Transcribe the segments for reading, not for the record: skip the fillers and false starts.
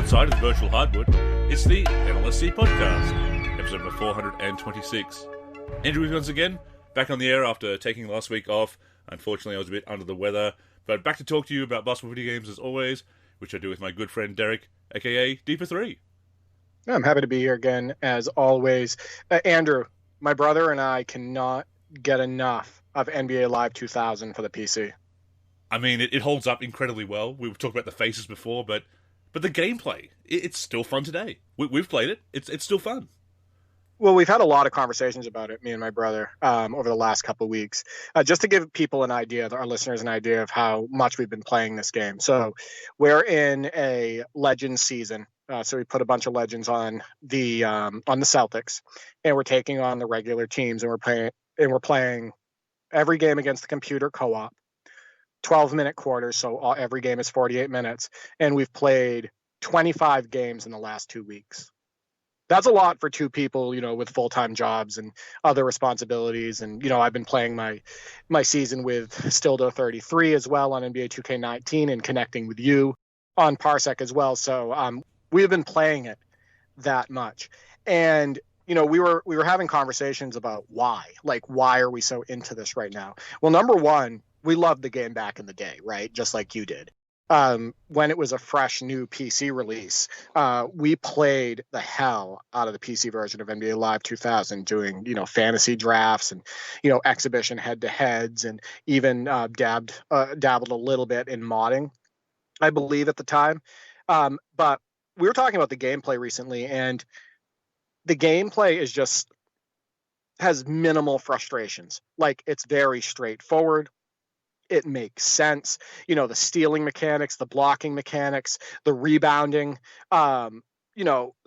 courtside of the virtual Hardwood, it's the NLSC Podcast, episode number 426. Andrew with you once again, back on the air after taking last week off. Unfortunately, I was a bit under the weather, but back to talk to you about basketball video games as always, which I do with my good friend Derek, aka D4 3. I'm happy to be here again, as always. Andrew, my brother and I cannot get enough of NBA Live 2000 for the PC. I mean, it holds up incredibly well. We've talked about the faces before, but the gameplay, it's still fun today. We've played it. It's still fun. Well, we've had a lot of conversations about it, me and my brother, over the last couple of weeks, just to give people an idea, our listeners an idea of how much we've been playing this game. So we're in a Legends season. So we put a bunch of Legends on the Celtics, and we're taking on the regular teams, and we're playing every game against the computer co-op, 12-minute quarters. So every game is 48 minutes, and we've played 25 games in the last 2 weeks. That's a lot for two people, with full-time jobs and other responsibilities. And, I've been playing my season with Stildo 33 as well on NBA 2K19 and connecting with you on Parsec as well. So we've been playing it that much. And, we were having conversations about why are we so into this right now? Well, number one, we loved the game back in the day, right? Just like you did. When it was a fresh new PC release, we played the hell out of the PC version of NBA Live 2000, doing, fantasy drafts and, exhibition head-to-heads, and even dabbled a little bit in modding, I believe, at the time. But we were talking about the gameplay recently, and the gameplay has minimal frustrations. It's very straightforward. It makes sense. The stealing mechanics, the blocking mechanics, the rebounding, the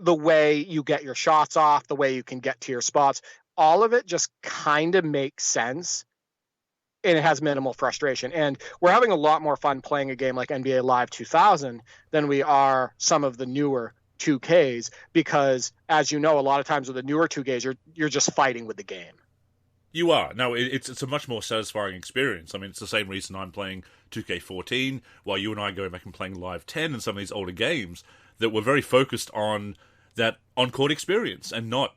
way you get your shots off, the way you can get to your spots, all of it just kind of makes sense. And it has minimal frustration. And we're having a lot more fun playing a game like NBA Live 2000 than we are some of the newer 2Ks, because, as you know, a lot of times with the newer 2Ks, you're just fighting with the game. You are. No, it's a much more satisfying experience. I mean, it's the same reason I'm playing 2K14, while you and I go back and playing Live 10 and some of these older games, that we're very focused on that on-court experience and not,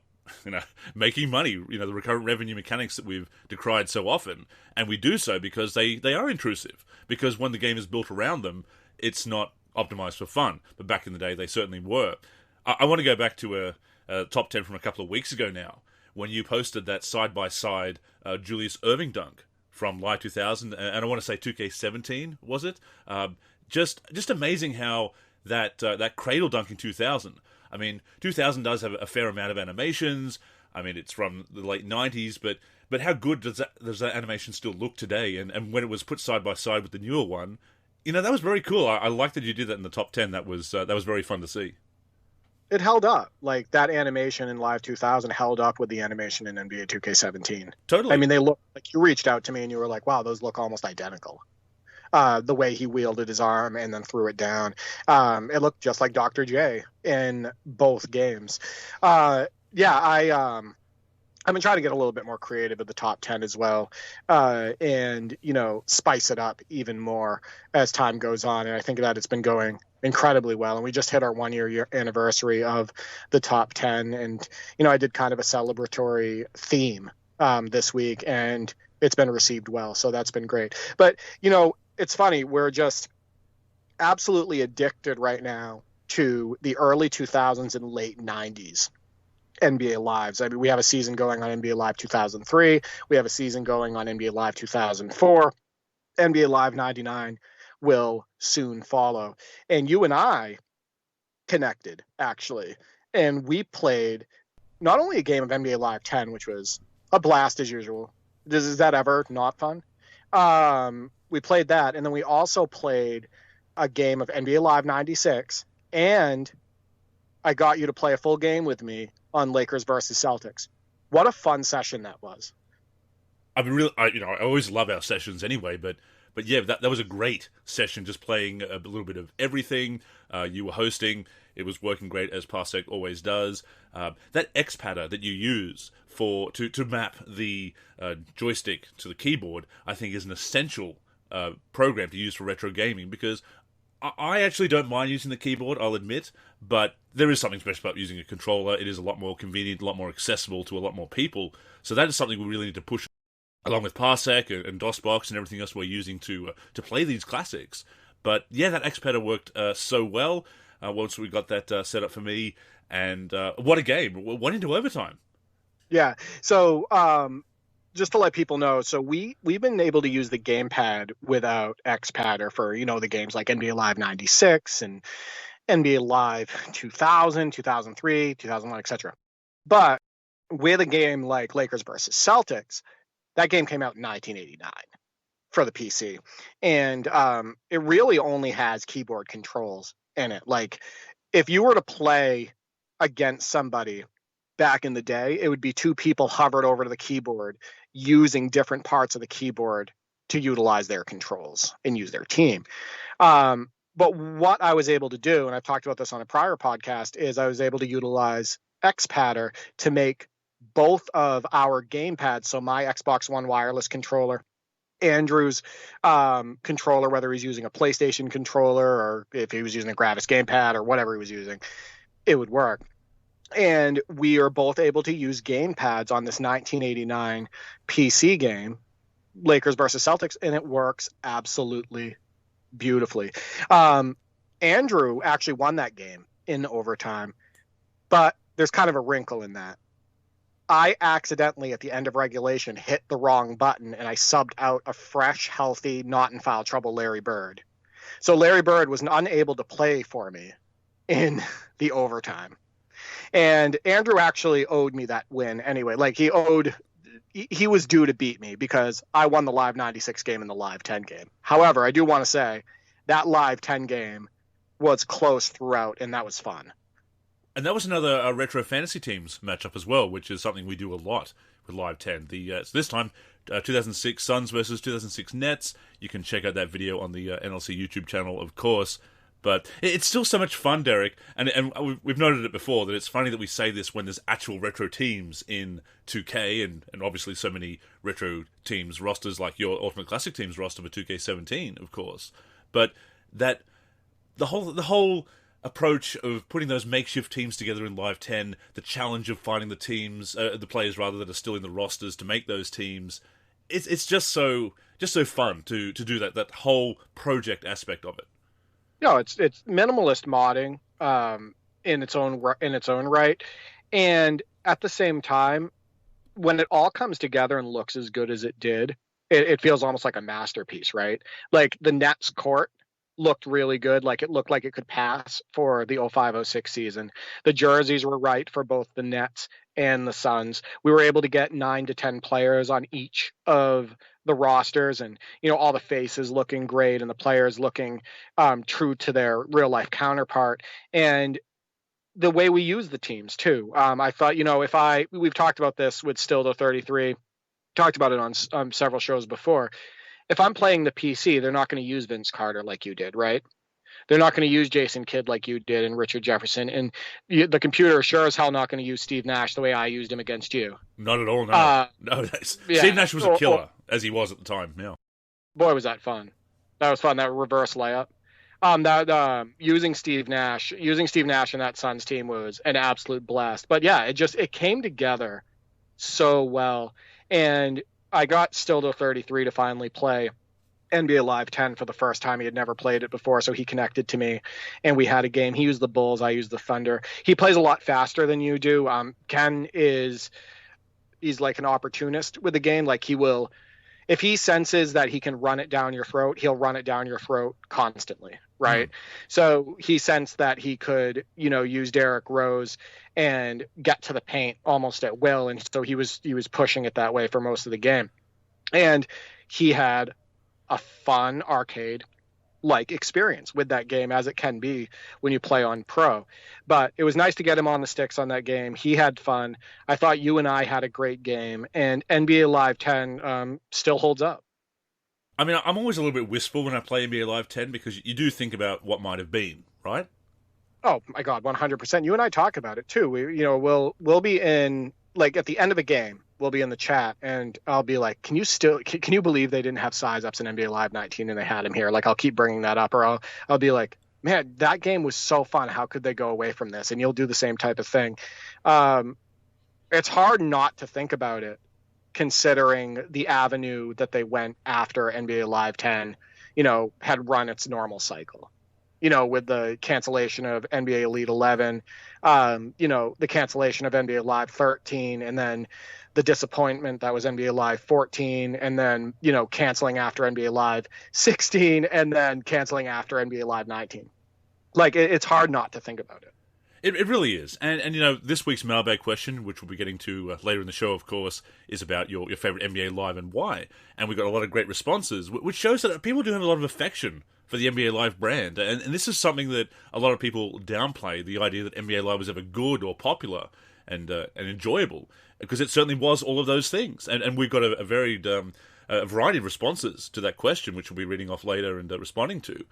making money, the recurrent revenue mechanics that we've decried so often. And we do so because they are intrusive, because when the game is built around them, it's not optimized for fun. But back in the day, they certainly were. I want to go back to a top 10 from a couple of weeks ago now, when you posted that side-by-side Julius Erving dunk from Live 2000, and I want to say 2K17, was it? Just amazing how that cradle dunk in 2000. I mean, 2000 does have a fair amount of animations. I mean, it's from the late 90s, but how good does that animation still look today? And when it was put side-by-side with the newer one, that was very cool. I like that you did that in the top 10. That was very fun to see. It held up. That animation in Live 2000 held up with the animation in NBA 2K17. Totally. I mean, they look like, you reached out to me and you were like, wow, those look almost identical. The way he wielded his arm and then threw it down. It looked just like Dr. J in both games. I've been trying to get a little bit more creative with the top 10 as well, and, spice it up even more as time goes on. And I think that it's been going incredibly well. And we just hit our 1-year anniversary of the top 10. And, I did kind of a celebratory theme this week, and it's been received well. So that's been great. But, it's funny. We're just absolutely addicted right now to the early 2000s and late 90s. NBA Lives. I mean, we have a season going on NBA Live 2003. We have a season going on NBA Live 2004. NBA Live 99 will soon follow. And you and I connected, actually. And we played not only a game of NBA Live 10, which was a blast as usual. Is that ever not fun? We played that. And then we also played a game of NBA Live 96. And I got you to play a full game with me on Lakers versus Celtics. What a fun session that was. I've been I always love our sessions anyway, but yeah, that was a great session, just playing a little bit of everything. You were hosting. It was working great, as Parsec always does. That X-Padder that you use to map the joystick to the keyboard, I think is an essential program to use for retro gaming, because I actually don't mind using the keyboard, I'll admit, but there is something special about using a controller. It is a lot more convenient, a lot more accessible to a lot more people. So that is something we really need to push, along with Parsec and DOSBox and everything else we're using to play these classics. But yeah, that X-Padder worked so well once we got that set up for me. And what a game. Went into overtime. Yeah. So just to let people know, so we've been able to use the gamepad without X-Padder for, the games like NBA Live 96 and NBA Live 2000, 2003, 2001, etc. But with a game like Lakers versus Celtics, that game came out in 1989 for the PC. And it really only has keyboard controls in it. Like, if you were to play against somebody back in the day, it would be two people hovered over to the keyboard using different parts of the keyboard to utilize their controls and use their team. But what I was able to do, and I've talked about this on a prior podcast, is I was able to utilize X-Padder to make both of our gamepads, so my Xbox One wireless controller, Andrew's controller, whether he's using a PlayStation controller or if he was using a Gravis gamepad or whatever he was using, it would work. And we are both able to use gamepads on this 1989 PC game, Lakers versus Celtics, and it works absolutely beautifully. Andrew actually won that game in overtime, but there's kind of a wrinkle in that. I accidentally, at the end of regulation, hit the wrong button, and I subbed out a fresh, healthy, not in foul trouble Larry Bird. So Larry Bird was unable to play for me in the overtime. And Andrew actually owed me that win anyway. Like, he was due to beat me because I won the Live 96 game and the Live 10 game. However, I do want to say that Live 10 game was close throughout, and that was fun. And that was another Retro Fantasy Teams matchup as well, which is something we do a lot with Live 10. So this time, 2006 Suns versus 2006 Nets. You can check out that video on the NLC YouTube channel, of course. But it's still so much fun, Derek. And we've noted it before, that it's funny that we say this when there's actual retro teams in 2K, and obviously so many retro teams rosters like your Ultimate Classic Teams roster for 2K17, of course. But that the whole approach of putting those makeshift teams together in Live 10, the challenge of finding the teams, the players rather, that are still in the rosters to make those teams, it's just so fun to do that whole project aspect of it. No, it's minimalist modding in its own right, and at the same time, when it all comes together and looks as good as it did, it feels almost like a masterpiece, right? Like the Nets court looked really good. Like, it looked like it could pass for the 05-06 season. The jerseys were right for both the Nets and the Suns. We were able to get 9 to 10 players on each of the rosters, and all the faces looking great and the players looking true to their real life counterpart, and the way we use the teams too. I thought, we've talked about this with Still to 33, talked about it on several shows before. If I'm playing the PC, they're not going to use Vince Carter like you did, right? They're not going to use Jason Kidd like you did and Richard Jefferson. And the computer is sure as hell not going to use Steve Nash the way I used him against you. Not at all, no. No, Steve Nash was a killer, as he was at the time, yeah. Boy, was that fun. That was fun, that reverse layup. Using Steve Nash in that Suns team was an absolute blast. But yeah, it came together so well. And I got Still to 33 to finally play NBA Live 10 for the first time. He had never played it before, so he connected to me, and we had a game. He used the Bulls, I used the Thunder. He plays a lot faster than you do. Ken he's like an opportunist with the game. Like, he will, if he senses that he can run it down your throat, he'll run it down your throat constantly, right? So he sensed that he could, use Derrick Rose and get to the paint almost at will, and so he was pushing it that way for most of the game. And he had a fun arcade like experience with that game, as it can be when you play on pro. But it was nice to get him on the sticks on that game. He had fun. I thought you and I had a great game, and NBA Live 10 still holds up. I mean, I'm always a little bit wistful when I play NBA Live 10, because you do think about what might have been, right? Oh my God, 100%. You and I talk about it too. We'll be in, like, at the end of a game, we'll be in the chat, and I'll be like, can you believe they didn't have size ups in NBA Live 19 and they had him here? Like, I'll keep bringing that up, or I'll be like, man, that game was so fun. How could they go away from this? And you'll do the same type of thing. It's hard not to think about it, considering the avenue that they went after NBA Live 10, had run its normal cycle. With the cancellation of NBA Elite 11, the cancellation of NBA Live 13, and then the disappointment that was NBA Live 14, and then, canceling after NBA Live 16, and then canceling after NBA Live 19. Like, it's hard not to think about it. It really is. And this week's mailbag question, which we'll be getting to later in the show, of course, is about your favorite NBA Live and why. And we got a lot of great responses, which shows that people do have a lot of affection for the NBA Live brand. And this is something that a lot of people downplay, the idea that NBA Live was ever good or popular and enjoyable, because it certainly was all of those things. And we've got a varied a variety of responses to that question, which we'll be reading off later and responding to.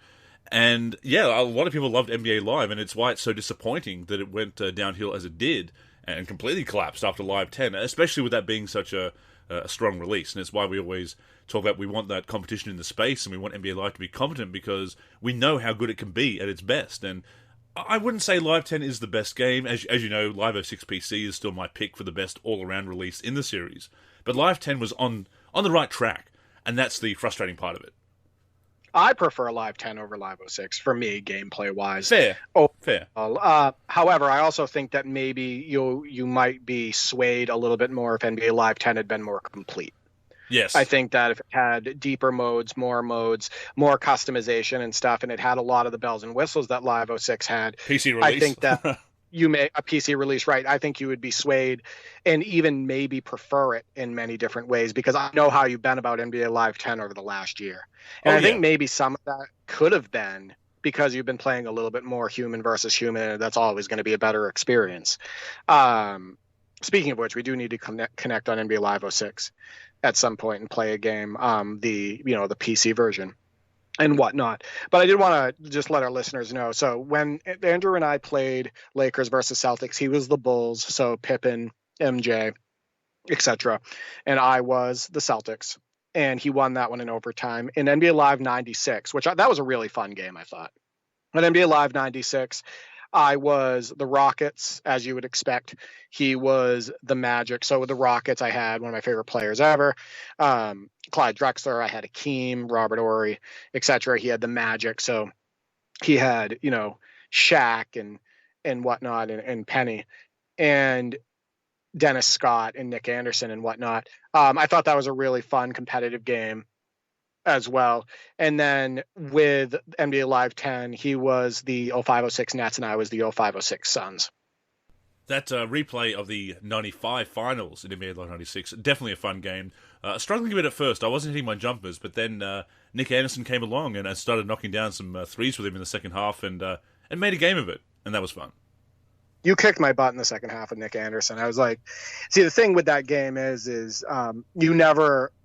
And yeah, a lot of people loved NBA Live, and it's why it's so disappointing that it went downhill as it did and completely collapsed after Live 10, especially with that being such a strong release. And it's why we always talk about we want that competition in the space, and we want NBA Live to be competent because we know how good it can be at its best. And I wouldn't say Live 10 is the best game. As you know, Live 06 PC is still my pick for the best all-around release in the series. But Live 10 was on the right track, and that's the frustrating part of it. I prefer Live 10 over Live 06 for me, gameplay-wise. Fair. Fair. However, I also think that maybe you might be swayed a little bit more if NBA Live 10 had been more complete. Yes. I think that if it had deeper modes, more customization and stuff, and it had a lot of the bells and whistles that Live 06 had, PC release. I think that you may a PC release, right? I think you would be swayed and even maybe prefer it in many different ways, because I know how you've been about NBA Live 10 over the last year. And I think maybe some of that could have been because you've been playing a little bit more human versus human, and that's always going to be a better experience. Speaking of which, we do need to connect on NBA Live 06 at some point and play a game, the PC version and whatnot. But I did want to just let our listeners know. So when Andrew and I played Lakers versus Celtics, he was the Bulls, so Pippen, MJ, etc. And I was the Celtics. And he won that one in overtime. In NBA Live 96, that was a really fun game, I thought. In NBA Live 96, I was the Rockets, as you would expect. He was the Magic. So with the Rockets, I had one of my favorite players ever, Clyde Drexler. I had Akeem, Robert Horry, etc. He had the Magic. So he had, Shaq and whatnot, and Penny, and Dennis Scott and Nick Anderson and whatnot. I thought that was a really fun, competitive game as well. And then with NBA Live 10, he was the 05-06 Nets and I was the 05-06 Suns. That replay of the 95 finals in NBA Live 96, definitely a fun game. Struggling a bit at first. I wasn't hitting my jumpers, but then Nick Anderson came along and I started knocking down some threes with him in the second half and made a game of it. And that was fun. You kicked my butt in the second half with Nick Anderson. I was like, see, the thing with that game is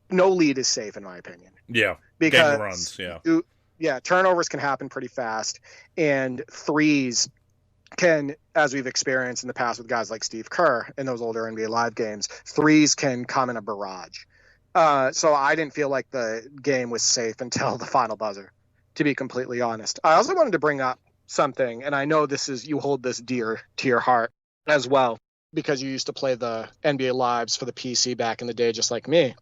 no lead is safe in my opinion. Yeah. Because game runs, turnovers can happen pretty fast, and threes can, as we've experienced in the past with guys like Steve Kerr in those older NBA Live games, threes can come in a barrage. So I didn't feel like the game was safe until the final buzzer, to be completely honest. I also wanted to bring up something, and I know you hold this dear to your heart as well, because you used to play the NBA Lives for the PC back in the day, just like me.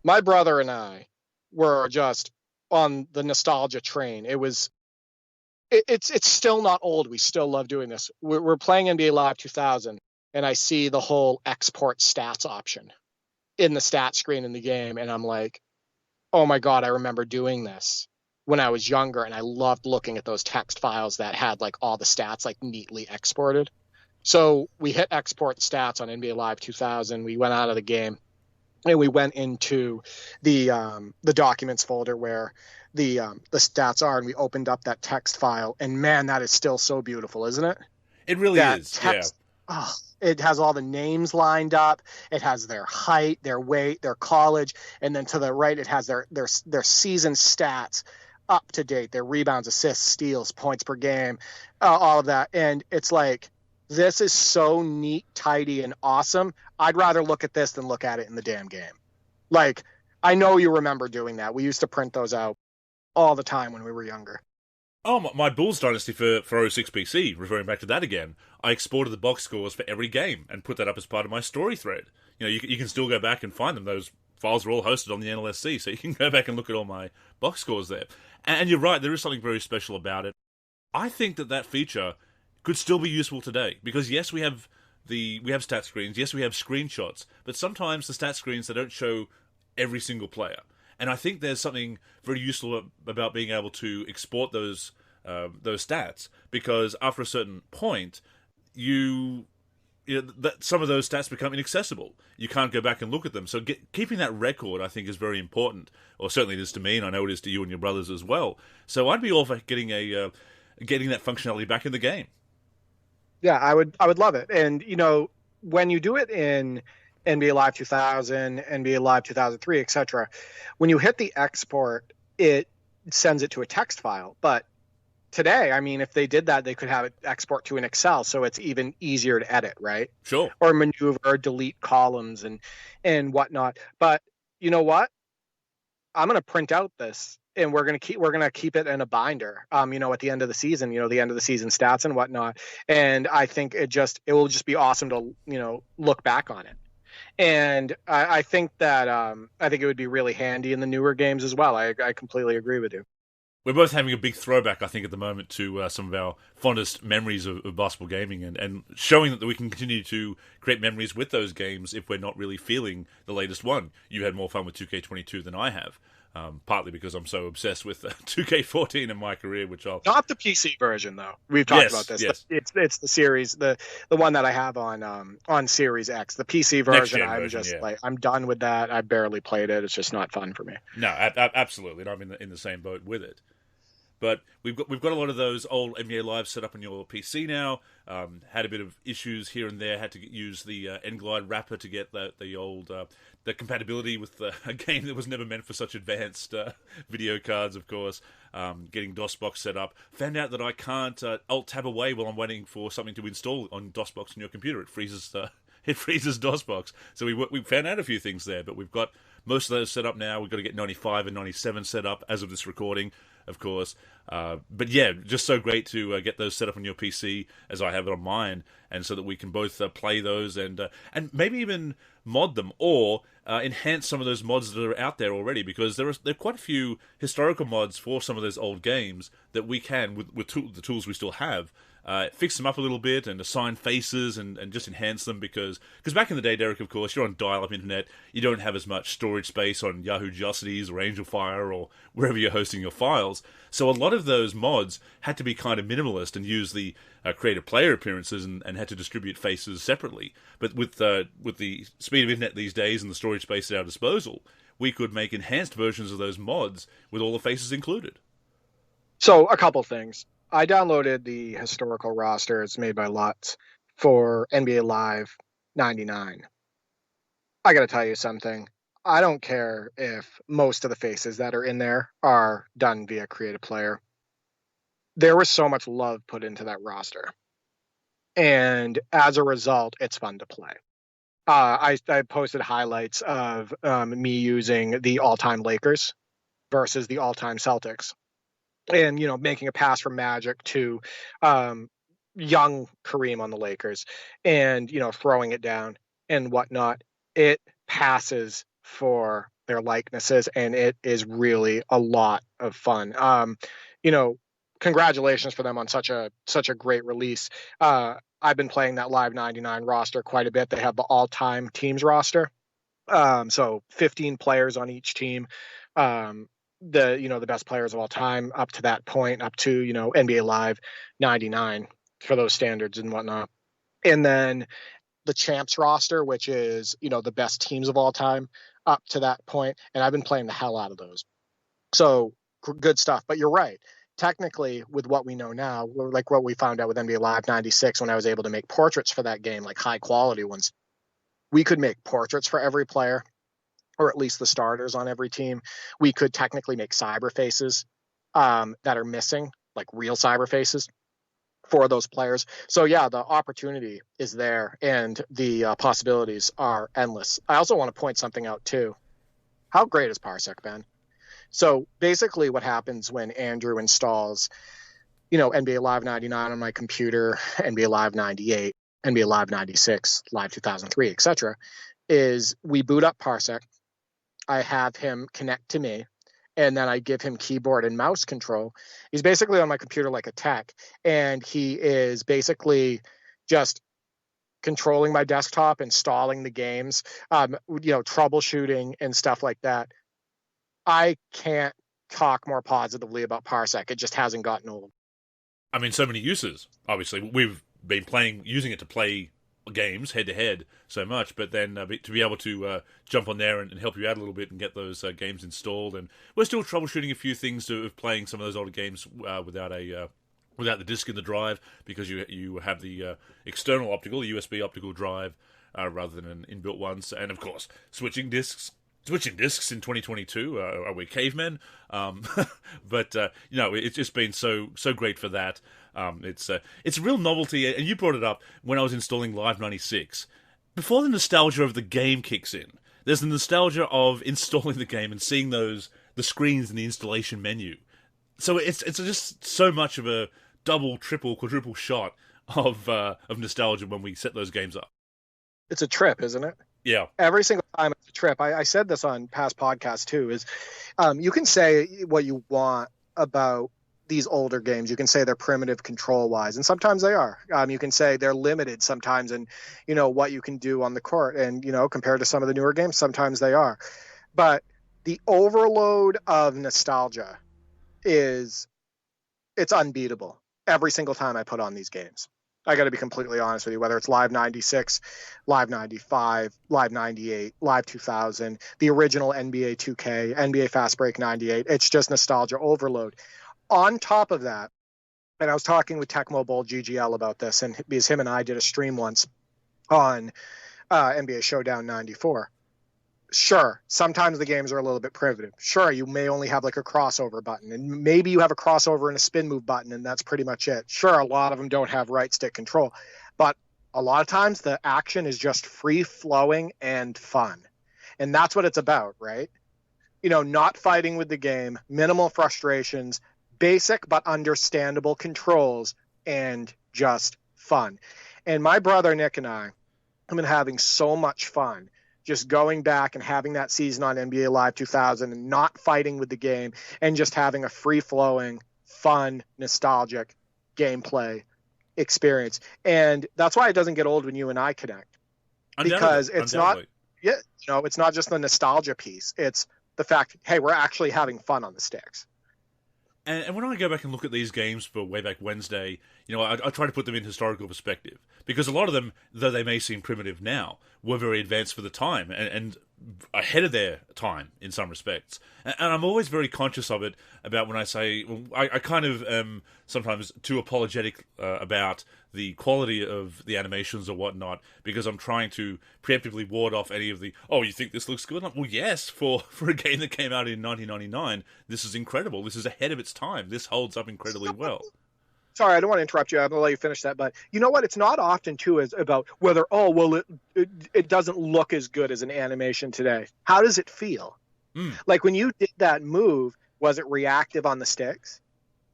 My brother and I were just on the nostalgia train. It's still not old. We still love doing this. We're playing NBA Live 2000, and I see the whole export stats option in the stat screen in the game, and I'm like, oh my God, I remember doing this when I was younger, and I loved looking at those text files that had like all the stats like neatly exported. So we hit export stats on NBA Live 2000. We went out of the game and we went into the documents folder where the stats are, and we opened up that text file, and man, that is still so beautiful, isn't it? It really is. Text, yeah. Oh, it has all the names lined up. It has their height, their weight, their college, and then to the right, it has their season stats up to date, their rebounds, assists, steals, points per game, all of that. And it's like, this is so neat, tidy, and awesome. I'd rather look at this than look at it in the damn game. Like, I know you remember doing that. We used to print those out all the time when we were younger. Oh, my Bulls dynasty for oh 06 BC, referring back to that again, I exported the box scores for every game and put that up as part of my story thread. You can still go back and find them. Those files are all hosted on the NLSC, so you can go back and look at all my box scores there. And you're right, there is something very special about it. I think that feature could still be useful today, because yes, we have stat screens, yes, we have screenshots, but sometimes the stat screens, they don't show every single player. And I think there's something very useful about being able to export those stats, because after a certain point, that some of those stats become inaccessible. You can't go back and look at them. So keeping that record, I think, is very important. Or certainly it is to me, and I know it is to you and your brothers as well. So I'd be all for getting that functionality back in the game. Yeah, I would love it. And when you do it in NBA Live 2000, NBA Live 2003, etc., when you hit the export, it sends it to a text file. But today, I mean, if they did that, they could have it export to an Excel, so it's even easier to edit, right? Sure. Or maneuver, or delete columns and whatnot. But you know what? I'm going to print out this, and we're going to keep it in a binder. At the end of the season, the end of the season stats and whatnot. And I think it will just be awesome to look back on it. And I think that I think it would be really handy in the newer games as well. I completely agree with you. We're both having a big throwback, I think, at the moment to some of our fondest memories of basketball gaming, and showing that we can continue to create memories with those games if we're not really feeling the latest one. You had more fun with 2K22 than I have, partly because I'm so obsessed with 2K14 in my career, which I'll... Not the PC version, though. We've talked about this. Yes. It's the series, the one that I have on Series X. The PC version, I'm done with that. I barely played it. It's just not fun for me. No, absolutely. And I'm in the same boat with it. But we've got a lot of those old NBA Live set up on your PC now. Had a bit of issues here and there. Had to use the N-Glide wrapper to get the compatibility with a game that was never meant for such advanced video cards, of course. Getting DOSBox set up. Found out that I can't Alt-Tab away while I'm waiting for something to install on DOSBox on your computer. It freezes DOSBox. So we found out a few things there, but we've got most of those set up now. We've got to get 95 and 97 set up as of this recording, of course. But yeah, just so great to get those set up on your PC as I have it on mine, and so that we can both play those and maybe even mod them or enhance some of those mods that are out there already, because there are quite a few historical mods for some of those old games that we can, with the tools we still have, fix them up a little bit and assign faces and just enhance them, because back in the day, Derek, of course, you're on dial-up internet, you don't have as much storage space on Yahoo Geocities or AngelFire or wherever you're hosting your files, so a lot of those mods had to be kind of minimalist and use the creative player appearances and had to distribute faces separately. But with the speed of internet these days and the storage space at our disposal, we could make enhanced versions of those mods with all the faces included. So a couple things. I downloaded the historical roster. It's made by Lutz for NBA Live 99. I got to tell you something. I don't care if most of the faces that are in there are done via creative player. There was so much love put into that roster. And as a result, it's fun to play. I posted highlights of me using the all-time Lakers versus the all-time Celtics. And, making a pass from Magic to young Kareem on the Lakers and, throwing it down and whatnot. It passes for their likenesses, and it is really a lot of fun. Congratulations for them on such a great release. I've been playing that Live 99 roster quite a bit. They have the all-time teams roster. So 15 players on each team. The best players of all time up to that point, up to, NBA Live 99 for those standards and whatnot. And then the champs roster, which is, the best teams of all time up to that point. And I've been playing the hell out of those. So good stuff. But you're right. Technically, with what we know now, like what we found out with NBA Live 96, when I was able to make portraits for that game, like high quality ones, we could make portraits for every player, or at least the starters on every team. We could technically make cyber faces that are missing, like real cyber faces for those players. So yeah, the opportunity is there and the possibilities are endless. I also want to point something out too. How great has Parsec been? So basically what happens when Andrew installs NBA Live 99 on my computer, NBA Live 98, NBA Live 96, Live 2003, etc., is we boot up Parsec. I have him connect to me, and then I give him keyboard and mouse control. He's basically on my computer like a tech, and he is basically just controlling my desktop, installing the games, troubleshooting and stuff like that. I can't talk more positively about Parsec. It just hasn't gotten old. I mean, so many uses. Obviously, we've been using it to play games head to head so much, but then to be able to jump on there and help you out a little bit and get those games installed, and we're still troubleshooting a few things of playing some of those older games without the disc in the drive, because you have the external optical, the USB optical drive, rather than an inbuilt one, and of course switching discs in 2022. Are we cavemen? But it's just been so great for that. It's a real novelty, and you brought it up when I was installing Live 96. Before the nostalgia of the game kicks in, there's the nostalgia of installing the game and seeing the screens in the installation menu. So it's just so much of a double, triple, quadruple shot of nostalgia when we set those games up. It's a trip, isn't it? Yeah. Every single time it's a trip. I said this on past podcasts too, is you can say what you want about these older games. You can say they're primitive control-wise, and sometimes they are. You can say they're limited sometimes in, what you can do on the court. And, compared to some of the newer games, sometimes they are. But the overload of nostalgia it's unbeatable every single time I put on these games. I got to be completely honest with you, whether it's Live 96, Live 95, Live 98, Live 2000, the original NBA 2K, NBA Fast Break 98, it's just nostalgia overload. On top of that, and I was talking with Tecmo Bowl GGL about this, and because him and I did a stream once on NBA Showdown 94. Sure, sometimes the games are a little bit primitive. Sure, you may only have like a crossover button, and maybe you have a crossover and a spin move button, and that's pretty much it. Sure, a lot of them don't have right stick control, but a lot of times the action is just free flowing and fun. And that's what it's about, right? Not fighting with the game, minimal frustrations, basic but understandable controls, and just fun. And my brother Nick and I have been having so much fun just going back and having that season on NBA Live 2000 and not fighting with the game and just having a free-flowing, fun, nostalgic gameplay experience. And that's why it doesn't get old when you and I connect. Because it's not just the nostalgia piece. It's the fact, hey, we're actually having fun on the sticks. And when I go back and look at these games for Way Back Wednesday, I try to put them in historical perspective. Because a lot of them, though they may seem primitive now, were very advanced for the time and ahead of their time in some respects. And I'm always very conscious of it about when I say, I kind of am sometimes too apologetic about the quality of the animations or whatnot, because I'm trying to preemptively ward off any of the, oh, you think this looks good? Well, yes, for a game that came out in 1999, this is incredible. This is ahead of its time. This holds up incredibly well. Sorry, I don't want to interrupt you. I'm going to let you finish that. But you know what? It's not often, too, is about whether, it doesn't look as good as an animation today. How does it feel? Like when you did that move, was it reactive on the sticks?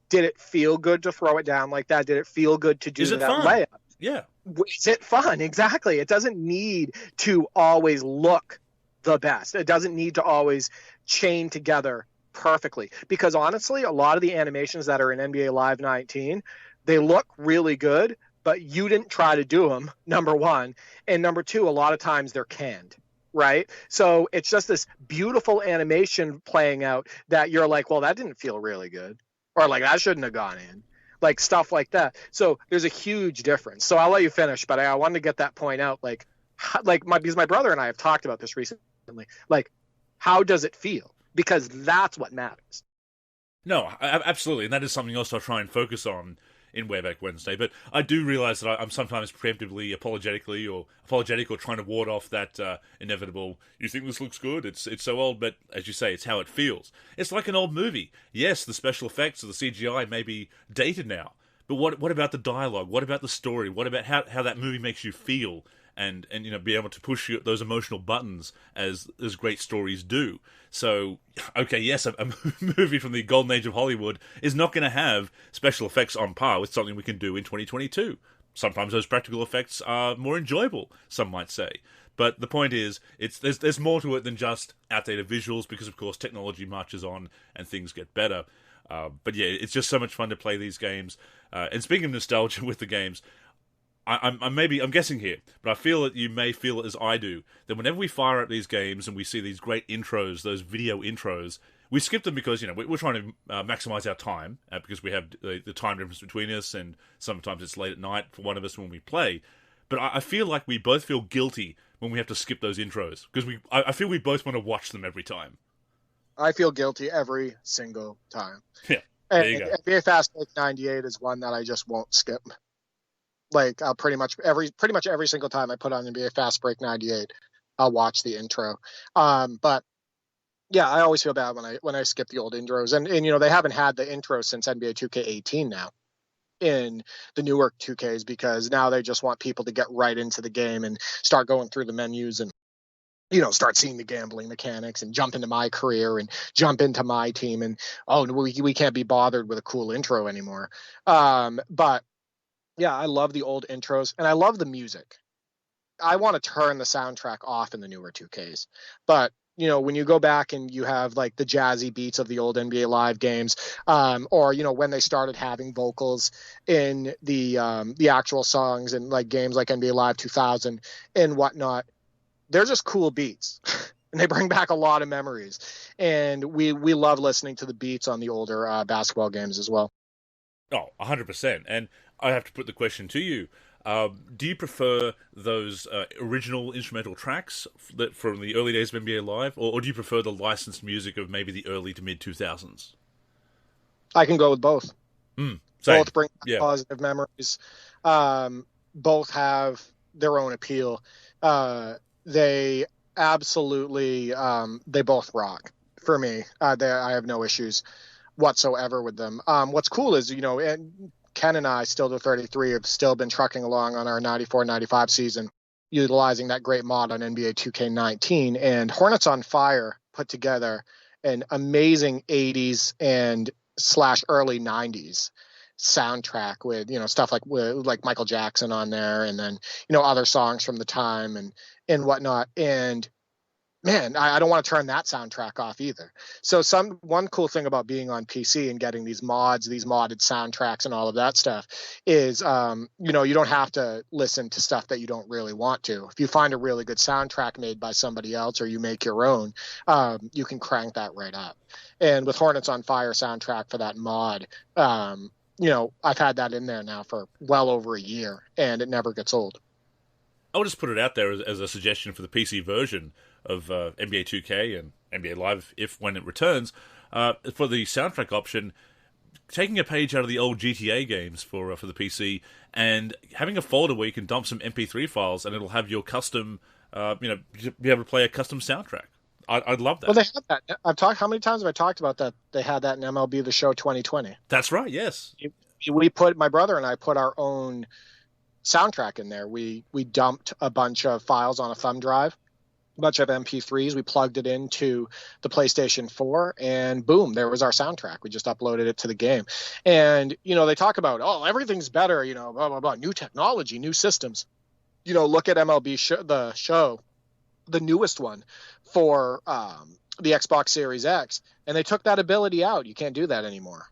Did it feel good to throw it down like that? Did it feel good to do that layup? Yeah. Is it fun? Exactly. It doesn't need to always look the best. It doesn't need to always chain together perfectly, because honestly, a lot of the animations that are in NBA Live 19, they look really good, but you didn't try to do them, number one, and number two, a lot of times they're canned, right? So it's just this beautiful animation playing out that you're like, well, that didn't feel really good, or like that shouldn't have gone in, like stuff like that. So there's a huge difference. So I'll let you finish, but I wanted to get that point out, because my brother and I have talked about this recently, like how does it feel? Because that's what matters. No, absolutely, and that is something else I try and focus on in Way Back Wednesday. But I do realise that I'm sometimes preemptively apologetic or trying to ward off that inevitable, you think this looks good? It's so old, but as you say, it's how it feels. It's like an old movie. Yes, the special effects or the CGI may be dated now, but what about the dialogue? What about the story? What about how that movie makes you feel and be able to push those emotional buttons as great stories do. So, okay, yes, a movie from the golden age of Hollywood is not going to have special effects on par with something we can do in 2022. Sometimes those practical effects are more enjoyable, some might say. But the point is, there's more to it than just outdated visuals, because of course technology marches on and things get better. But yeah, it's just so much fun to play these games. And speaking of nostalgia with the games, I'm guessing here, but I feel that you may feel it as I do, that whenever we fire up these games and we see these great intros, those video intros, we skip them because, we're trying to maximize our time, because we have the time difference between us, and sometimes it's late at night for one of us when we play. But I feel like we both feel guilty when we have to skip those intros, because I feel we both want to watch them every time. I feel guilty every single time. Yeah, there you go. NBA Fast Break 98 is one that I just won't skip. Like, I'll pretty much every single time I put on NBA Fast Break 98, I'll watch the intro. But yeah, I always feel bad when I skip the old intros, and they haven't had the intro since NBA 2K18 now in the newer 2Ks, because now they just want people to get right into the game and start going through the menus and start seeing the gambling mechanics and jump into my career and jump into my team, and we can't be bothered with a cool intro anymore. But yeah, I love the old intros, and I love the music. I want to turn the soundtrack off in the newer 2Ks, but when you go back and you have like the jazzy beats of the old NBA Live games, or when they started having vocals in the actual songs and like games like NBA Live 2000 and whatnot, they're just cool beats. And they bring back a lot of memories, and we love listening to the beats on the older basketball games as well. Oh, 100%. And I have to put the question to you. Do you prefer those original instrumental tracks from the early days of NBA Live, or do you prefer the licensed music of maybe the early to mid-2000s? I can go with both. Same. Both bring back positive memories. Both have their own appeal. They absolutely, they both rock for me. I have no issues whatsoever with them. What's cool is, and Ken and I, still the 33, have still been trucking along on our 94-95 season, utilizing that great mod on NBA 2K19. And Hornets on Fire put together an amazing 80s and / early 90s soundtrack with, stuff like Michael Jackson on there, and then, other songs from the time and whatnot. And man, I don't want to turn that soundtrack off either. So one cool thing about being on PC and getting these modded soundtracks and all of that stuff is, you don't have to listen to stuff that you don't really want to. If you find a really good soundtrack made by somebody else, or you make your own, you can crank that right up. And with Hornets on Fire soundtrack for that mod, I've had that in there now for well over a year, and it never gets old. I'll just put it out there as a suggestion for the PC version of NBA 2K and NBA Live, when it returns, for the soundtrack option, taking a page out of the old GTA games for the PC and having a folder where you can dump some MP3 files, and it'll have your custom, be able to play a custom soundtrack. I'd love that. Well, they have that. How many times have I talked about that? They had that in MLB The Show 2020. That's right. Yes. My brother and I put our own soundtrack in there. We dumped a bunch of files on a thumb drive, a bunch of MP3s. We plugged it into the PlayStation 4, and boom, there was our soundtrack. We just uploaded it to the game. And, they talk about, everything's better, blah, blah, blah, new technology, new systems. Look at MLB the show, the newest one for the Xbox Series X, and they took that ability out. You can't do that anymore.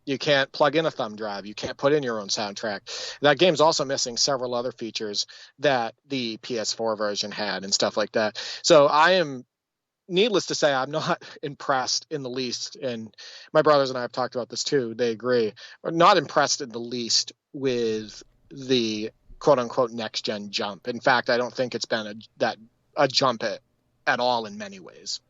You can't plug in a thumb drive. You can't put in your own soundtrack. That game's also missing several other features that the PS4 version had and stuff like that. So needless to say, I'm not impressed in the least. And my brothers and I have talked about this too. They agree. We're not impressed in the least with the quote unquote next gen jump. In fact, I don't think it's been a jump at all in many ways.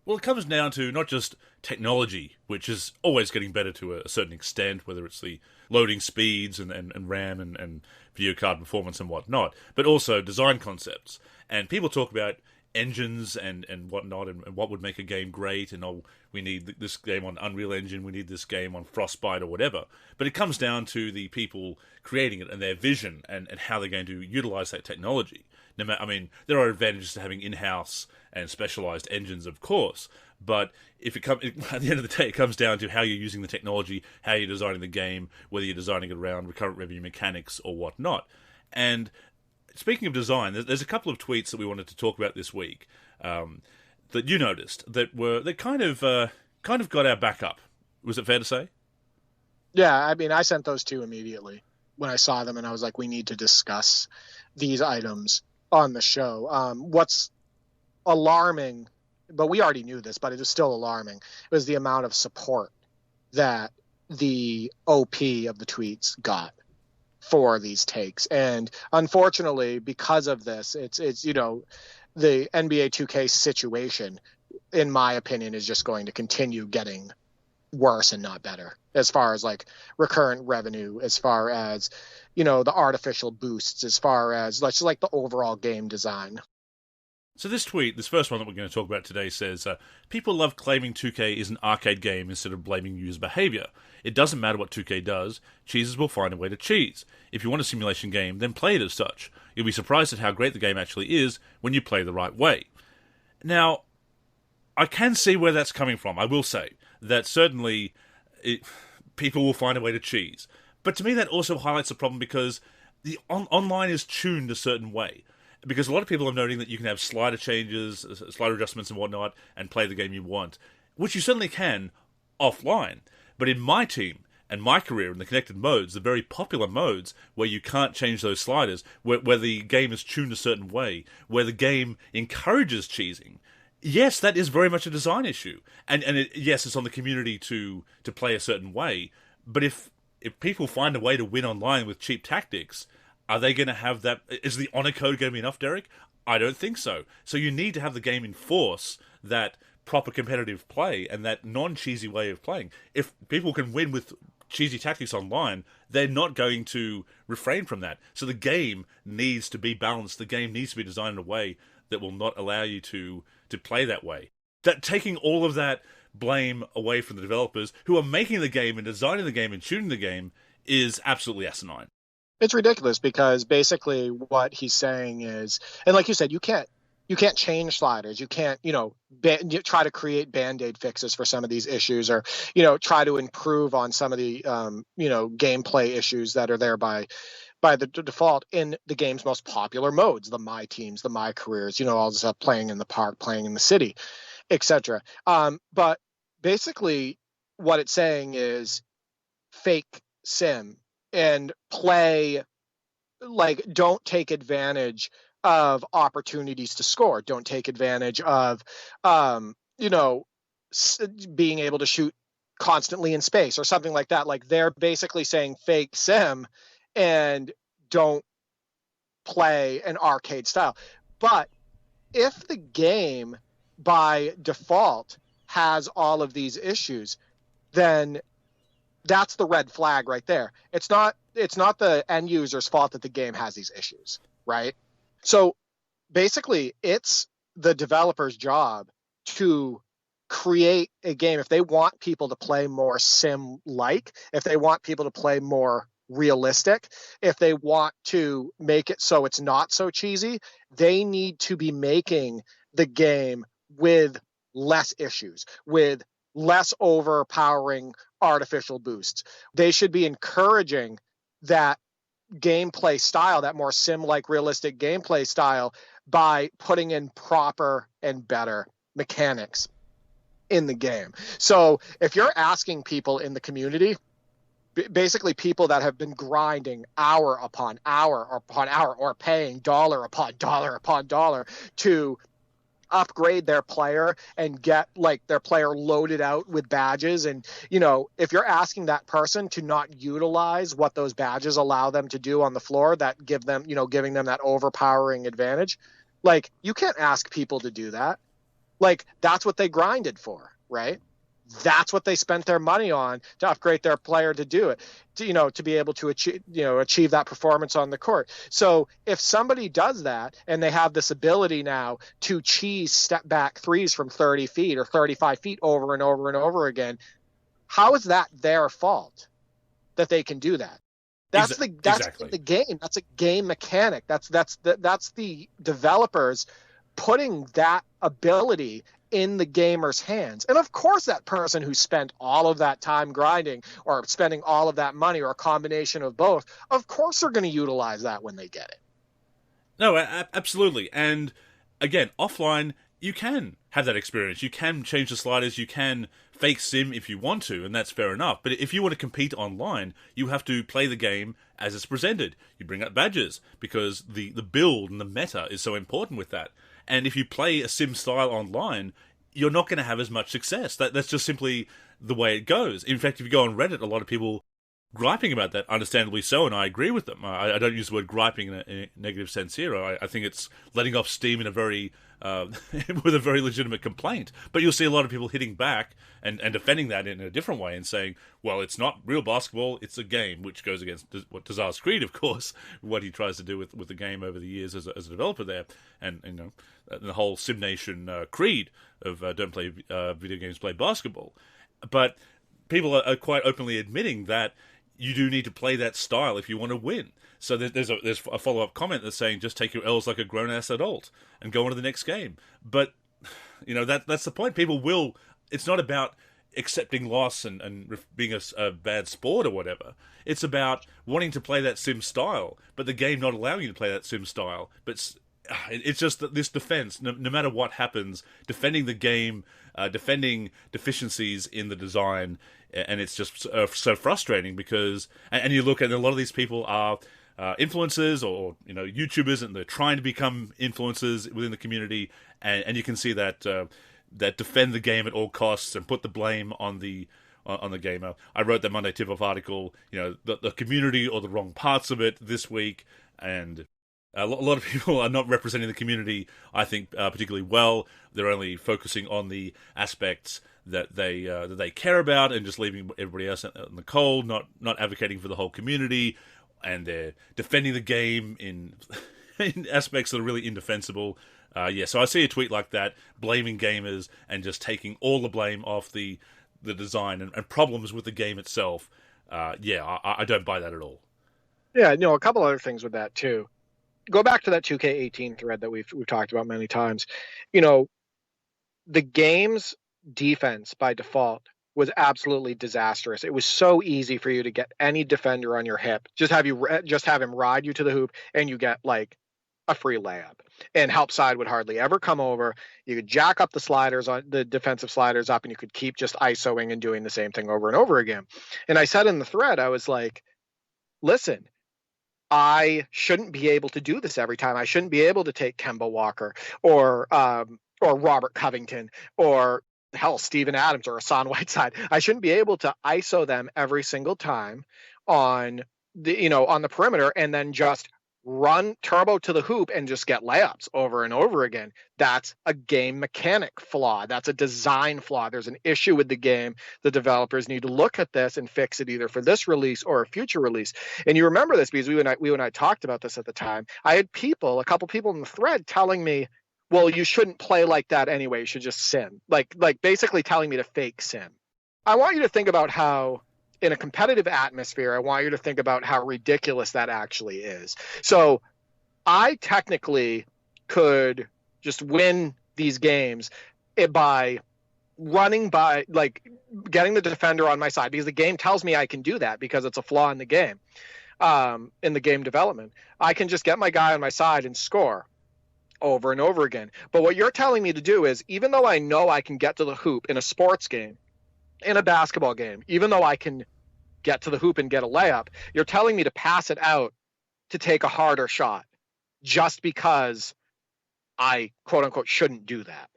Well, it comes down to not just technology, which is always getting better to a certain extent, whether it's the loading speeds and RAM and video card performance and whatnot, but also design concepts. And people talk about engines and whatnot, and what would make a game great, and we need this game on Unreal Engine, we need this game on Frostbite or whatever. But it comes down to the people creating it and their vision and how they're going to utilize that technology. I mean, there are advantages to having in-house and specialized engines, of course, but if it comes at the end of the day, it comes down to how you're using the technology, how you're designing the game, whether you're designing it around recurrent revenue mechanics or whatnot. And speaking of design, there's a couple of tweets that we wanted to talk about this week that you noticed that kind of got our back up. Was it fair to say? Yeah, I mean, I sent those two immediately when I saw them, and I was like, we need to discuss these items on the show. What's alarming, but we already knew this, but it is still alarming, was the amount of support that the OP of the tweets got for these takes. And unfortunately, because of this, it's the NBA 2K situation, in my opinion, is just going to continue getting worse and not better as far as like recurrent revenue, as far as, the artificial boosts, as far as just like the overall game design. So this first one that we're going to talk about today says, people love claiming 2K is an arcade game instead of blaming user behavior. It doesn't matter what 2K does, cheesers will find a way to cheese. If you want a simulation game, then play it as such. You'll be surprised at how great the game actually is when you play the right way. Now, I can see where that's coming from. I will say that certainly people will find a way to cheese. But to me, that also highlights the problem because the online is tuned a certain way. Because a lot of people are noting that you can have slider changes, slider adjustments and whatnot, and play the game you want, which you certainly can offline. But in my team and my career in the connected modes, the very popular modes where you can't change those sliders, where the game is tuned a certain way, where the game encourages cheesing, yes, that is very much a design issue. And yes, it's on the community to play a certain way. But if people find a way to win online with cheap tactics, are they going to have that? Is the honor code going to be enough, Derek? I don't think so. So you need to have the game enforce that proper competitive play and that non-cheesy way of playing. If people can win with cheesy tactics online, they're not going to refrain from that. So the game needs to be balanced. The game needs to be designed in a way that will not allow you to play that way. That taking all of that blame away from the developers who are making the game and designing the game and tuning the game is absolutely asinine. It's ridiculous because basically what he's saying is, and like you said, you can't change sliders. You can't, try to create Band-Aid fixes for some of these issues, or, try to improve on some of the, gameplay issues that are there by the default in the game's most popular modes, the My Teams, the My Careers, all this stuff, playing in the park, playing in the city, etc. But basically what it's saying is fake sim and play, like, don't take advantage of opportunities to score. Don't take advantage of, being able to shoot constantly in space or something like that. Like, they're basically saying fake sim and don't play an arcade style. But if the game by default has all of these issues, then that's the red flag right there. It's not the end user's fault that the game has these issues, right? So basically it's the developer's job to create a game. If they want people to play more sim-like, if they want people to play more realistic, if they want to make it so it's not so cheesy, they need to be making the game with less issues, with less overpowering artificial boosts. They should be encouraging that gameplay style, that more sim-like realistic gameplay style, by putting in proper and better mechanics in the game. So if you're asking people in the community, basically people that have been grinding hour upon hour or paying dollar upon dollar upon dollar to upgrade their player and get like their player loaded out with badges, and if you're asking that person to not utilize what those badges allow them to do on the floor that give them, giving them that overpowering advantage, like, you can't ask people to do that. Like, that's what they grinded for, right? That's what they spent their money on, to upgrade their player to do it, to be able to achieve that performance on the court. So if somebody does that and they have this ability now to cheese step back threes from 30 feet or 35 feet over and over and over again, how is that their fault that they can do that? That's Exactly. in the game. That's a game mechanic. That's the developers putting that ability in the gamer's hands. And of course, that person who spent all of that time grinding or spending all of that money or a combination of both, of course they're going to utilize that when they get it. No, absolutely. And again, offline, you can have that experience. You can change the sliders. You can fake sim if you want to, and that's fair enough. But if you want to compete online, you have to play the game as it's presented. You bring up badges because the build and the meta is so important with that. And if you play a sim style online, you're not going to have as much success. That's just simply the way it goes. In fact, if you go on Reddit, a lot of people griping about that, understandably so, and I agree with them. I don't use the word griping in a negative sense here. I think it's letting off steam in a very with a very legitimate complaint. But you'll see a lot of people hitting back and defending that in a different way and saying, well, it's not real basketball, it's a game, which goes against what Tazar's creed, of course, what he tries to do with the game over the years as a developer there. And, you know, the whole SimNation creed of don't play video games, play basketball. But people are quite openly admitting that you do need to play that style if you want to win. So there's a follow-up comment that's saying just take your L's like a grown-ass adult and go on to the next game. But, you know, that's the point. People will... It's not about accepting loss and being a bad sport or whatever. It's about wanting to play that sim style, but the game not allowing you to play that sim style. But it's just that this defense, no matter what happens, defending the game, defending deficiencies in the design, and it's just so frustrating because... And you look at a lot of these people are... influencers or YouTubers, and they're trying to become influencers within the community, and you can see that that defend the game at all costs and put the blame on the gamer. I wrote that Monday tip-off article, the community or the wrong parts of it this week, and a lot of people are not representing the community, I think, particularly well. They're only focusing on the aspects that they care about and just leaving everybody else in the cold, not advocating for the whole community. And they're defending the game in aspects that are really indefensible. So I see a tweet like that, blaming gamers and just taking all the blame off the design and problems with the game itself. I don't buy that at all. Yeah, a couple other things with that too. Go back to that 2K18 thread that we've talked about many times. The game's defense by default was absolutely disastrous. It was so easy for you to get any defender on your hip. Just have him ride you to the hoop, and you get like a free layup. And help side would hardly ever come over. You could jack up the sliders on the defensive sliders up, and you could keep just ISOing and doing the same thing over and over again. And I said in the thread, I was like, listen, I shouldn't be able to do this every time. I shouldn't be able to take Kemba Walker or Robert Covington or hell, Steven Adams or Hassan Whiteside. I shouldn't be able to ISO them every single time on the perimeter and then just run turbo to the hoop and just get layups over and over again. That's a game mechanic flaw. That's a design flaw. There's an issue with the game. The developers need to look at this and fix it either for this release or a future release. And you remember this because we and I talked about this at the time. I had a couple people in the thread telling me, well, you shouldn't play like that anyway. You should just sim. Like basically telling me to fake sim. I want you to think about how, in a competitive atmosphere, I want you to think about how ridiculous that actually is. So I technically could just win these games by running by, like, getting the defender on my side, because the game tells me I can do that because it's a flaw in the game, in the game development. I can just get my guy on my side and score over and over again. But what you're telling me to do is, even though I know I can get to the hoop in a sports game, in a basketball game, even though I can get to the hoop and get a layup, you're telling me to pass it out to take a harder shot just because I, quote unquote, shouldn't do that.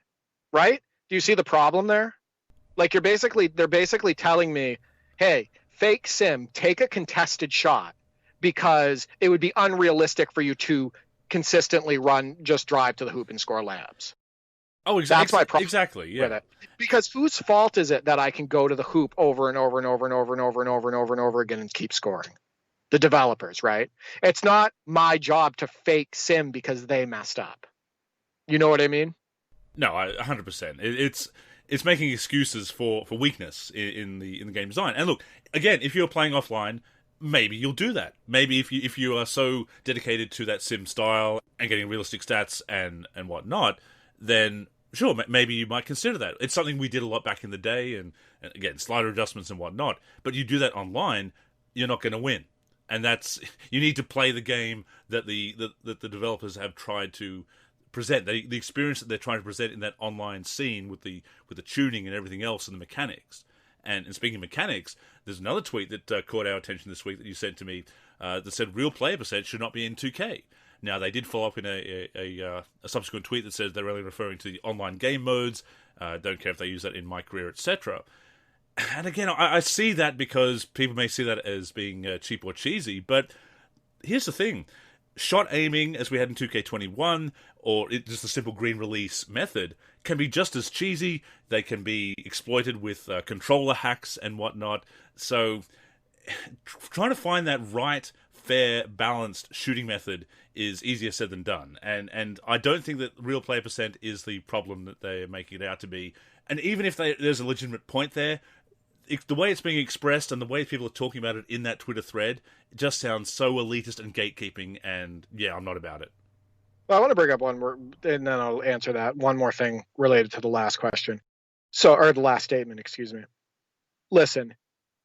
Right? Do you see the problem there? Like, they're basically telling me, hey, fake sim, take a contested shot because it would be unrealistic for you to consistently just drive to the hoop and score layups. Oh, exactly. That's my problem. Exactly. Yeah. With it. Because whose fault is it that I can go to the hoop over and over and over and over and over and over and over and over again and keep scoring? The developers, right? It's not my job to fake sim because they messed up. You know what I mean? No, 100%. It's making excuses for weakness in the game design. And look, again, if you're playing offline, maybe you'll do that. Maybe if you are so dedicated to that sim style and getting realistic stats and whatnot, then sure, maybe you might consider that. It's something we did a lot back in the day, and again, slider adjustments and whatnot. But you do that online, you're not going to win. And you need to play the game that the developers have tried to present, the experience that they're trying to present in that online scene with the tuning and everything else and the mechanics. And speaking of mechanics, there's another tweet that caught our attention this week that you sent to me that said real player percent should not be in 2K. Now, they did follow up in a subsequent tweet that says they're really referring to the online game modes. Don't care if they use that in my career, etc. And again, I see that because people may see that as being cheap or cheesy, but here's the thing. Shot aiming, as we had in 2K21, or just a simple green release method, can be just as cheesy. They can be exploited with controller hacks and whatnot. So trying to find that right, fair, balanced shooting method is easier said than done. And I don't think that real player percent is the problem that they're making it out to be. And even if there's a legitimate point there, the way it's being expressed and the way people are talking about it in that Twitter thread, it just sounds so elitist and gatekeeping, and yeah, I'm not about it. Well, I want to bring up one more, and then I'll answer that. One more thing related to the last question. Or the last statement, excuse me. Listen,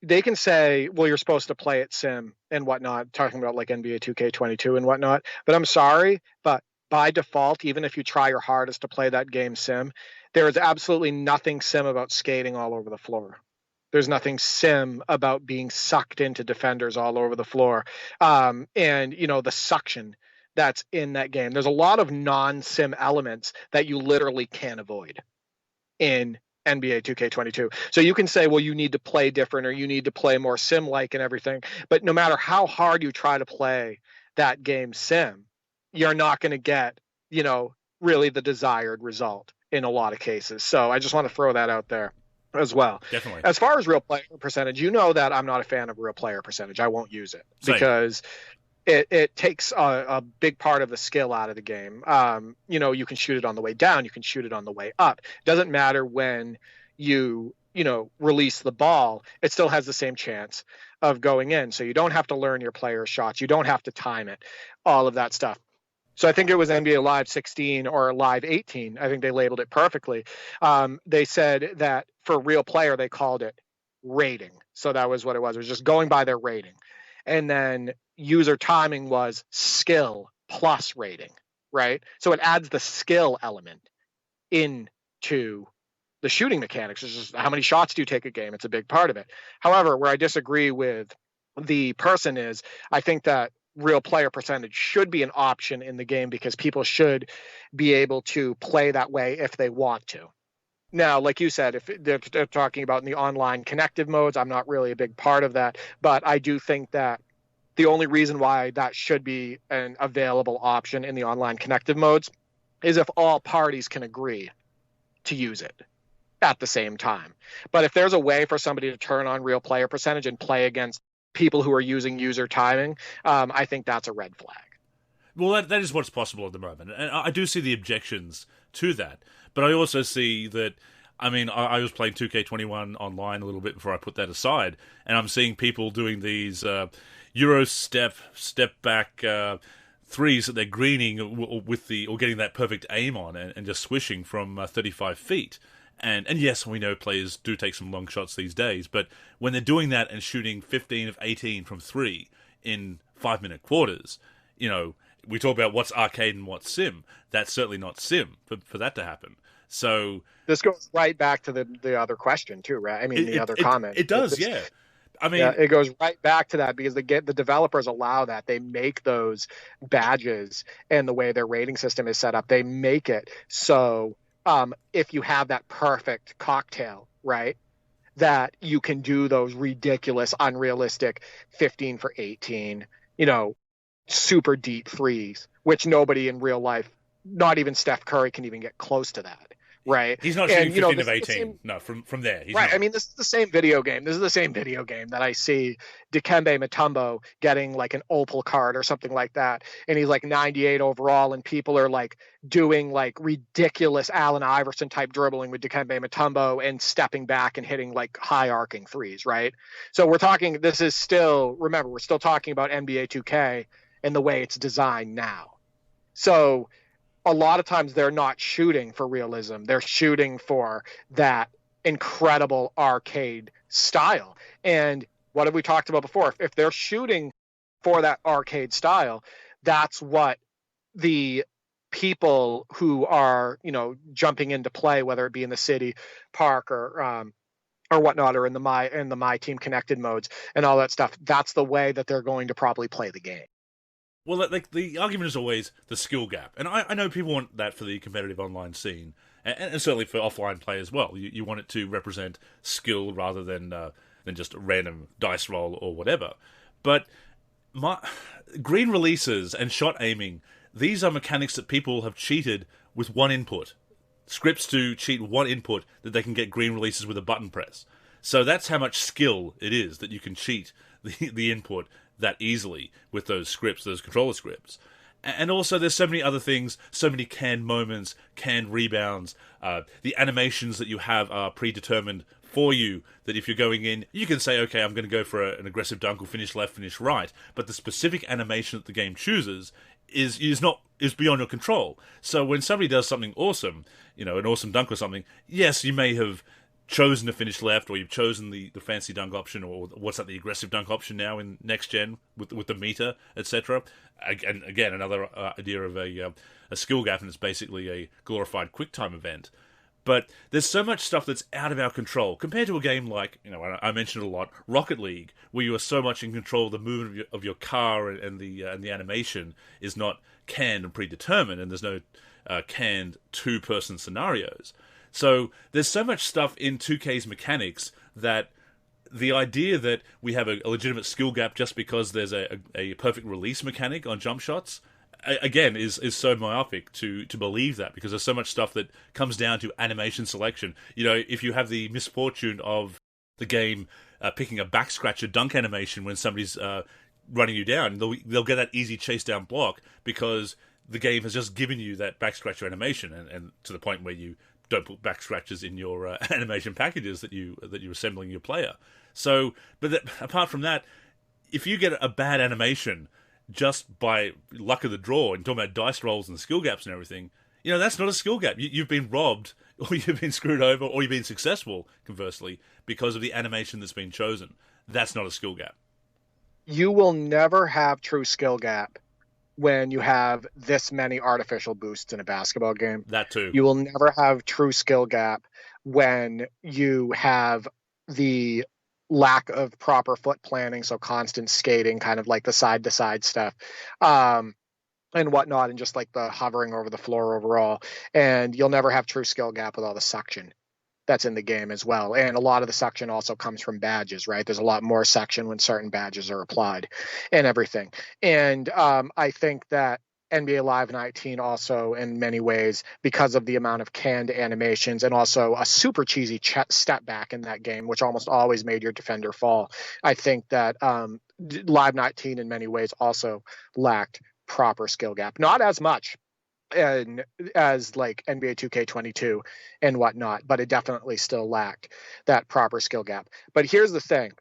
they can say, well, you're supposed to play it sim and whatnot, talking about like NBA 2K22 and whatnot, but I'm sorry, but by default, even if you try your hardest to play that game sim, there is absolutely nothing sim about skating all over the floor. There's nothing sim about being sucked into defenders all over the floor. And, the suction that's in that game. There's a lot of non-sim elements that you literally can't avoid in NBA 2K22. So you can say, well, you need to play different or you need to play more sim-like and everything. But no matter how hard you try to play that game sim, you're not going to get, really the desired result in a lot of cases. So I just want to throw that out there as well. Definitely. As far as real player percentage, that I'm not a fan of real player percentage. I won't use it because it takes a big part of the skill out of the game. You can shoot it on the way down, you can shoot it on the way up. It doesn't matter when you release the ball, it still has the same chance of going in. So you don't have to learn your player's shots, you don't have to time it, all of that stuff. So I think it was NBA Live 16 or Live 18. I think they labeled it perfectly. They said that for real player, they called it rating. So that was what it was. It was just going by their rating. And then user timing was skill plus rating, right? So it adds the skill element into the shooting mechanics. It's just how many shots do you take a game? It's a big part of it. However, where I disagree with the person is, I think that real player percentage should be an option in the game because people should be able to play that way if they want to. Now, like you said, if they're talking about in the online connective modes, I'm not really a big part of that, but I do think that the only reason why that should be an available option in the online connective modes is if all parties can agree to use it at the same time. But if there's a way for somebody to turn on real player percentage and play against people who are using user timing, I think that's a red flag. Well, that is what's possible at the moment. And I do see the objections to that. But I also see that, I was playing 2K21 online a little bit before I put that aside, and I'm seeing people doing these Euro step back threes that they're greening or getting that perfect aim on and just swishing from 35 feet. And yes, we know players do take some long shots these days, but when they're doing that and shooting 15 of 18 from 3 in 5-minute quarters, we talk about what's arcade and what's sim. That's certainly not sim for that to happen. So this goes right back to the other question too, right? The other comment. It does, yeah. It goes right back to that because the developers allow that. They make those badges, and the way their rating system is set up, they make it so if you have that perfect cocktail, right, that you can do those ridiculous, unrealistic 15 for 18, super deep threes, which nobody in real life, not even Steph Curry, can even get close to that. right? He's not shooting 15 of 18. No, from there. He's right. not. I mean, this is the same video game. This is the same video game that I see Dikembe Mutombo getting like an opal card or something like that. And he's like 98 overall. And people are like doing like ridiculous Allen Iverson type dribbling with Dikembe Mutombo and stepping back and hitting like high arcing threes. Right. So we're talking, this is still, remember, we're still talking about NBA 2K and the way it's designed now. So a lot of times they're not shooting for realism. They're shooting for that incredible arcade style. And what have we talked about before? If they're shooting for that arcade style, that's what the people who are, jumping into play, whether it be in the city, park, or whatnot, or in the my team connected modes and all that stuff, that's the way that they're going to probably play the game. Well, like the argument is always the skill gap, and I know people want that for the competitive online scene, and certainly for offline play as well. You want it to represent skill rather than just a random dice roll or whatever. But green releases and shot aiming, these are mechanics that people have cheated with one input. Scripts to cheat one input that they can get green releases with a button press. So that's how much skill it is that you can cheat the input that easily with those scripts, those controller scripts. And also there's so many other things, so many canned moments, canned rebounds. The animations that you have are predetermined for you, that if you're going in, you can say, okay, I'm going to go for an aggressive dunk or finish left, finish right. But the specific animation that the game chooses is beyond your control. So when somebody does something awesome, an awesome dunk or something, yes, you may have chosen to finish left, or you've chosen the fancy dunk option, or what's that, the aggressive dunk option now in next gen with the meter, etc. And again, another idea of a skill gap, and it's basically a glorified QuickTime event. But there's so much stuff that's out of our control compared to a game like, I mentioned a lot, Rocket League, where you are so much in control of the movement of your car, and the animation is not canned and predetermined, and there's no canned two-person scenarios. So there's so much stuff in 2K's mechanics that the idea that we have a legitimate skill gap just because there's a perfect release mechanic on jump shots, again, is so myopic to believe that, because there's so much stuff that comes down to animation selection. If you have the misfortune of the game picking a back scratcher dunk animation when somebody's running you down, they'll get that easy chase down block because the game has just given you that back scratcher animation, and to the point where you don't put back scratches in your animation packages that you're assembling your player. So, but apart from that, if you get a bad animation just by luck of the draw, and talking about dice rolls and skill gaps and everything, that's not a skill gap. You've been robbed, or you've been screwed over, or you've been successful, conversely, because of the animation that's been chosen. That's not a skill gap. You will never have true skill gap when you have this many artificial boosts in a basketball game. That too. You will never have true skill gap when you have the lack of proper foot planning, so constant skating, kind of like the side-to-side stuff, and whatnot, and just like the hovering over the floor overall. And you'll never have true skill gap with all the suction that's in the game as well. And a lot of the suction also comes from badges, right? There's a lot more suction when certain badges are applied and everything. And I think that NBA Live 19 also, in many ways, because of the amount of canned animations and also a super cheesy step back in that game, which almost always made your defender fall, I think that Live 19 in many ways also lacked proper skill gap. Not as much as like NBA 2K22 and whatnot, but it definitely still lacked that proper skill gap. But here's the thing.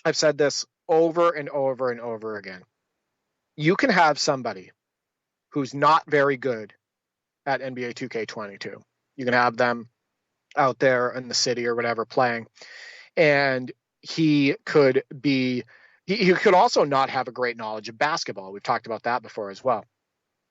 I've said this over and over and over again. You can have somebody who's not very good at NBA 2K22. You can have them out there in the city or whatever playing, and he could also not have a great knowledge of basketball. We've talked about that before as well.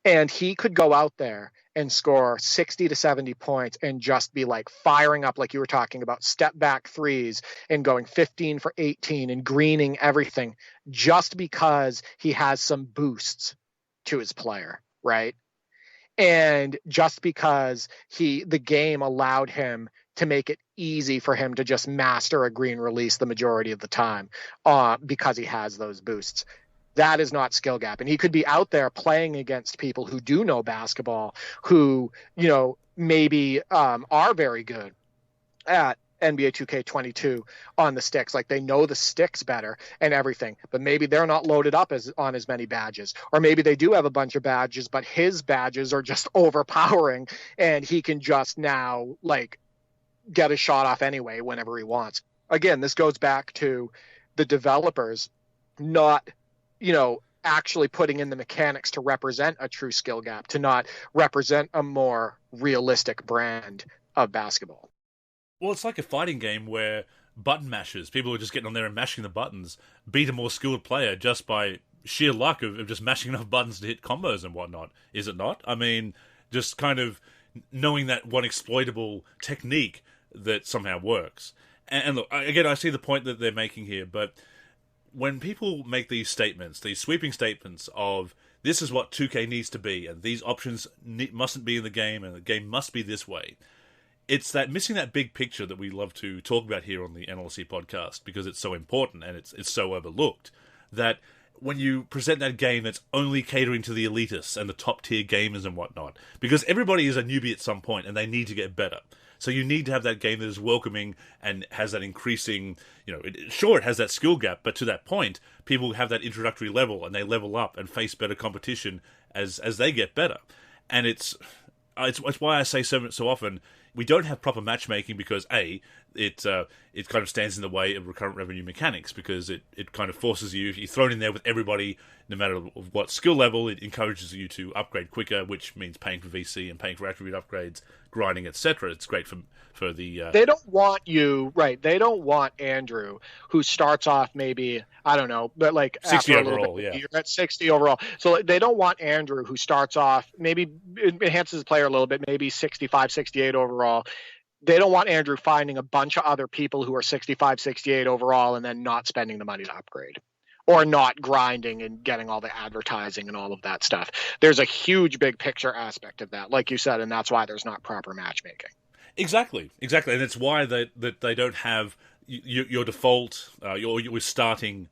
And he could go out there and score 60 to 70 points and just be like firing up, like you were talking about, step back threes and going 15 for 18 and greening everything just because he has some boosts to his player, right? And just because the game allowed him to make it easy for him to just master a green release the majority of the time because he has those boosts. That is not skill gap. And he could be out there playing against people who do know basketball, who, maybe are very good at NBA 2K22 on the sticks. Like, they know the sticks better and everything, but maybe they're not loaded up on as many badges, or maybe they do have a bunch of badges, but his badges are just overpowering and he can just now like get a shot off anyway whenever he wants. Again, this goes back to the developers not, actually putting in the mechanics to represent a true skill gap, to not represent a more realistic brand of basketball. Well, it's like a fighting game where button mashers, people are just getting on there and mashing the buttons, beat a more skilled player just by sheer luck of just mashing enough buttons to hit combos and whatnot. Is it not? I mean, just kind of knowing that one exploitable technique that somehow works. And look, again, I see the point that they're making here, but when people make these statements, these sweeping statements of this is what 2K needs to be, and these options mustn't be in the game, and the game must be this way, it's that missing that big picture that we love to talk about here on the NLSC podcast, because it's so important and it's so overlooked, that when you present that game that's only catering to the elitists and the top tier gamers and whatnot, because everybody is a newbie at some point and they need to get better. So you need to have that game that is welcoming and has that increasing, it has that skill gap, but to that point, people have that introductory level and they level up and face better competition as they get better. And it's why I say so often, we don't have proper matchmaking because it kind of stands in the way of recurrent revenue mechanics, because it kind of forces you, if you're thrown in there with everybody, no matter what skill level, it encourages you to upgrade quicker, which means paying for VC and paying for attribute upgrades, grinding, etc. It's great for the... They don't want you, right, they don't want Andrew, who starts off maybe, I don't know, but like 60 after overall, a little bit, yeah. You're at 60 overall. So they don't want Andrew, who starts off, maybe enhances the player a little bit, maybe 65, 68 overall. They don't want Andrew finding a bunch of other people who are 65, 68 overall and then not spending the money to upgrade, or not grinding and getting all the advertising and all of that stuff. There's a huge big picture aspect of that, like you said, and that's why there's not proper matchmaking. Exactly. And it's why they don't have your default, your starting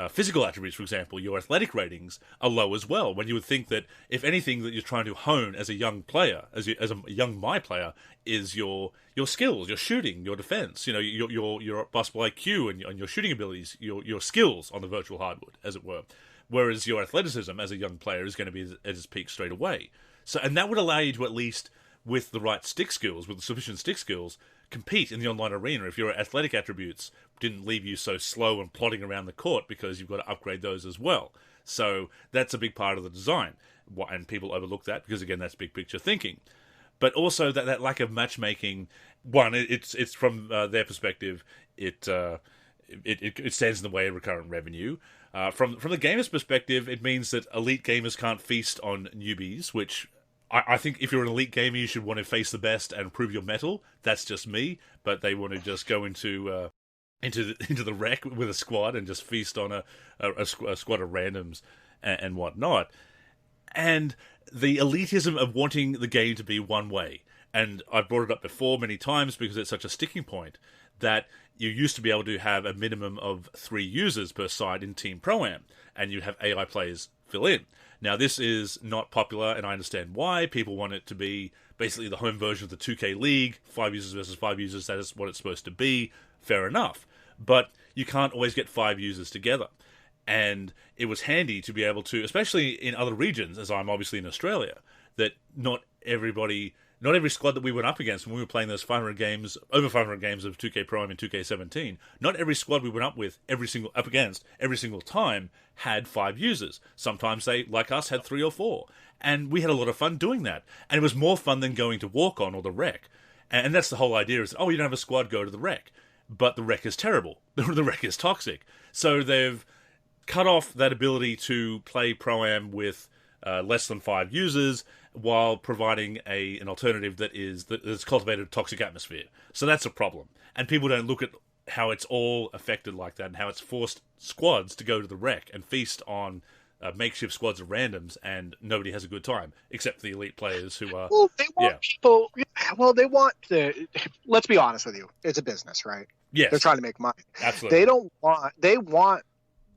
physical attributes, for example. Your athletic ratings are low as well, when you would think that if anything that you're trying to hone as a young player, as a young my player, is your skills, your shooting, your defense, your basketball IQ and your shooting abilities, your skills on the virtual hardwood, as it were. Whereas your athleticism as a young player is going to be at its peak straight away. So, and that would allow you to, at least with the right stick skills, with sufficient stick skills, compete in the online arena if your athletic attributes didn't leave you so slow and plodding around the court, because you've got to upgrade those as well. So that's a big part of the design, and people overlook that because, again, that's big picture thinking. But also that lack of matchmaking, one, it's from their perspective, it stands in the way of recurrent revenue. From the gamer's perspective, it means that elite gamers can't feast on newbies, which I think if you're an elite gamer, you should want to face the best and prove your mettle. That's just me, but they want to just go into the wreck with a squad and just feast on a squad of randoms and whatnot. And the elitism of wanting the game to be one way. And I've brought it up before many times because it's such a sticking point, that you used to be able to have a minimum of 3 users per side in Team Pro-Am, and you'd have AI players fill in. Now, this is not popular, and I understand why. People want it to be basically the home version of the 2K League, 5 users versus 5 users, that is what it's supposed to be. Fair enough. But you can't always get 5 users together. And it was handy to be able to, especially in other regions, as I'm obviously in Australia, that not every squad that we went up against when we were playing those over 500 games of 2K Pro and 2K17, not every squad we went up against every single time had 5 users. Sometimes they, like us, had 3 or 4. And we had a lot of fun doing that. And it was more fun than going to Walk-On or the Rec. And that's the whole idea, is, you don't have a squad, go to the Rec. But the Rec is terrible. The Rec is toxic. So they've cut off that ability to play Pro-Am with less than 5 users, while providing an alternative that's cultivated a toxic atmosphere. So that's a problem. And people don't look at how it's all affected like that, and how it's forced squads to go to the Rec and feast on makeshift squads of randoms, and nobody has a good time, except the elite players who are... Well, they want people... Well, they want to... Let's be honest with you. It's a business, right? Yes. They're trying to make money. Absolutely. They want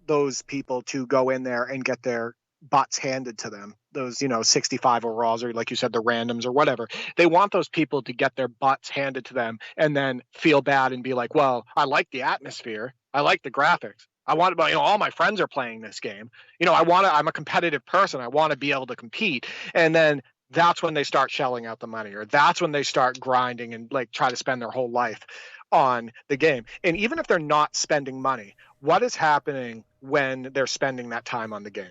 those people to go in there and get their butts handed to them. those 65 overalls, or like you said, the randoms or whatever. They want those people to get their butts handed to them and then feel bad and be like, well, I like the atmosphere, I like the graphics, I want to, all my friends are playing this game, I'm a competitive person, I want to be able to compete. And then that's when they start shelling out the money, or that's when they start grinding and like try to spend their whole life on the game. And even if they're not spending money, what is happening when they're spending that time on the game?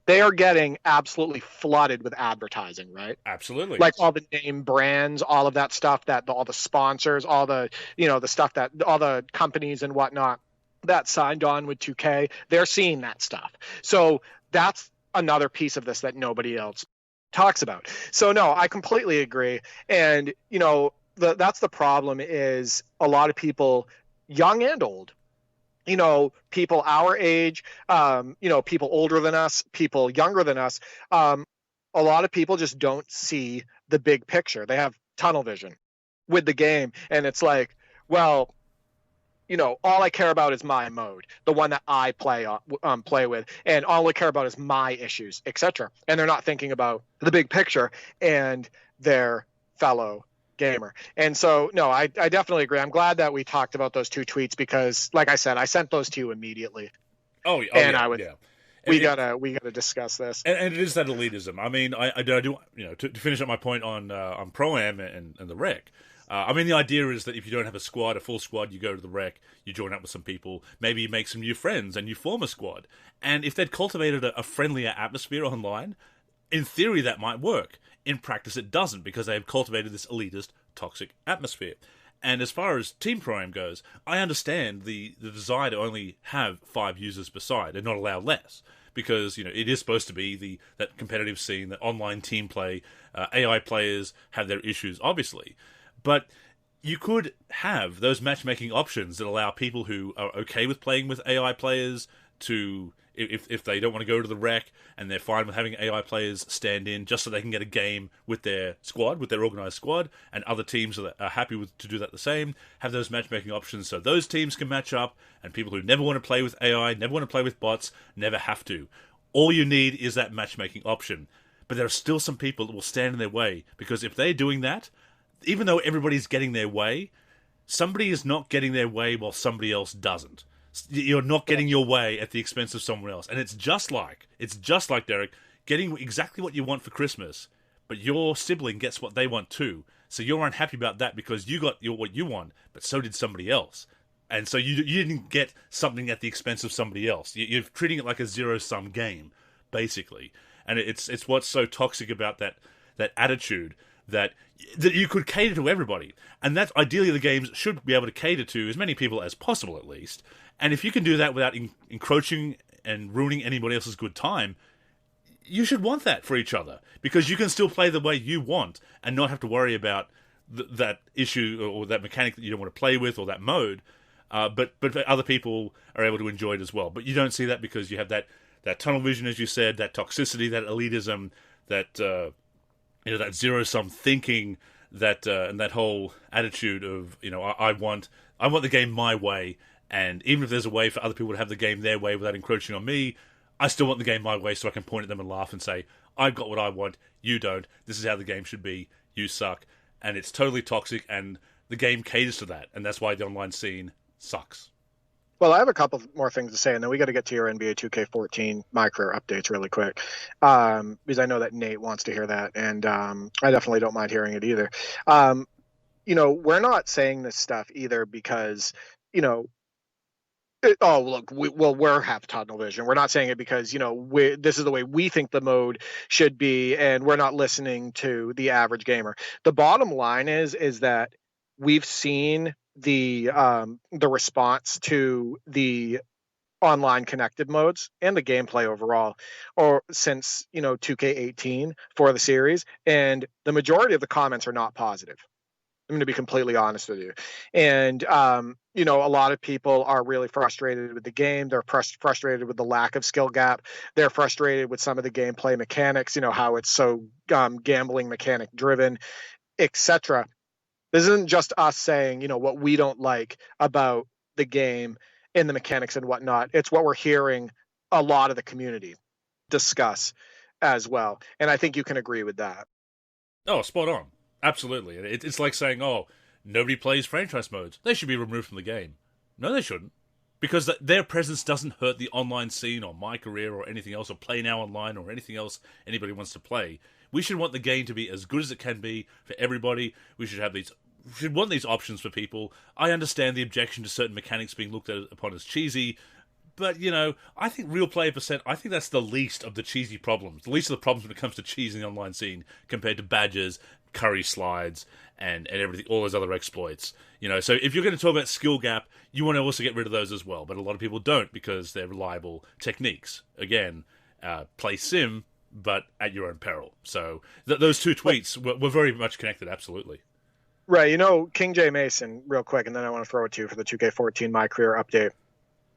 They are getting absolutely flooded with advertising, right? Absolutely. Like all the name brands, all of that stuff, all the sponsors, all the, the stuff that all the companies and whatnot that signed on with 2K, they're seeing that stuff. So that's another piece of this that nobody else talks about. So no, I completely agree. And, that's the problem, is a lot of people, young and old, people our age, people older than us, people younger than us, a lot of people just don't see the big picture. They have tunnel vision with the game. And it's like, well, all I care about is my mode, the one that I play with, and all I care about is my issues, etc. And they're not thinking about the big picture and their fellow gamer. And so, no, I definitely agree. I'm glad that we talked about those two tweets, because, like I said, I sent those to you immediately. We gotta discuss this. And it is that elitism. I mean, I do, to finish up my point on Pro-Am and the rec. I mean, the idea is that if you don't have a full squad, you go to the rec, you join up with some people, maybe you make some new friends and you form a squad. And if they'd cultivated a friendlier atmosphere online, in theory that might work. In practice it doesn't, because they have cultivated this elitist, toxic atmosphere. And as far as Team Pro-Am goes, I understand the desire to only have 5 users per side and not allow less. Because, it is supposed to be that competitive scene, that online team play. AI players have their issues, obviously. But you could have those matchmaking options that allow people who are okay with playing with AI players to, if they don't want to go to the rec and they're fine with having AI players stand in just so they can get a game with their squad, with their organized squad, and other teams are happy to do that the same, have those matchmaking options so those teams can match up, and people who never want to play with AI, never want to play with bots, never have to. All you need is that matchmaking option. But there are still some people that will stand in their way, because if they're doing that, even though everybody's getting their way, somebody is not getting their way while somebody else doesn't. You're not getting your way at the expense of someone else. And it's just like, Derek, getting exactly what you want for Christmas, but your sibling gets what they want too. So you're unhappy about that because you got what you want, but so did somebody else. And so you didn't get something at the expense of somebody else. You're treating it like a zero-sum game, basically. And it's what's so toxic about that attitude, that you could cater to everybody. And that's ideally the games should be able to cater to as many people as possible, at least. And if you can do that without encroaching and ruining anybody else's good time, you should want that for each other, because you can still play the way you want and not have to worry about that issue or that mechanic that you don't want to play with or that mode. But other people are able to enjoy it as well. But you don't see that because you have that tunnel vision, as you said, that toxicity, that elitism, that that zero-sum thinking, and that whole attitude of I want the game my way. And even if there's a way for other people to have the game their way without encroaching on me, I still want the game my way so I can point at them and laugh and say, I've got what I want, you don't, this is how the game should be, you suck. And it's totally toxic, and the game caters to that, and that's why the online scene sucks. Well, I have a couple more things to say, and then we got to get to your NBA 2K14 My Career updates really quick, because I know that Nate wants to hear that, and I definitely don't mind hearing it either. We're not saying this stuff either because, we're have tunnel vision. We're not saying it because, this is the way we think the mode should be, and we're not listening to the average gamer. The bottom line is that we've seen the response to the online connected modes and the gameplay overall, or since 2K18 for the series, and the majority of the comments are not positive. I'm going to be completely honest with you. And, a lot of people are really frustrated with the game. They're frustrated with the lack of skill gap. They're frustrated with some of the gameplay mechanics, how it's so gambling mechanic driven, etc. This isn't just us saying, what we don't like about the game and the mechanics and whatnot. It's what we're hearing a lot of the community discuss. as well. And I think you can agree with that. Oh, spot on. Absolutely. It's like saying, oh, nobody plays franchise modes. They should be removed from the game. No, they shouldn't. Because their presence doesn't hurt the online scene or my career or anything else, or Play Now Online or anything else anybody wants to play. We should want the game to be as good as it can be for everybody. We should want these options for people. I understand the objection to certain mechanics being looked at upon as cheesy, but, I think real player percent, I think that's the least of the cheesy problems. The least of the problems when it comes to cheese in the online scene compared to badges, curry slides, and everything, all those other exploits. So if you're going to talk about skill gap, you want to also get rid of those as well. But a lot of people don't because they're reliable techniques. Again, play sim, but at your own peril. So those two tweets were very much connected, absolutely. Right. King J Mason, real quick, and then I want to throw it to you for the 2K14 My Career update.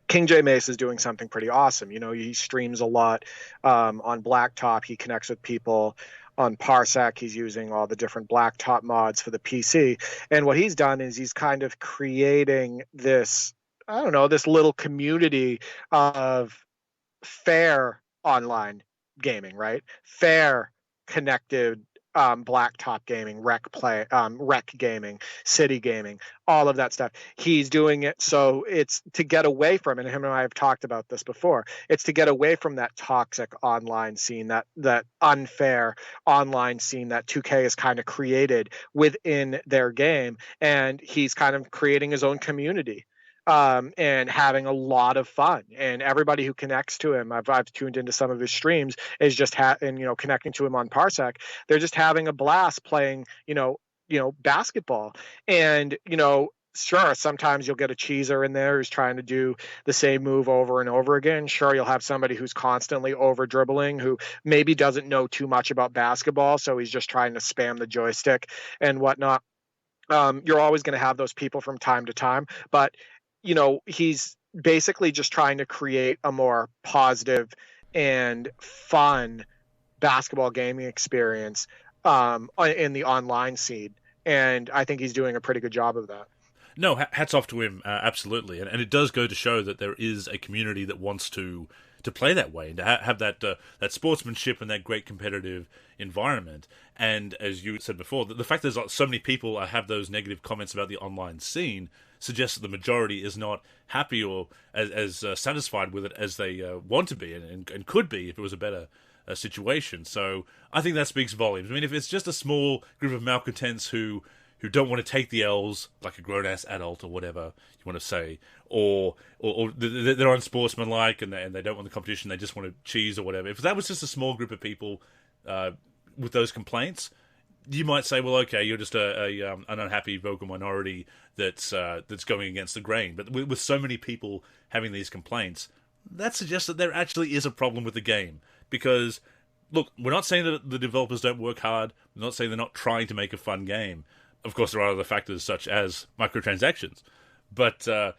King J Mace is doing something pretty awesome. He streams a lot on Blacktop. He connects with people on Parsec. He's using all the different Blacktop mods for the PC. And what he's done is he's kind of creating this, I don't know, this little community of fair online gaming, right? Fair, connected Blacktop gaming, rec gaming, city gaming, all of that stuff. He's doing it so it's to get away from, and him and I have talked about this before, it's to get away from that toxic online scene, that unfair online scene that 2K has kind of created within their game. And he's kind of creating his own community. And having a lot of fun, and everybody who connects to him, I've tuned into some of his streams, is just connecting to him on Parsec. They're just having a blast playing, basketball. And sure, sometimes you'll get a cheeser in there who's trying to do the same move over and over again. Sure, you'll have somebody who's constantly over dribbling, who maybe doesn't know too much about basketball, so he's just trying to spam the joystick and whatnot. You're always going to have those people from time to time, but he's basically just trying to create a more positive and fun basketball gaming experience in the online scene. And I think he's doing a pretty good job of that. No, hats off to him, absolutely. And it does go to show that there is a community that wants to play that way and to have that sportsmanship and that great competitive environment. And as you said before, the fact that there's so many people have those negative comments about the online scene suggests that the majority is not happy or as satisfied with it as they want to be and could be if it was a better situation. So I think that speaks volumes. I mean, if it's just a small group of malcontents who don't want to take the L's, like a grown-ass adult or whatever you want to say, or they're unsportsmanlike and they don't want the competition, they just want to cheese or whatever. If that was just a small group of people with those complaints, you might say, well, okay, you're just an unhappy vocal minority that's going against the grain. But with so many people having these complaints, that suggests that there actually is a problem with the game. Because, look, we're not saying that the developers don't work hard. We're not saying they're not trying to make a fun game. Of course, there are other factors such as microtransactions. But, the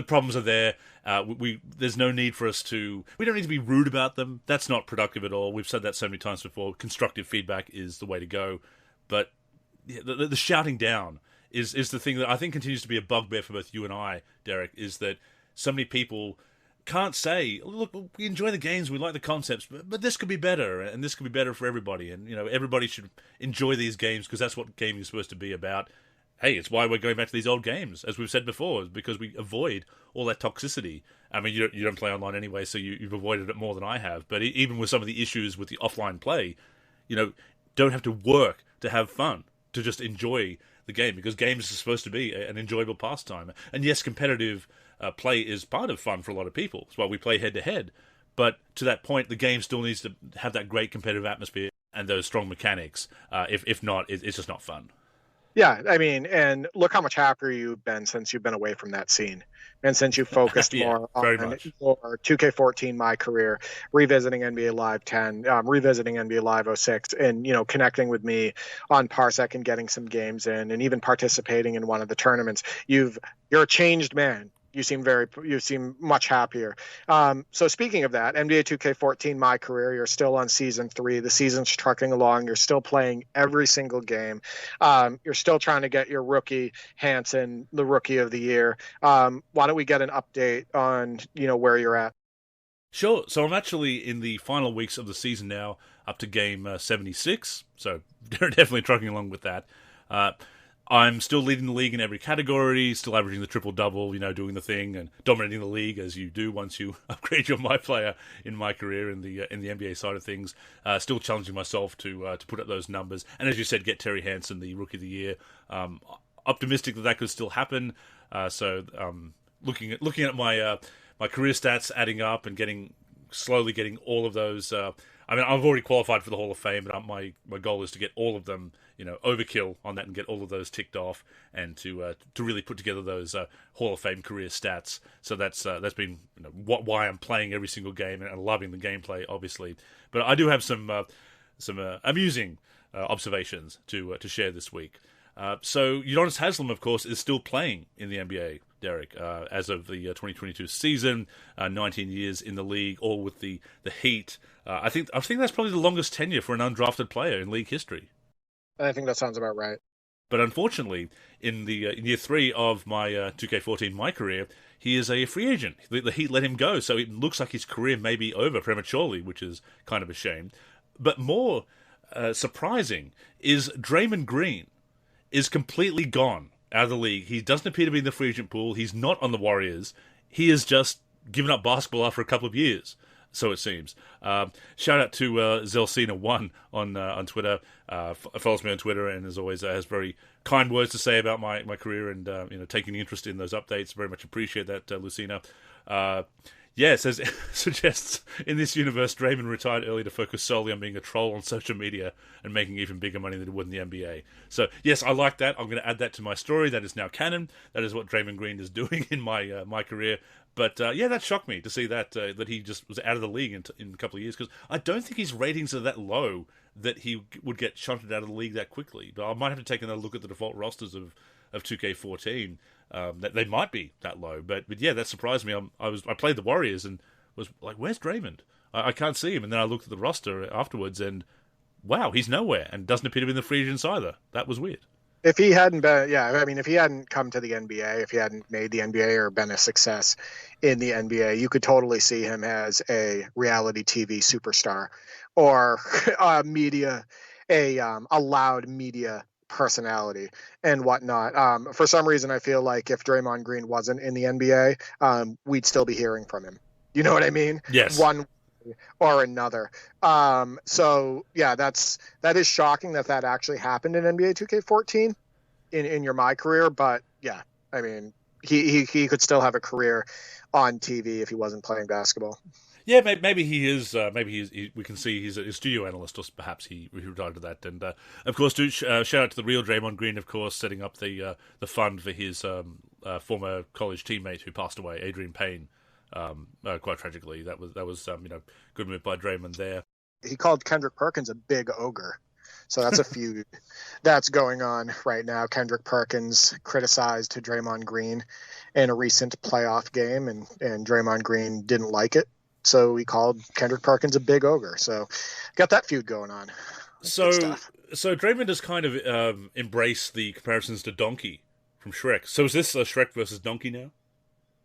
problems are there. There's no need for us to... We don't need to be rude about them. That's not productive at all. We've said that so many times before. Constructive feedback is the way to go. But the shouting down is the thing that I think continues to be a bugbear for both you and I, Derek, is that so many people can't say, look, we enjoy the games, we like the concepts, but this could be better, and this could be better for everybody. And, everybody should enjoy these games because that's what gaming is supposed to be about. Hey, it's why we're going back to these old games, as we've said before, because we avoid all that toxicity. I mean, you don't play online anyway, so you've avoided it more than I have. But even with some of the issues with the offline play, don't have to work to have fun, to just enjoy the game, because games are supposed to be an enjoyable pastime. And yes, competitive play is part of fun for a lot of people. That's why we play head-to-head. But to that point, the game still needs to have that great competitive atmosphere and those strong mechanics. If not, it's just not fun. Yeah, I mean, and look how much happier you've been since you've been away from that scene, and since you focused more on your 2K14 My Career, revisiting NBA Live 10, revisiting NBA Live 06, and connecting with me on Parsec and getting some games in, and even participating in one of the tournaments. You're a changed man. You seem much happier. So speaking of that, NBA 2K14 My Career, you're still on season 3. The season's trucking along. You're still playing every single game. You're still trying to get your rookie Hansen, the rookie of the year. Why don't we get an update on where you're at? Sure. So I'm actually in the final weeks of the season now, up to game 76. So definitely trucking along with that. Uh, I'm still leading the league in every category, still averaging the triple-double, doing the thing and dominating the league as you do once you upgrade your my player in my career in the NBA side of things. Still challenging myself to put up those numbers. And as you said, get Terry Hansen the Rookie of the Year. Optimistic that could still happen. So looking at my my career stats adding up and slowly getting all of those. I've already qualified for the Hall of Fame, but my goal is to get all of them, overkill on that and get all of those ticked off, and to really put together those Hall of Fame career stats. So that's been why I'm playing every single game and loving the gameplay, obviously. But I do have some amusing observations to share this week. So Udonis Haslem, of course, is still playing in the NBA, Derek, as of the 2022 season. 19 years in the league, all with the Heat. I think that's probably the longest tenure for an undrafted player in league history. I think that sounds about right. But unfortunately, in year 3 of my 2K14 my career, he is a free agent. The Heat let him go, so it looks like his career may be over prematurely, which is kind of a shame. But more surprising is Draymond Green is completely gone out of the league. He doesn't appear to be in the free agent pool. He's not on the Warriors. He has just given up basketball after a couple of years, so it seems. Shout out to Zelsina1 on Twitter. Follows me on Twitter and, as always, has very kind words to say about my career and taking interest in those updates. Very much appreciate that, Lucina. Suggests in this universe, Draymond retired early to focus solely on being a troll on social media and making even bigger money than he would in the NBA. So, yes, I like that. I'm going to add that to my story. That is now canon. That is what Draymond Green is doing in my career. But, that shocked me to see that he just was out of the league in a couple of years, because I don't think his ratings are that low that he would get shunted out of the league that quickly. But I might have to take another look at the default rosters of 2K14. That they might be that low, but yeah, that surprised me. I played the Warriors and was like, "Where's Draymond? I can't see him." And then I looked at the roster afterwards, and wow, he's nowhere, and doesn't appear to be in the free agents either. That was weird. If he hadn't been, if he hadn't come to the NBA, if he hadn't made the NBA or been a success in the NBA, you could totally see him as a reality TV superstar or a loud media personality and whatnot. For some reason, I feel like if Draymond Green wasn't in the NBA, we'd still be hearing from him. You know what I mean? Yes. One way or another. So yeah, that is shocking that actually happened in NBA 2K14 in my career. But yeah, I mean, he could still have a career on TV if he wasn't playing basketball. Yeah, maybe he is. We can see he's a studio analyst, or perhaps he retired to that. And of course, shout out to the real Draymond Green, of course, setting up the fund for his former college teammate who passed away, Adrian Payne, quite tragically. That was good move by Draymond there. He called Kendrick Perkins a big ogre. So that's a feud that's going on right now. Kendrick Perkins criticized Draymond Green in a recent playoff game, and Draymond Green didn't like it. So he called Kendrick Perkins a big ogre. So got that feud going on. So Draymond has kind of embraced the comparisons to Donkey from Shrek. So is this Shrek versus Donkey now?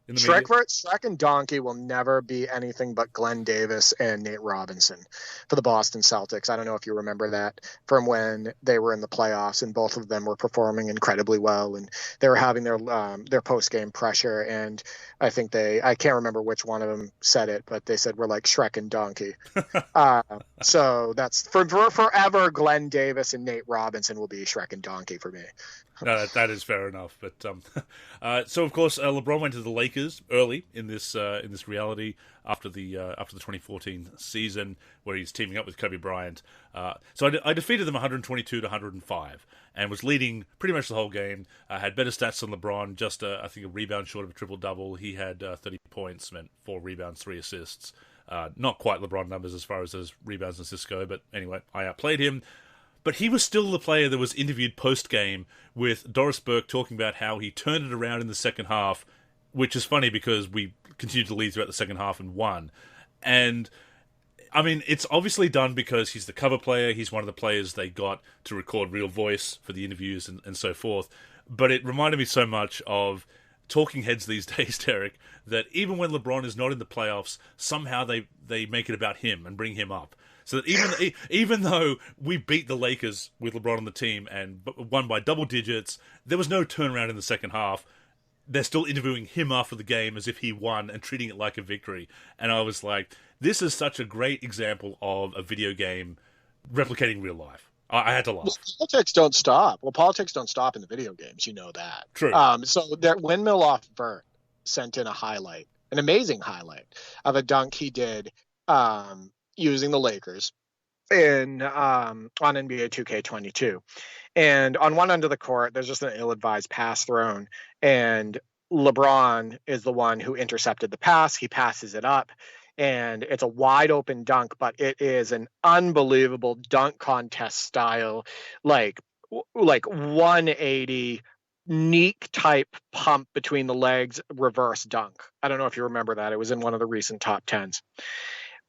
Shrek and Donkey will never be anything but Glenn Davis and Nate Robinson for the Boston Celtics. I don't know if you remember that from when they were in the playoffs, and both of them were performing incredibly well, and they were having their post-game pressure. And I think I can't remember which one of them said it, but they said we're like Shrek and Donkey. So that's for forever. Glenn Davis and Nate Robinson will be Shrek and Donkey for me. No, that is fair enough. But so of course, LeBron went to the Lakers early in this reality after the 2014 season, where he's teaming up with Kobe Bryant. So I defeated them 122 to 105, and was leading pretty much the whole game. I had better stats than LeBron, just I think a rebound short of a triple double. He had 30 points, meant 4 rebounds, 3 assists. Not quite LeBron numbers as far as those rebounds and assists go, but anyway, I outplayed him. But he was still the player that was interviewed post-game with Doris Burke talking about how he turned it around in the second half, which is funny because we continued to lead throughout the second half and won. And, I mean, it's obviously done because he's the cover player. He's one of the players they got to record real voice for the interviews and so forth. But it reminded me so much of talking heads these days, Derek, that even when LeBron is not in the playoffs, somehow they make it about him and bring him up. So that even though we beat the Lakers with LeBron on the team and won by double digits, there was no turnaround in the second half. They're still interviewing him after the game as if he won and treating it like a victory. And I was like, this is such a great example of a video game replicating real life. I had to laugh. Well, politics don't stop. Well, politics don't stop in the video games. You know that. True. So that Windmill Off Vert sent in a highlight, an amazing highlight of a dunk he did using the Lakers on NBA 2K22. And on one end of the court, there's just an ill-advised pass thrown, and LeBron is the one who intercepted the pass. He passes it up, and it's a wide open dunk, but it is an unbelievable dunk contest style, like 180 Neek type pump between the legs, reverse dunk. I don't know if you remember that. It was in one of the recent top 10s.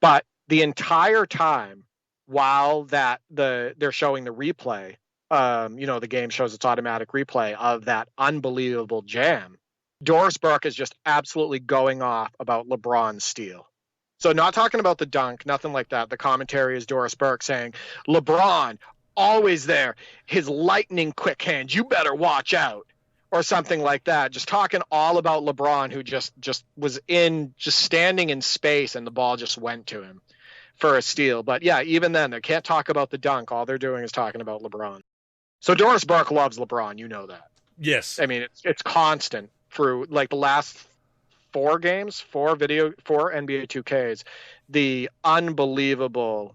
But the entire time while they're showing the replay, the game shows its automatic replay of that unbelievable jam, Doris Burke is just absolutely going off about LeBron's steal. So not talking about the dunk, nothing like that. The commentary is Doris Burke saying, LeBron, always there, his lightning quick hands, you better watch out, or something like that. Just talking all about LeBron, who just was standing in space and the ball just went to him for a steal. But yeah, even then, they can't talk about the dunk. All they're doing is talking about LeBron. So Doris Burke loves LeBron. You know that. Yes. I mean, it's constant through like the last 4 games, 4 NBA 2Ks, the unbelievable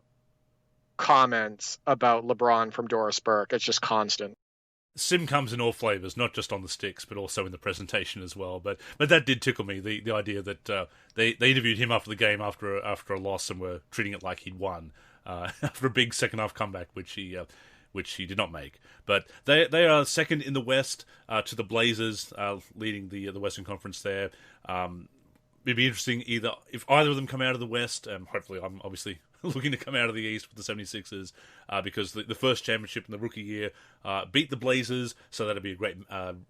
comments about LeBron from Doris Burke. It's just constant. Sim comes in all flavors, not just on the sticks, but also in the presentation as well. But that did tickle me, the idea that they interviewed him after the game after a loss and were treating it like he'd won after a big second half comeback, which he did not make. But they are second in the West to the Blazers, leading the Western Conference there. It'd be interesting if either of them come out of the West. Hopefully, I'm obviously looking to come out of the East with the 76ers because the first championship in the rookie year beat the Blazers, so that'd be a great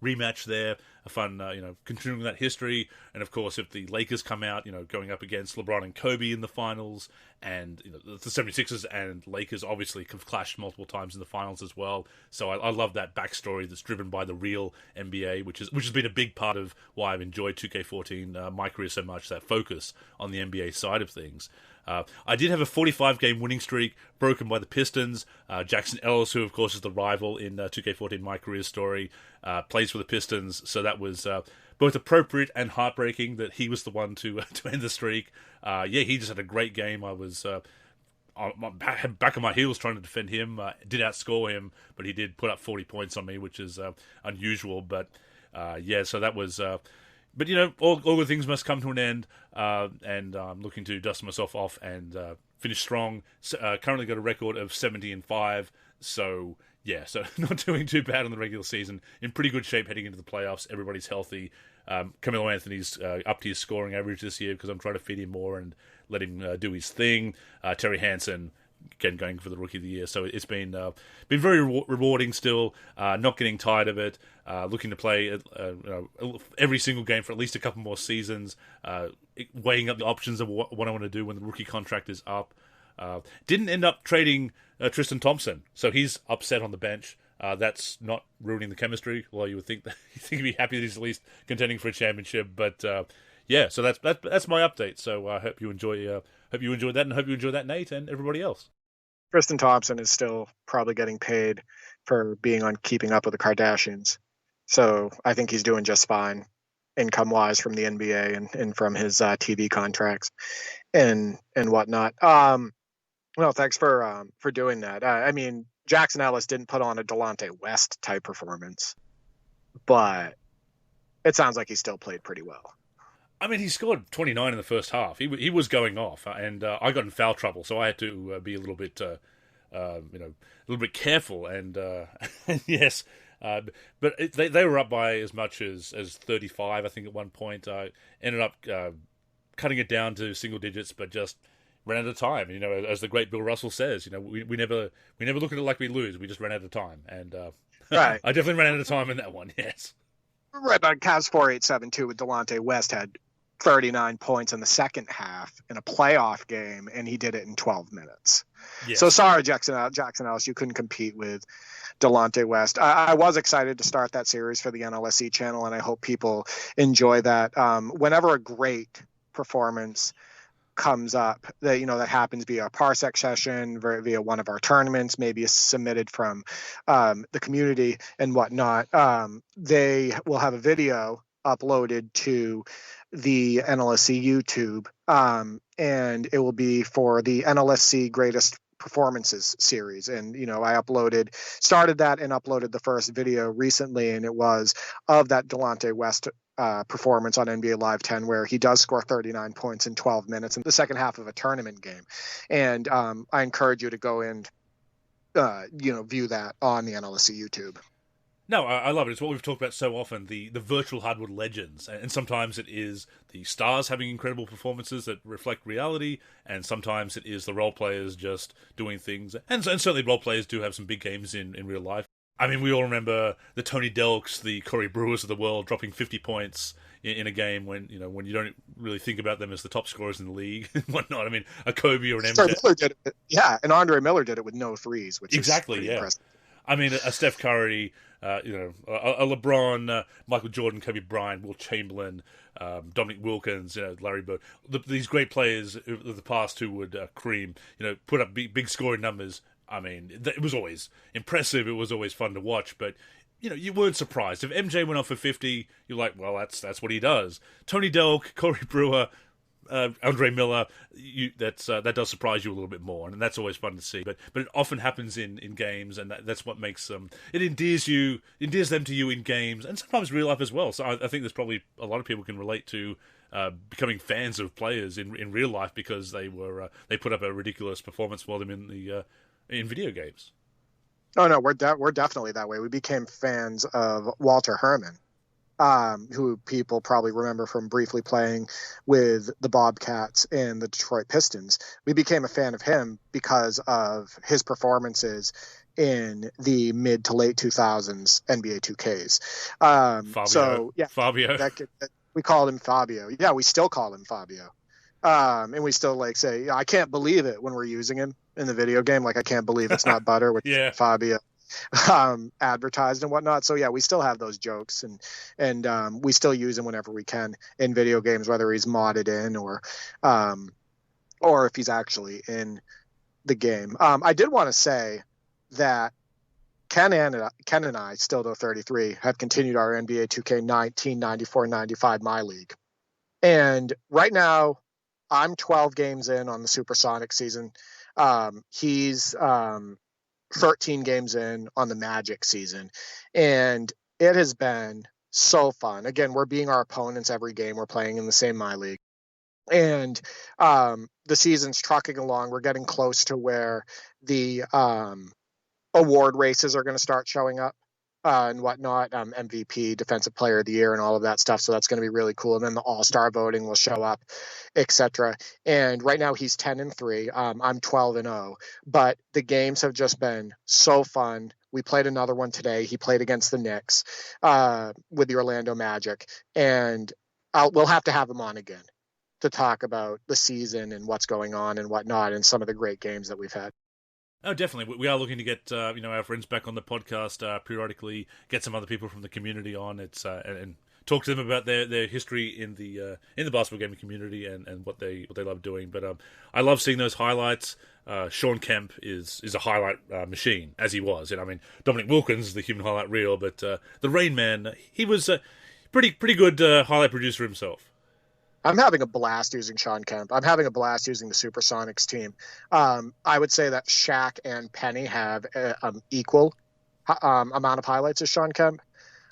rematch there. A fun, continuing that history. And of course, if the Lakers come out, going up against LeBron and Kobe in the finals, and the 76ers and Lakers obviously have clashed multiple times in the finals as well. So I love that backstory that's driven by the real NBA, which has been a big part of why I've enjoyed 2K14 my career so much. That focus on the NBA side of things. I did have a 45-game winning streak broken by the Pistons. Jackson Ellis, who of course is the rival in 2K14 My Career Story, plays for the Pistons, so that was both appropriate and heartbreaking that he was the one to end the streak. He just had a great game. I was back on my heels trying to defend him. Did outscore him, but he did put up 40 points on me, which is unusual. But so that was... But, all good things must come to an end, and I'm looking to dust myself off and finish strong. Currently got a record of 70-5, so not doing too bad in the regular season. In pretty good shape heading into the playoffs. Everybody's healthy. Carmelo Anthony's up to his scoring average this year because I'm trying to feed him more and let him do his thing. Terry Hansen, again, going for the Rookie of the Year. So it's been very rewarding still, not getting tired of it, looking to play every single game for at least a couple more seasons, weighing up the options of what I want to do when the rookie contract is up. Didn't end up trading Tristan Thompson, so he's upset on the bench. That's not ruining the chemistry, although you would think he'd be happy that he's at least contending for a championship. But so that's my update. So I hope you enjoyed that, and hope you enjoyed that, Nate, and everybody else. Tristan Thompson is still probably getting paid for being on Keeping Up with the Kardashians. So I think he's doing just fine income-wise from the NBA and from his TV contracts and whatnot. Thanks for doing that. I mean, Jackson Ellis didn't put on a Delonte West type performance, but it sounds like he still played pretty well. I mean, he scored 29 in the first half. He was going off, and I got in foul trouble, so I had to be a little bit, a little bit careful. And yes, but they were up by as much as 35, I think, at one point. I ended up cutting it down to single digits, but just ran out of time. As the great Bill Russell says, we never look at it like we lose. We just ran out of time, and right. I definitely ran out of time in that one. Yes. Right, but Cavs 4-8-7-2 with Delonte West had 39 points in the second half in a playoff game, and he did it in 12 minutes. Yes. So sorry, Jackson Ellis, you couldn't compete with Delonte West. I was excited to start that series for the NLSC channel, and I hope people enjoy that. Whenever a great performance comes up that happens via a parsec session, via one of our tournaments, maybe submitted from the community and whatnot, they will have a video uploaded to the NLSC YouTube, and it will be for the NLSC Greatest Performances series. And I started that and uploaded the first video recently, and it was of that Delonte West performance on NBA Live 10, where he does score 39 points in 12 minutes in the second half of a tournament game. And I encourage you to go and view that on the NLSC YouTube. No, I love it. It's what we've talked about so often, the virtual Hardwood legends. And sometimes it is the stars having incredible performances that reflect reality, and sometimes it is the role players just doing things. And certainly role players do have some big games in real life. I mean, we all remember the Tony Delks, the Corey Brewers of the world dropping 50 points in a game when you don't really think about them as the top scorers in the league and whatnot. I mean, a Kobe or an MJ. Miller did it, and Andre Miller did it with no threes, which exactly, is pretty impressive. I mean, a Steph Curry, a LeBron, Michael Jordan, Kobe Bryant, Will Chamberlain, Dominic Wilkins, Larry Bird. These great players of the past who would cream, put up big scoring numbers. I mean, it was always impressive. It was always fun to watch, but you weren't surprised if MJ went off for 50. You're like, well, that's what he does. Tony Delk, Corey Brewer, Andre Miller, that does surprise you a little bit more, and that's always fun to see. But it often happens in games, and that's what makes them. It endears them to you in games, and sometimes real life as well. So I think there's probably a lot of people can relate to becoming fans of players in real life because they put up a ridiculous performance for them in video games. Oh no, we're definitely that way. We became fans of Walter Herman, who people probably remember from briefly playing with the Bobcats and the Detroit Pistons. We became a fan of him because of his performances in the mid to late 2000s NBA 2Ks. Fabio. We called him Fabio. Yeah, we still call him Fabio. And we still say, I can't believe it when we're using him in the video game. Like, I can't believe it's not butter, which Fabio advertised and whatnot. So yeah, we still have those jokes, and we still use him whenever we can in video games, whether he's modded in or if he's actually in the game. I did want to say that Ken and I, still though 33, have continued our NBA 2K 19, 94, 95 My League. And right now, I'm 12 games in on the Supersonic season. He's 13 games in on the Magic season. And it has been so fun. Again, we're being our opponents every game. We're playing in the same My League. And the season's trucking along. We're getting close to where the award races are going to start showing up. And whatnot, MVP, Defensive Player of the Year, and all of that stuff. So that's going to be really cool. And then the All-Star voting will show up, etc. And right now he's 10-3. I'm 12-0. But the games have just been so fun. We played another one today. He played against the Knicks with the Orlando Magic, and we'll have to have him on again to talk about the season and what's going on and whatnot, and some of the great games that we've had. Oh, definitely. We are looking to get our friends back on the podcast periodically. Get some other people from the community on. And talk to them about their history in the basketball gaming community and what they love doing. But I love seeing those highlights. Shawn Kemp is a highlight machine, as he was. And I mean, Dominic Wilkins is the human highlight reel, but the Rain Man, he was a pretty good highlight producer himself. I'm having a blast using Shawn Kemp. I'm having a blast using the Supersonics team. I would say that Shaq and Penny have equal amount of highlights as Shawn Kemp,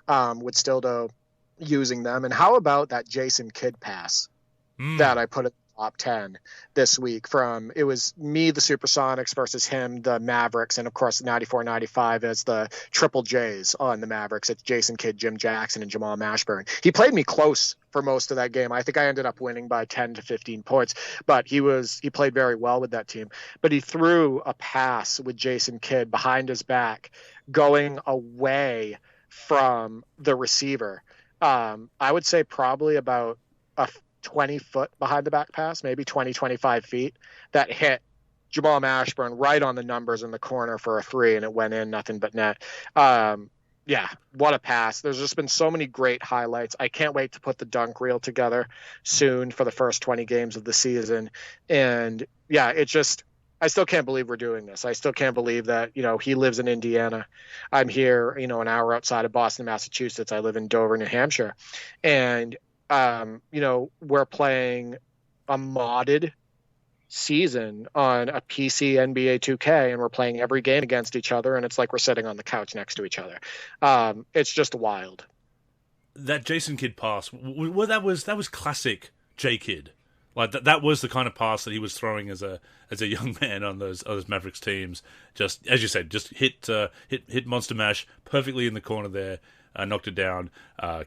with Stildo using them. And how about that Jason Kidd pass that I put in the top 10 this week? It was me, the Supersonics, versus him, the Mavericks, and of course 94-95 as the Triple J's on the Mavericks. It's Jason Kidd, Jim Jackson, and Jamal Mashburn. He played me close for most of that game. I think I ended up winning by 10 to 15 points, but he played very well with that team. But he threw a pass with Jason Kidd behind his back, going away from the receiver, I would say probably about a 20 foot behind the back pass, maybe 20, 25 feet, that hit Jamal Mashburn right on the numbers in the corner for a three, and it went in, nothing but net. Yeah, what a pass. There's just been so many great highlights. I can't wait to put the dunk reel together soon for the first 20 games of the season. And yeah, I still can't believe we're doing this. I still can't believe that, he lives in Indiana. I'm here, an hour outside of Boston, Massachusetts. I live in Dover, New Hampshire. And, we're playing a modded season on a PC NBA 2K, and we're playing every game against each other, and it's like we're sitting on the couch next to each other. It's just wild. That Jason Kidd pass, well, that was classic J Kidd. Like that was the kind of pass that he was throwing as a young man on those Mavericks teams. Just as you said, just hit Monster Mash perfectly in the corner there, knocked it down.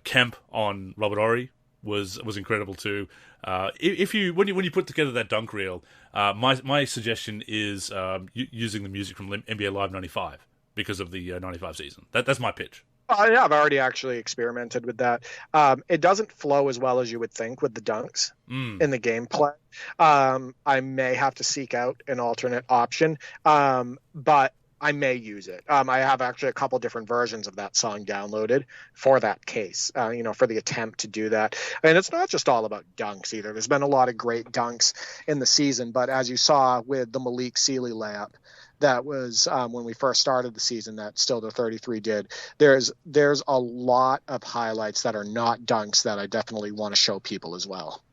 Kemp on Robert Horry was incredible too. When you put together that dunk reel, my suggestion is using the music from NBA Live '95 because of the '95 season. That's my pitch. Yeah, I've already actually experimented with that. It doesn't flow as well as you would think with the dunks in the gameplay. I may have to seek out an alternate option, but I may use it. I have actually a couple different versions of that song downloaded for that case, for the attempt to do that. And it's not just all about dunks either. There's been a lot of great dunks in the season, but as you saw with the Malik Sealy layup, that was when we first started the season that Still the 33 did. There's a lot of highlights that are not dunks that I definitely want to show people as well.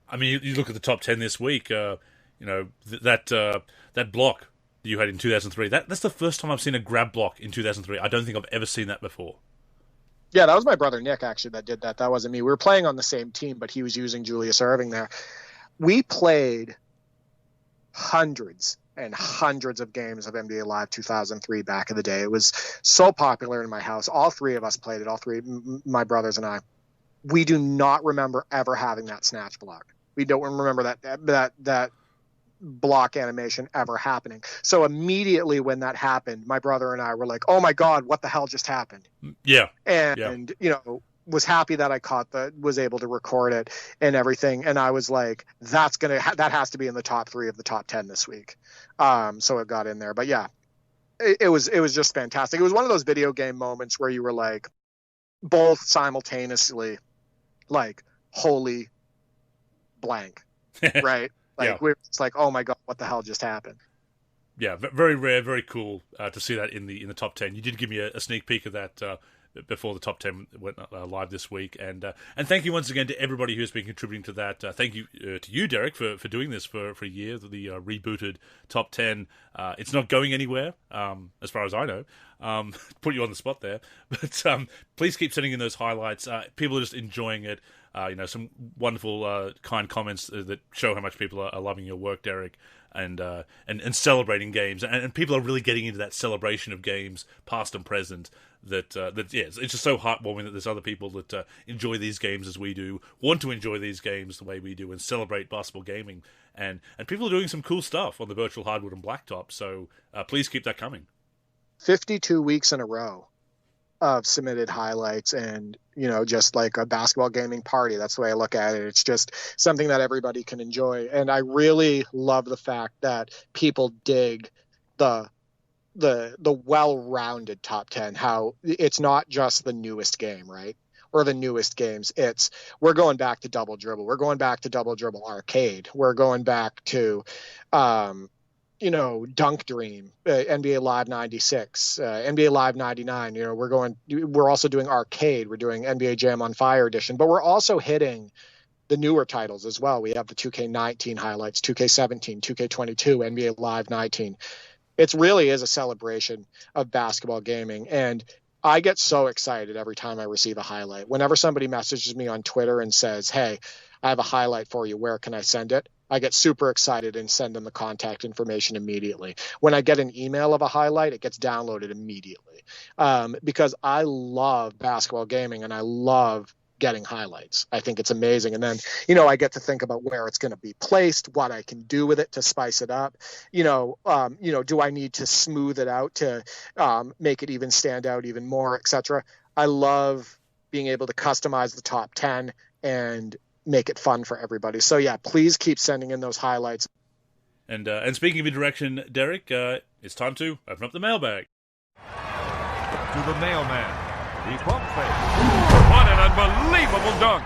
I mean, you look at the top 10 this week, that block you had in 2003. That's the first time I've seen a grab block in 2003. I don't think I've ever seen that before. Yeah, that was my brother Nick, actually, that did that. That wasn't me. We were playing on the same team, but he was using Julius Erving there. We played hundreds and hundreds of games of NBA Live 2003 back in the day. It was so popular in my house. All three of us played it, all three, my brothers and I. We do not remember ever having that snatch block. We don't remember that block animation ever happening. So immediately when that happened, my brother and I were like, oh my God, what the hell just happened? Yeah. And was happy that I was able to record it and everything. And I was like, that has to be in the top 3 of the top 10 this week. So it got in there, but yeah, it was just fantastic. It was one of those video game moments where you were like both simultaneously like, holy blank, right? Like we're just like, oh my God, what the hell just happened? Yeah, very rare, very cool to see that in the top 10. You did give me a sneak peek of that before the top 10 went live this week, and thank you once again to everybody who's been contributing to that. Thank you to you, Derek, for doing this for a year. The rebooted top 10. It's not going anywhere, as far as I know. Put you on the spot there, but please keep sending in those highlights. People are just enjoying it. Some wonderful kind comments that show how much people are loving your work, Derek, and celebrating games, and people are really getting into that celebration of games, past and present. It's just so heartwarming that there's other people that enjoy these games as we do, want to enjoy these games the way we do, and celebrate basketball gaming. And people are doing some cool stuff on the virtual hardwood and blacktop. So please keep that coming. 52 weeks in a row of submitted highlights, and just like a basketball gaming party. That's the way I look at it. It's just something that everybody can enjoy, and I really love the fact that people dig the well-rounded top 10. How it's not just the newest game, right? Or the newest games. We're going back to Double Dribble. We're going back to Double Dribble Arcade. We're going back to Dunk Dream, NBA Live 96, NBA Live 99. We're also doing Arcade. We're doing NBA Jam on Fire Edition, but we're also hitting the newer titles as well. We have the 2K19 highlights, 2K17, 2K22, NBA Live 19. It really is a celebration of basketball gaming, and I get so excited every time I receive a highlight. Whenever somebody messages me on Twitter and says, hey, I have a highlight for you, where can I send it? I get super excited and send them the contact information immediately. When I get an email of a highlight, it gets downloaded immediately, because I love basketball gaming and I love getting highlights. I think it's amazing. And then, I get to think about where it's going to be placed, what I can do with it to spice it up. Do I need to smooth it out to make it even stand out even more, etc. I love being able to customize the top 10 and make it fun for everybody. So yeah, please keep sending in those highlights. And speaking of indirection, Derek, it's time to open up the mailbag. To the mailman, the pump fake. What an unbelievable dunk!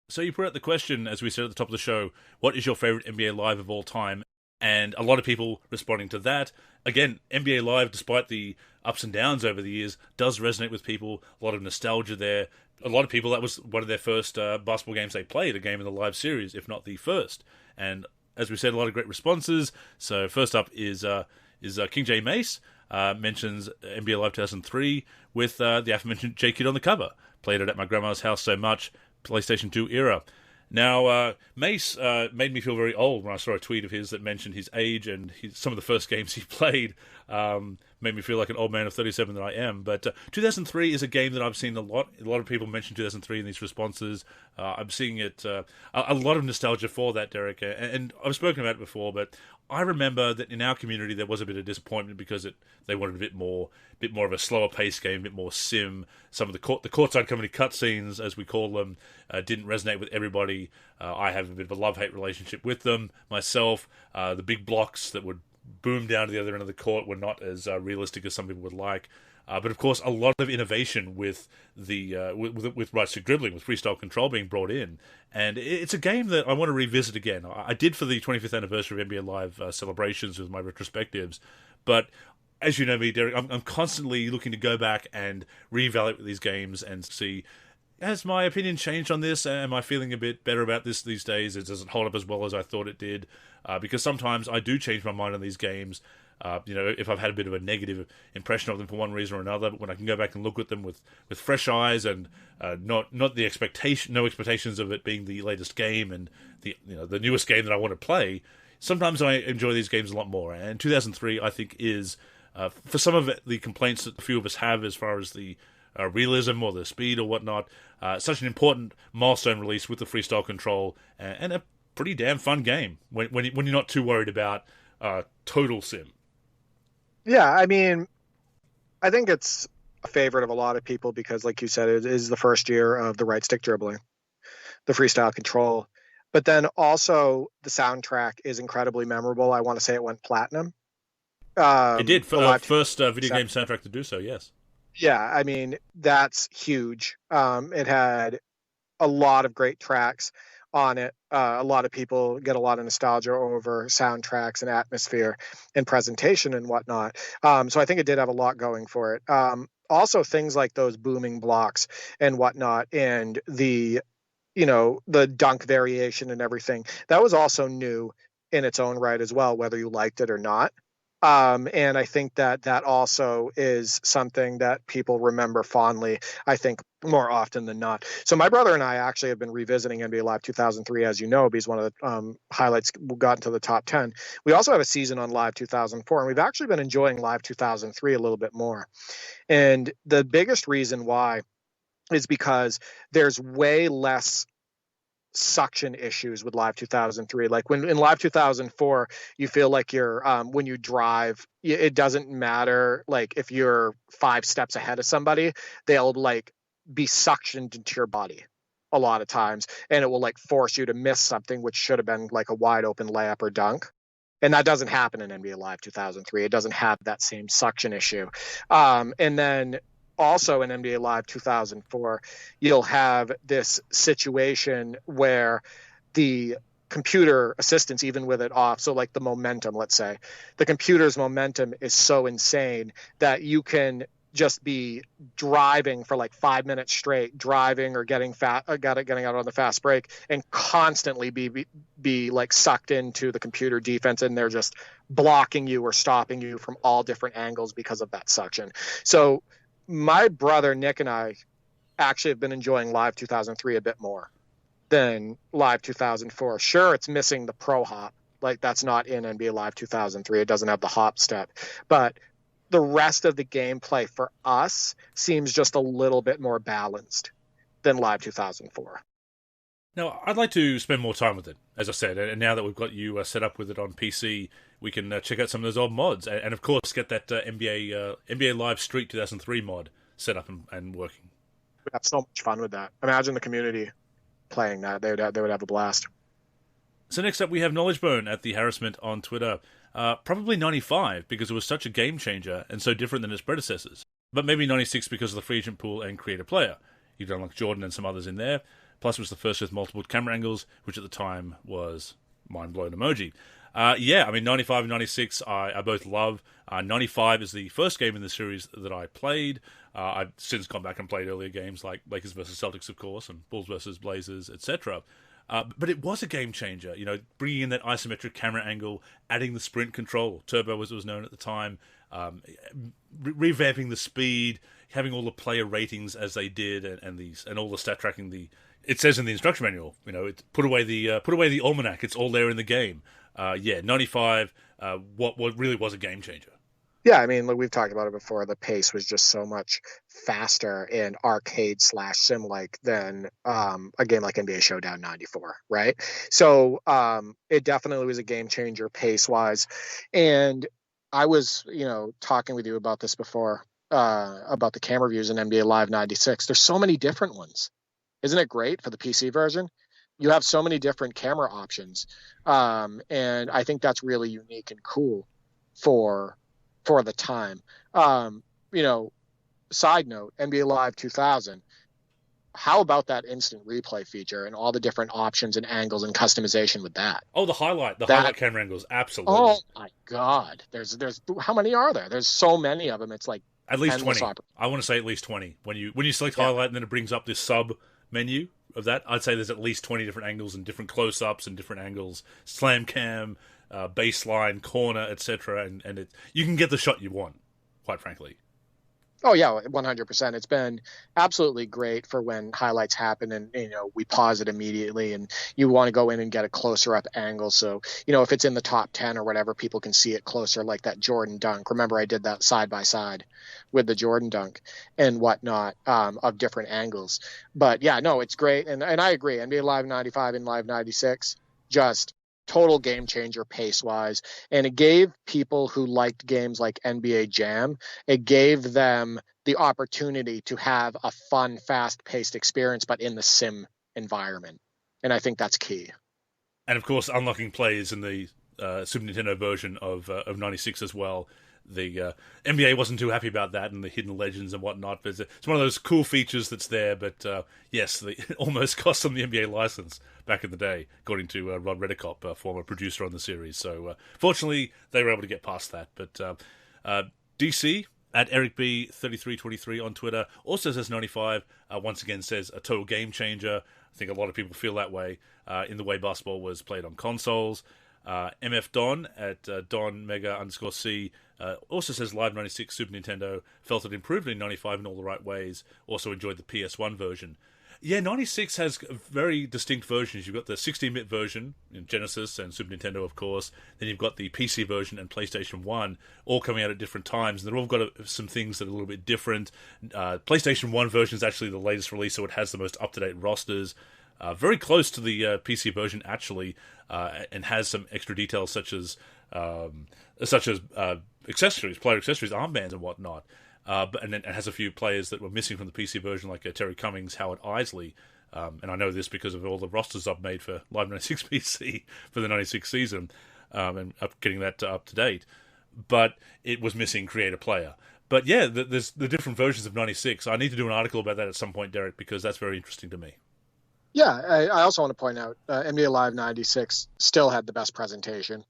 So you put out the question, as we said at the top of the show, what is your favorite NBA Live of all time? And a lot of people responding to that. Again, NBA Live, despite the ups and downs over the years, does resonate with people. A lot of nostalgia there. A lot of people, that was one of their first basketball games they played, a game in the live series, if not the first. And as we said, a lot of great responses. So first up is King J Mace, mentions NBA Live 2003 with the aforementioned J-Kid on the cover. Played it at my grandma's house so much. PlayStation 2 era. Now, Mace made me feel very old when I saw a tweet of his that mentioned his age and some of the first games he played. Made me feel like an old man of 37 that I am. But 2003 is a game that I've seen a lot. A lot of people mention 2003 in these responses. I'm seeing it, a lot of nostalgia for that, Derek. And I've spoken about it before, but I remember that in our community there was a bit of disappointment because they wanted a bit more of a slower pace game, a bit more sim. Some of the courtside comedy cutscenes, as we call them, didn't resonate with everybody. I have a bit of a love-hate relationship with them myself. The big blocks that would boom down to the other end of the court were not as realistic as some people would like. But of course, a lot of innovation with with right-stick dribbling, with freestyle control being brought in, and it's a game that I want to revisit again. I did for the 25th anniversary of NBA Live celebrations with my retrospectives, but as you know me, Derek, I'm constantly looking to go back and reevaluate these games and see, has my opinion changed on this? Am I feeling a bit better about this these days? It doesn't hold up as well as I thought it did, because sometimes I do change my mind on these games. If I've had a bit of a negative impression of them for one reason or another, but when I can go back and look at them with fresh eyes and no expectations of it being the latest game and the newest game that I want to play, sometimes I enjoy these games a lot more. And 2003, I think, is for some of the complaints that a few of us have as far as the realism or the speed or whatnot, such an important milestone release with the freestyle control and a pretty damn fun game when you're not too worried about total sim. Yeah, I mean, I think it's a favorite of a lot of people because, like you said, it is the first year of the right stick dribbling, the freestyle control. But then also the soundtrack is incredibly memorable. I want to say it went platinum. It did. First video game soundtrack to do so, yes. Yeah, I mean, that's huge. It had a lot of great tracks on it. A lot of people get a lot of nostalgia over soundtracks and atmosphere and presentation and whatnot. So I think it did have a lot going for it. Also, things like those booming blocks and whatnot, and the dunk variation and everything, that was also new in its own right as well, whether you liked it or not. And I think that also is something that people remember fondly, I think, more often than not. So my brother and I actually have been revisiting NBA Live 2003, as you know, because one of the highlights got into the top 10. We also have a season on Live 2004, and we've actually been enjoying Live 2003 a little bit more. And the biggest reason why is because there's way less suction issues with Live 2003. Like when in Live 2004, you feel like you're when you drive, it doesn't matter like if you're 5 steps ahead of somebody, they'll like be suctioned into your body a lot of times, and it will like force you to miss something which should have been like a wide open layup or dunk. And that doesn't happen in NBA Live 2003. It doesn't have that same suction issue. And then also in NBA Live 2004, you'll have this situation where the computer assistance, even with it off, so like the momentum, let's say, the computer's momentum is so insane that you can just be driving for like 5 minutes straight, driving or getting out on the fast break, and constantly be like sucked into the computer defense, and they're just blocking you or stopping you from all different angles because of that suction. So my brother Nick and I actually have been enjoying Live 2003 a bit more than Live 2004. Sure, it's missing the pro hop. Like that's not in NBA Live 2003. It doesn't have the hop step. But the rest of the gameplay for us seems just a little bit more balanced than Live 2004. Now, I'd like to spend more time with it, as I said, and now that we've got you set up with it on PC, we can check out some of those old mods, and of course get that NBA Live Street 2003 mod set up and working. We'd have so much fun with that. Imagine the community playing that. They would have a blast. So next up, we have Knowledge Bone at the Harassment on Twitter. Probably 95 because it was such a game changer and so different than its predecessors. But maybe 96 because of the free agent pool and creator player. You've done like Jordan and some others in there. Plus, it was the first with multiple camera angles, which at the time was mind-blown emoji. 95 and 96 I both love. 95 is the first game in the series that I played. I've since gone back and played earlier games like Lakers versus Celtics, of course, and Bulls versus Blazers, etc. But it was a game changer, bringing in that isometric camera angle, adding the sprint control, turbo as it was known at the time, revamping the speed, having all the player ratings as they did, and all the stat tracking. It says in the instruction manual, put away the almanac. It's all there in the game. 95. What really was a game changer. Yeah, I mean, we've talked about it before. The pace was just so much faster and arcade/sim-like than a game like NBA Showdown 94, right? So it definitely was a game changer pace-wise. And I was, talking with you about this before, about the camera views in NBA Live 96. There's so many different ones. Isn't it great for the PC version? You have so many different camera options. And I think that's really unique and cool for the time. Side note, NBA Live 2000, how about that instant replay feature and all the different options and angles and customization with that? Oh, the highlight camera angles, absolutely. Oh my God. There's how many are there? There's so many of them. It's like at least 20. I want to say at least 20. When you select highlight and then it brings up this sub menu of that, I'd say there's at least 20 different angles and different close-ups and different angles, slam cam, baseline, corner, etc. And you can get the shot you want, quite frankly. Oh yeah, 100%. It's been absolutely great for when highlights happen and we pause it immediately and you want to go in and get a closer up angle. So if it's in the top 10 or whatever, people can see it closer, like that Jordan dunk. Remember, I did that side by side with the Jordan dunk and whatnot, of different angles. But yeah, no, it's great, and I agree. NBA Live 95 and Live 96, just total game changer pace wise, and it gave people who liked games like NBA Jam, it gave them the opportunity to have a fun, fast paced experience, but in the sim environment. And I think that's key. And of course, unlocking plays in the Super Nintendo version of 96 as well. The NBA wasn't too happy about that and the hidden legends and whatnot. But it's one of those cool features that's there. But yes, it almost cost them the NBA license back in the day, according to Rod Redekop, former producer on the series. So fortunately, they were able to get past that. But DC at EricB3323 on Twitter also says 95. Once again, says a total game changer. I think a lot of people feel that way in the way basketball was played on consoles. MF Don at Don Mega _C also says Live 96 Super Nintendo felt it improved in 95 in all the right ways. Also enjoyed the PS1 version. Yeah, 96 has very distinct versions. You've got the 16-bit version in Genesis and Super Nintendo, of course. Then you've got the PC version and PlayStation 1, all coming out at different times. And they've all got some things that are a little bit different. PlayStation 1 version is actually the latest release, so it has the most up-to-date rosters. Very close to the PC version, actually, and has some extra details such as accessories, player accessories, armbands, and whatnot. And then it has a few players that were missing from the PC version, like Terry Cummings, Howard Isley, and I know this because of all the rosters I've made for Live 96 PC for the 96 season, and getting that up to date. But it was missing creator player. But yeah, there's the different versions of 96. I need to do an article about that at some point, Derek, because that's very interesting to me. Yeah, I also want to point out NBA Live 96 still had the best presentation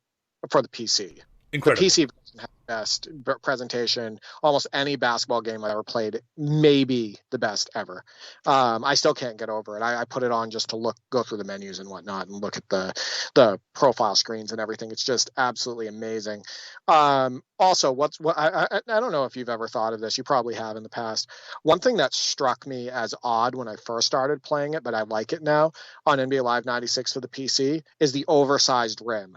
for the PC. Incredible. The PC version had the best presentation. Almost any basketball game I ever played, maybe the best ever. I still can't get over it. I put it on just to go through the menus and whatnot and look at the profile screens and everything. It's just absolutely amazing. Also, I don't know if you've ever thought of this. You probably have in the past. One thing that struck me as odd when I first started playing it, but I like it now on NBA Live 96 for the PC, is the oversized rim.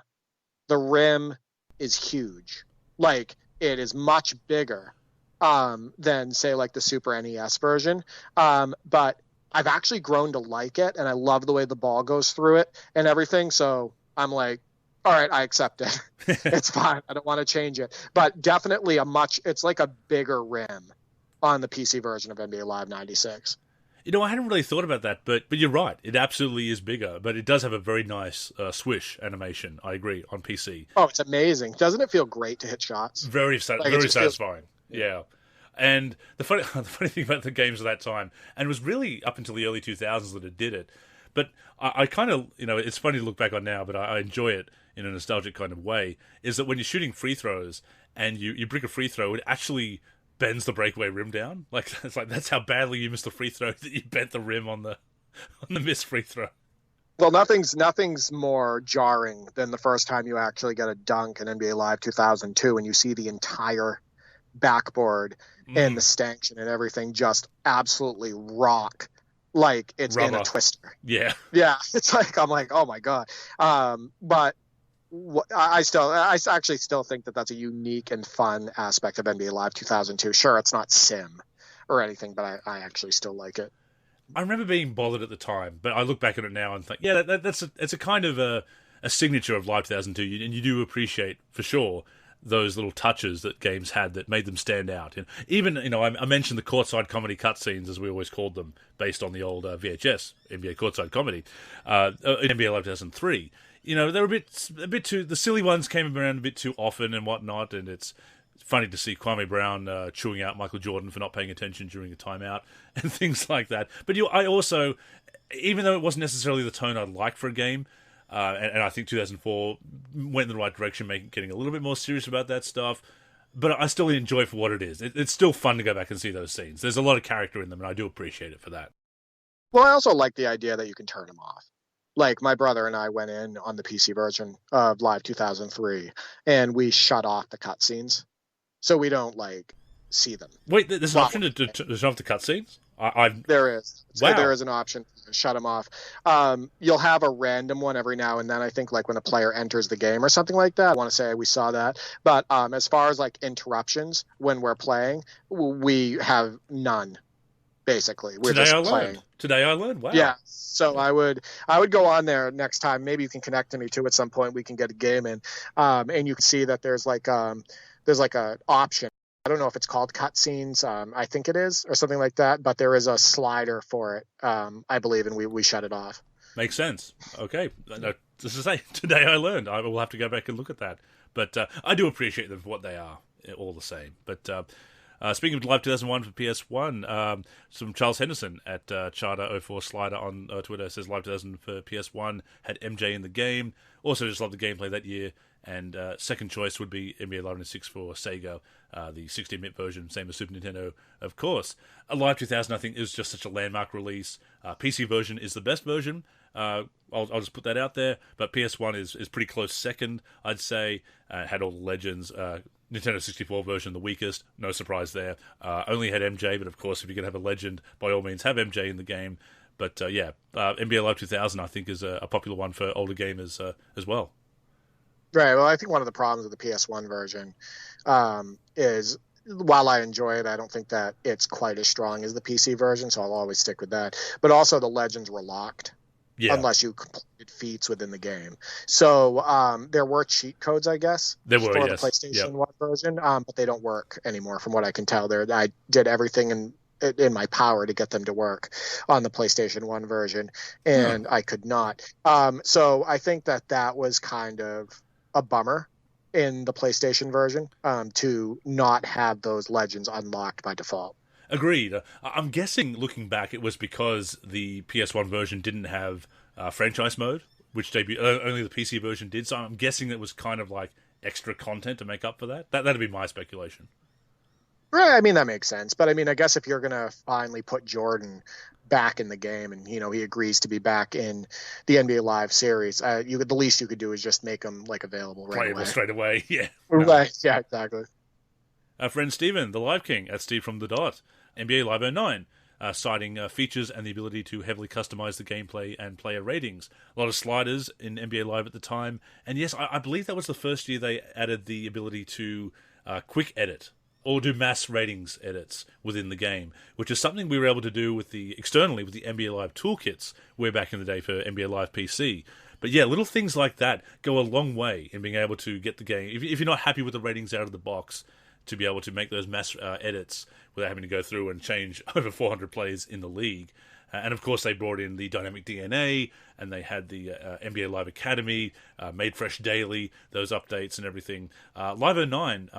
The rim is huge. Like, it is much bigger than, say, like the Super NES version. But I've actually grown to like it, and I love the way the ball goes through it and everything. So I'm like, all right, I accept it. It's fine. I don't want to change it. But definitely it's like a bigger rim on the PC version of NBA Live 96. I hadn't really thought about that, but you're right. It absolutely is bigger, but it does have a very nice swish animation. I agree on PC. Oh, it's amazing! Doesn't it feel great to hit shots? Very satisfying. Yeah. And the funny thing about the games of that time, and it was really up until the early 2000s that it did it. But I kind of, it's funny to look back on now, but I enjoy it in a nostalgic kind of way, is that when you're shooting free throws and you brick a free throw, it actually bends the breakaway rim down. Like, it's like that's how badly you missed the free throw that you bent the rim on the missed free throw. Well, nothing's more jarring than the first time you actually get a dunk in NBA Live 2002 and you see the entire backboard and the stanchion and everything just absolutely rock like it's Rubber. in a twister. Yeah. It's like, I'm like, oh my God. But I actually still think that that's a unique and fun aspect of NBA Live 2002. Sure, it's not sim or anything, but I actually still like it. I remember being bothered at the time, but I look back at it now and think, yeah, it's a kind of a signature of Live 2002, and you do appreciate for sure those little touches that games had that made them stand out. And even, I mentioned the courtside comedy cutscenes, as we always called them, based on the old VHS NBA courtside comedy in NBA Live 2003. They were a bit too. The silly ones came around a bit too often and whatnot, and it's funny to see Kwame Brown chewing out Michael Jordan for not paying attention during a timeout and things like that. But I also, even though it wasn't necessarily the tone I'd like for a game, and I think 2004 went in the right direction, getting a little bit more serious about that stuff. But I still enjoy it for what it is. It's still fun to go back and see those scenes. There's a lot of character in them, and I do appreciate it for that. Well, I also like the idea that you can turn them off. Like, my brother and I went in on the PC version of Live 2003, and we shut off the cutscenes, so we don't, see them. Wait, there's an option to turn off the cutscenes? There is. Wow. There is an option to shut them off. You'll have a random one every now and then, I think, when a player enters the game or something like that. I want to say we saw that. But as far as, interruptions when we're playing, we have none. Basically, we're just playing. Today I learned. Wow. Yeah. So I would go on there next time. Maybe you can connect to me too at some point. We can get a game in, and you can see that there's a option. I don't know if it's called cutscenes. I think it is, or something like that. But there is a slider for it, I believe, and we shut it off. Makes sense. Okay. No, just to say, today I learned. I will have to go back and look at that. But I do appreciate them for what they are, all the same. But speaking of Live 2001 for PS1, some Charles Henderson at Charter04 Slider on Twitter says Live 2000 for PS1 had MJ in the game. Also just loved the gameplay that year. And second choice would be NBA Live 96 for Sega, the 16-bit version, same as Super Nintendo, of course. Live 2000, I think, is just such a landmark release. PC version is the best version. I'll just put that out there. But PS1 is pretty close second, I'd say. Had all the legends. Nintendo 64 version, the weakest. No surprise there. Only had MJ, but of course, if you're going to have a legend, by all means, have MJ in the game. But NBA Live 2000, I think, is a popular one for older gamers as well. Right. Well, I think one of the problems with the PS1 version is, while I enjoy it, I don't think that it's quite as strong as the PC version, so I'll always stick with that. But also, the legends were locked. Yeah. Unless you completed feats within the game. So there were cheat codes, I guess, for the PlayStation 1 version, but they don't work anymore from what I can tell. I did everything in my power to get them to work on the PlayStation 1 version, and I could not. So I think that was kind of a bummer in the PlayStation version, to not have those legends unlocked by default. Agreed. I'm guessing, looking back, it was because the PS1 version didn't have franchise mode, which only the PC version did. So I'm guessing it was kind of like extra content to make up for that. That'd be my speculation. Right. I mean, that makes sense. But I mean, I guess if you're going to finally put Jordan back in the game and, he agrees to be back in the NBA Live series, the least you could do is just make him available right Playable away. Straight away. Yeah. Right. Yeah, exactly. Our friend Steven, the Live King, at Steve from the Dot, NBA Live 09, citing features and the ability to heavily customize the gameplay and player ratings. A lot of sliders in NBA Live at the time. And yes, I believe that was the first year they added the ability to quick edit or do mass ratings edits within the game, which is something we were able to do externally with the NBA Live toolkits way back in the day for NBA Live PC. But yeah, little things like that go a long way in being able to get the game. If you're not happy with the ratings out of the box, to be able to make those mass edits without having to go through and change over 400 plays in the league. And of course, they brought in the Dynamic DNA, and they had the NBA Live Academy, Made Fresh Daily, those updates and everything. Live 09,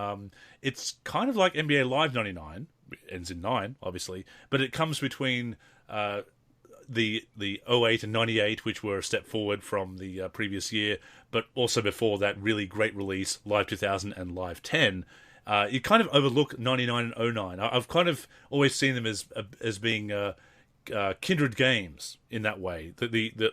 it's kind of like NBA Live 99, ends in 9, obviously, but it comes between the 08 and 98, which were a step forward from the previous year, but also before that really great release, Live 2000 and Live 10. You kind of overlook 99 and 09. I've kind of always seen them as being kindred games in that way.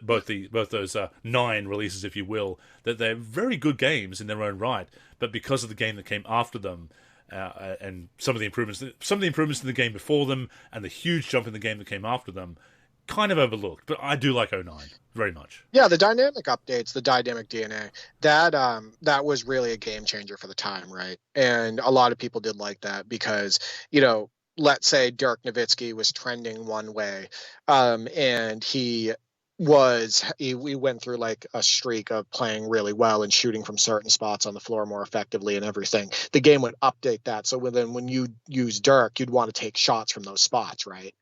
Both those 9 releases, if you will, that they're very good games in their own right, but because of the game that came after them, and some of the improvements in the game before them, and the huge jump in the game that came after them, kind of overlooked. But I do like 09 very much. Yeah, the dynamic updates, the dynamic DNA, that was really a game changer for the time, right? And a lot of people did like that because, let's say Dirk Nowitzki was trending one way, and we went through like a streak of playing really well and shooting from certain spots on the floor more effectively and everything. The game would update that. So then when you use Dirk, you'd want to take shots from those spots, right?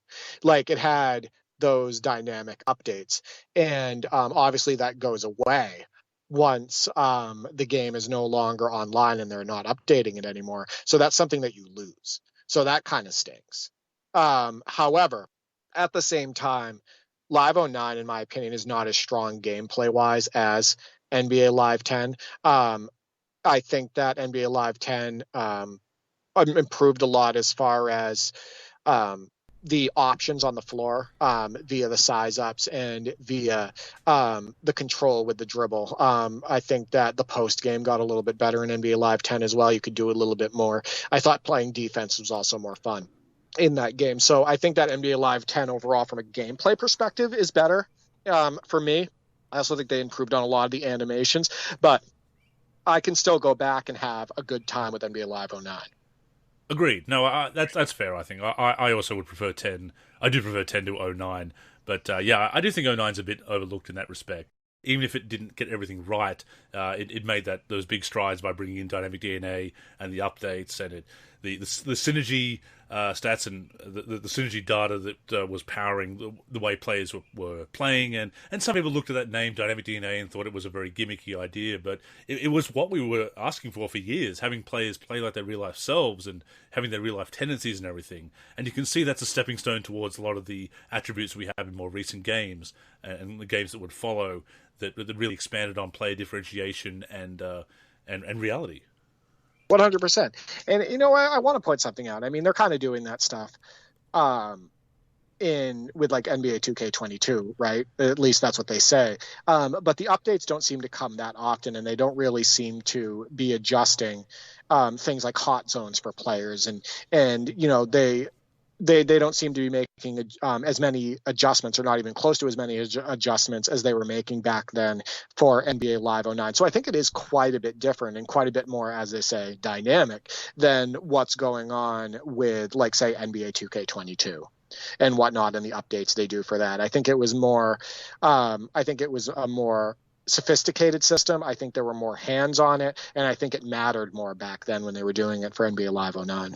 Like it had those dynamic updates. And obviously that goes away once the game is no longer online and they're not updating it anymore. So that's something that you lose. So that kind of stinks. However, at the same time, Live 09, in my opinion, is not as strong gameplay-wise as NBA Live 10. I think that NBA Live 10 improved a lot as far as the options on the floor via the size ups and via the control with the dribble. I think that the post game got a little bit better in NBA Live 10 as well. You could do a little bit more. I thought playing defense was also more fun in that game. So I think that NBA Live 10 overall from a gameplay perspective is better for me. I also think they improved on a lot of the animations, but I can still go back and have a good time with NBA Live 09. Agreed. No, that's fair, I think. I also would prefer 10. I do prefer 10 to 09. But yeah, I do think 09's a bit overlooked in that respect. Even if it didn't get everything right, it made those big strides by bringing in Dynamic DNA and the updates and the synergy stats and the synergy data that was powering the way players were playing. And some people looked at that name, Dynamic DNA, and thought it was a very gimmicky idea, but it was what we were asking for years, having players play like their real-life selves and having their real-life tendencies and everything. And you can see that's a stepping stone towards a lot of the attributes we have in more recent games and the games that would follow that really expanded on player differentiation and reality. 100%. And I want to point something out. I mean, they're kind of doing that stuff with like NBA 2K22, right? At least that's what they say. But the updates don't seem to come that often, and they don't really seem to be adjusting things like hot zones for players, and they don't seem to be making as many adjustments, or not even close to as many adjustments as they were making back then for NBA Live 09. So I think it is quite a bit different and quite a bit more, as they say, dynamic than what's going on with, like, say, NBA 2K22 and whatnot, and the updates they do for that. I think it was more, a more sophisticated system. I think there were more hands on it, and I think it mattered more back then when they were doing it for NBA Live 09.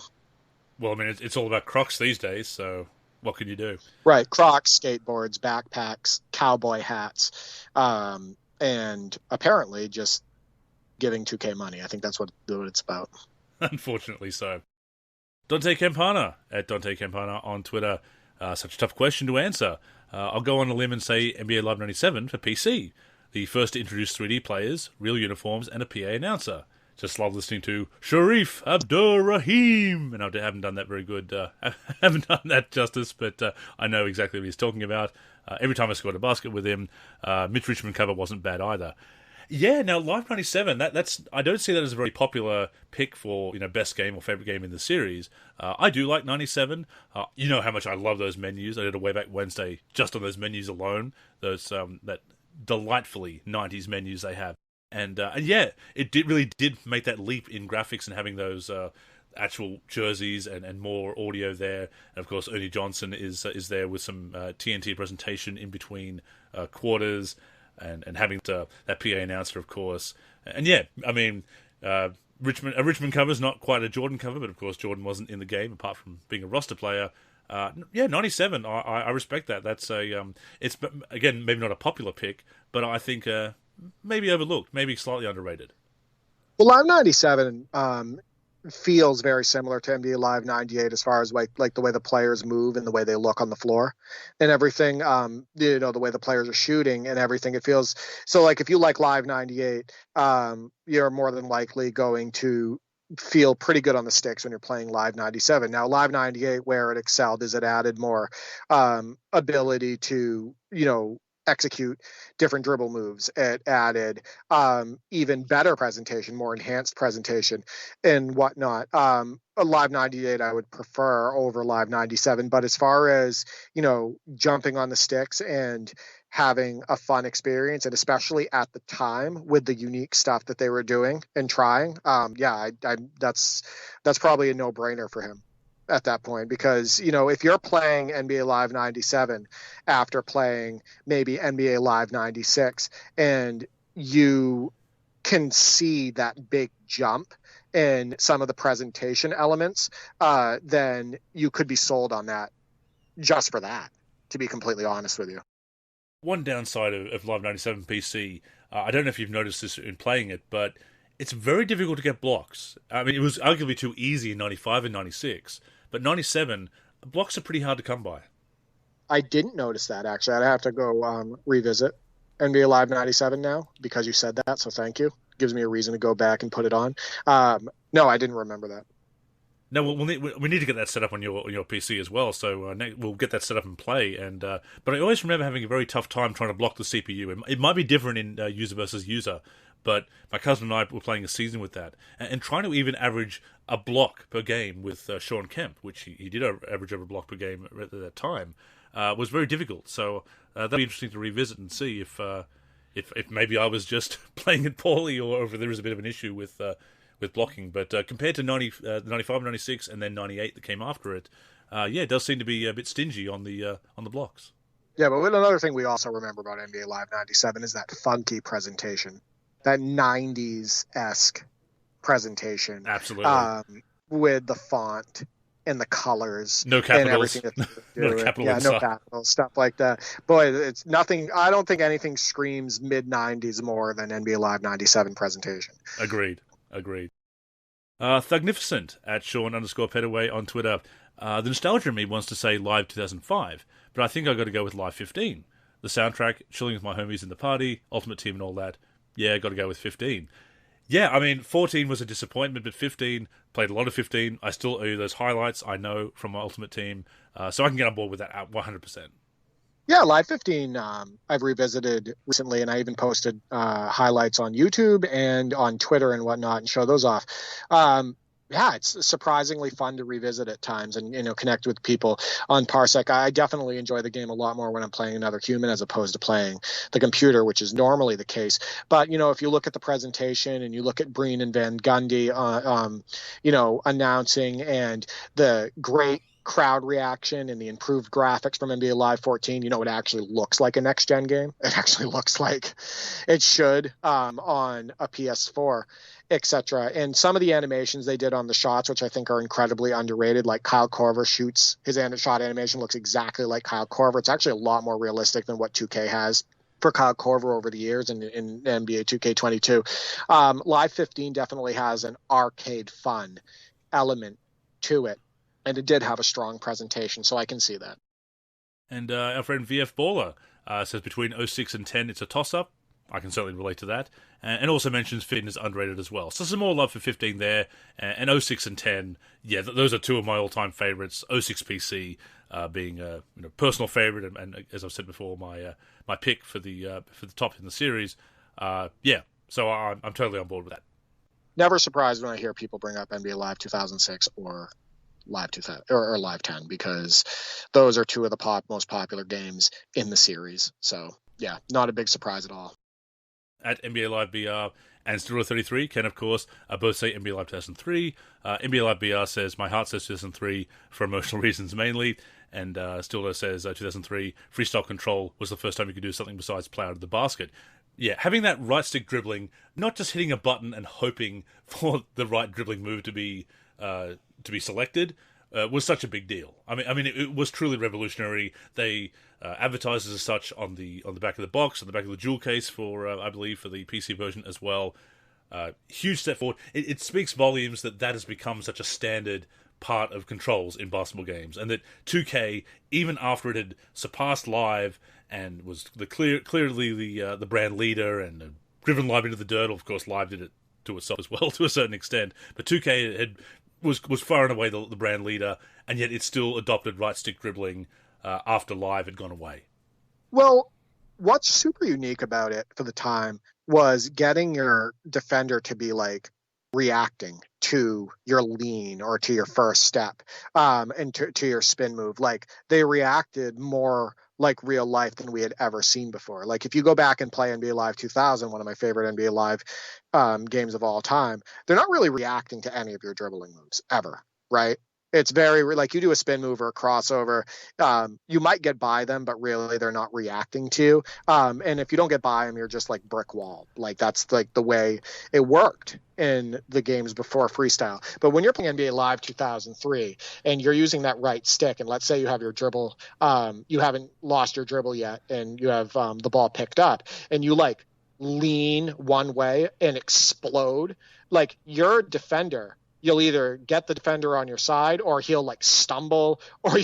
Well, I mean, it's all about Crocs these days, so what can you do? Right, Crocs, skateboards, backpacks, cowboy hats, and apparently just giving 2K money. I think that's what it's about. Unfortunately so. Dante Campana, at Dante Campana on Twitter. Such a tough question to answer. I'll go on a limb and say NBA Live 97 for PC. The first to introduce 3D players, real uniforms, and a PA announcer. Just love listening to Sharif Abdur-Rahim. And I haven't done that very good. Haven't done that justice, but I know exactly what he's talking about. Every time I scored a basket with him, Mitch Richmond cover wasn't bad either. Yeah, now Live 97, that's I don't see that as a very popular pick for best game or favorite game in the series. I do like 97. You know how much I love those menus. I did a Way Back Wednesday just on those menus alone. Those that delightfully 90s menus they have. And yeah, it really did make that leap in graphics and having those actual jerseys and more audio there. And of course, Ernie Johnson is there with some TNT presentation in between quarters, and having that PA announcer, of course. And yeah, I mean, Richmond cover is not quite a Jordan cover, but of course Jordan wasn't in the game apart from being a roster player. Yeah, 97. I respect that. That's it's again maybe not a popular pick, but I think maybe overlooked, maybe slightly underrated. Well, Live 97 feels very similar to NBA Live 98 as far as like the way the players move and the way they look on the floor and everything. The way the players are shooting and everything. It feels so like if you like Live 98, you're more than likely going to feel pretty good on the sticks when you're playing Live 97. Now, Live 98, where it excelled is it added more ability to, execute different dribble moves. It added even better presentation, more enhanced presentation and whatnot. A Live 98 I would prefer over Live 97. But as far as, jumping on the sticks and having a fun experience, and especially at the time with the unique stuff that they were doing and trying, that's probably a no-brainer for him at that point, because if you're playing NBA Live 97 after playing maybe NBA Live 96 and you can see that big jump in some of the presentation elements, then you could be sold on that just for that, to be completely honest with you. One downside of Live 97 PC, I don't know if you've noticed this in playing it, but it's very difficult to get blocks. I mean, it was arguably too easy in 95 and 96, but 97, blocks are pretty hard to come by. I didn't notice that, actually. I'd have to go revisit NBA Live 97 now because you said that, so thank you. Gives me a reason to go back and put it on. No, I didn't remember that. No, we need to get that set up on your PC as well. So we'll get that set up and play. But I always remember having a very tough time trying to block the CPU. It might be different in user versus user, but my cousin and I were playing a season with that and trying to even average a block per game with Shawn Kemp, which he did average over a block per game at that time, was very difficult. So that'll be interesting to revisit and see if maybe I was just playing it poorly or if there is a bit of an issue with blocking. But compared to 95, 96, and then 98 that came after it, it does seem to be a bit stingy on the blocks. Yeah, but another thing we also remember about NBA Live 97 is that funky presentation, that 90s-esque presentation. Absolutely. With the font and the colors. No capitals. And everything that no capitals, stuff like that. Boy, it's nothing. I don't think anything screams mid-90s more than NBA Live 97 presentation. Agreed. Thugnificent at Sean_Petaway on Twitter. The nostalgia in me wants to say Live 2005, but I think I got to go with Live 15. The soundtrack, chilling with my homies in the party, Ultimate Team and all that. Yeah, got to go with 15. Yeah, I mean, 14 was a disappointment, but 15, played a lot of 15. I still owe you those highlights, I know, from my Ultimate Team. So I can get on board with that at 100%. Yeah, Live 15, I've revisited recently, and I even posted highlights on YouTube and on Twitter and whatnot and show those off. It's surprisingly fun to revisit at times and, connect with people on Parsec. I definitely enjoy the game a lot more when I'm playing another human as opposed to playing the computer, which is normally the case. But, if you look at the presentation and you look at Breen and Van Gundy, announcing and the great crowd reaction and the improved graphics from NBA Live 14, it actually looks like a next-gen game. It actually looks like it should on a PS4, etc. And some of the animations they did on the shots, which I think are incredibly underrated, like Kyle Korver shoots, his shot animation looks exactly like Kyle Korver. It's actually a lot more realistic than what 2K has for Kyle Korver over the years in NBA 2K22. Live 15 definitely has an arcade fun element to it. And it did have a strong presentation, so I can see that. And our friend VF Baller says between 06 and 10, it's a toss-up. I can certainly relate to that. And also mentions 15 is underrated as well. So some more love for 15 there. And 06 and 10, those are two of my all-time favorites. 06 PC being a personal favorite, and as I've said before, my pick for the top in the series. So I'm totally on board with that. Never surprised when I hear people bring up NBA Live 2006 or Live 2000 or Live 10, because those are two of the most popular games in the series. So yeah, not a big surprise at all. At NBA Live BR and Studio33 can, of course, both say NBA Live 2003. NBA Live BR says, my heart says 2003 for emotional reasons mainly. And Stillo says 2003, freestyle control was the first time you could do something besides play out of the basket. Yeah, having that right stick dribbling, not just hitting a button and hoping for the right dribbling move to be selected, was such a big deal. I mean, it was truly revolutionary. They advertised as such on the back of the box, on the back of the jewel case for I believe for the PC version as well. Huge step forward. It speaks volumes that has become such a standard part of controls in basketball games, and that 2K, even after it had surpassed Live and was clearly the brand leader and driven Live into the dirt. Of course, Live did it to itself as well to a certain extent, but 2K was far and away the brand leader, and yet it still adopted right stick dribbling after Live had gone away. Well, what's super unique about it for the time was getting your defender to be like reacting to your lean or to your first step, and to your spin move. Like, they reacted more like real life than we had ever seen before. Like, if you go back and play NBA Live 2000, one of my favorite NBA Live games of all time, they're not really reacting to any of your dribbling moves ever, right? It's very like you do a spin move or a crossover, you might get by them, but really they're not reacting to you. And if you don't get by them, you're just like brick wall. Like, that's like the way it worked in the games before freestyle. But when you're playing NBA Live 2003 and you're using that right stick, and let's say you have your dribble, you haven't lost your dribble yet, and you have the ball picked up, and you like lean one way and explode, like your defender, you'll either get the defender on your side, or he'll like stumble, or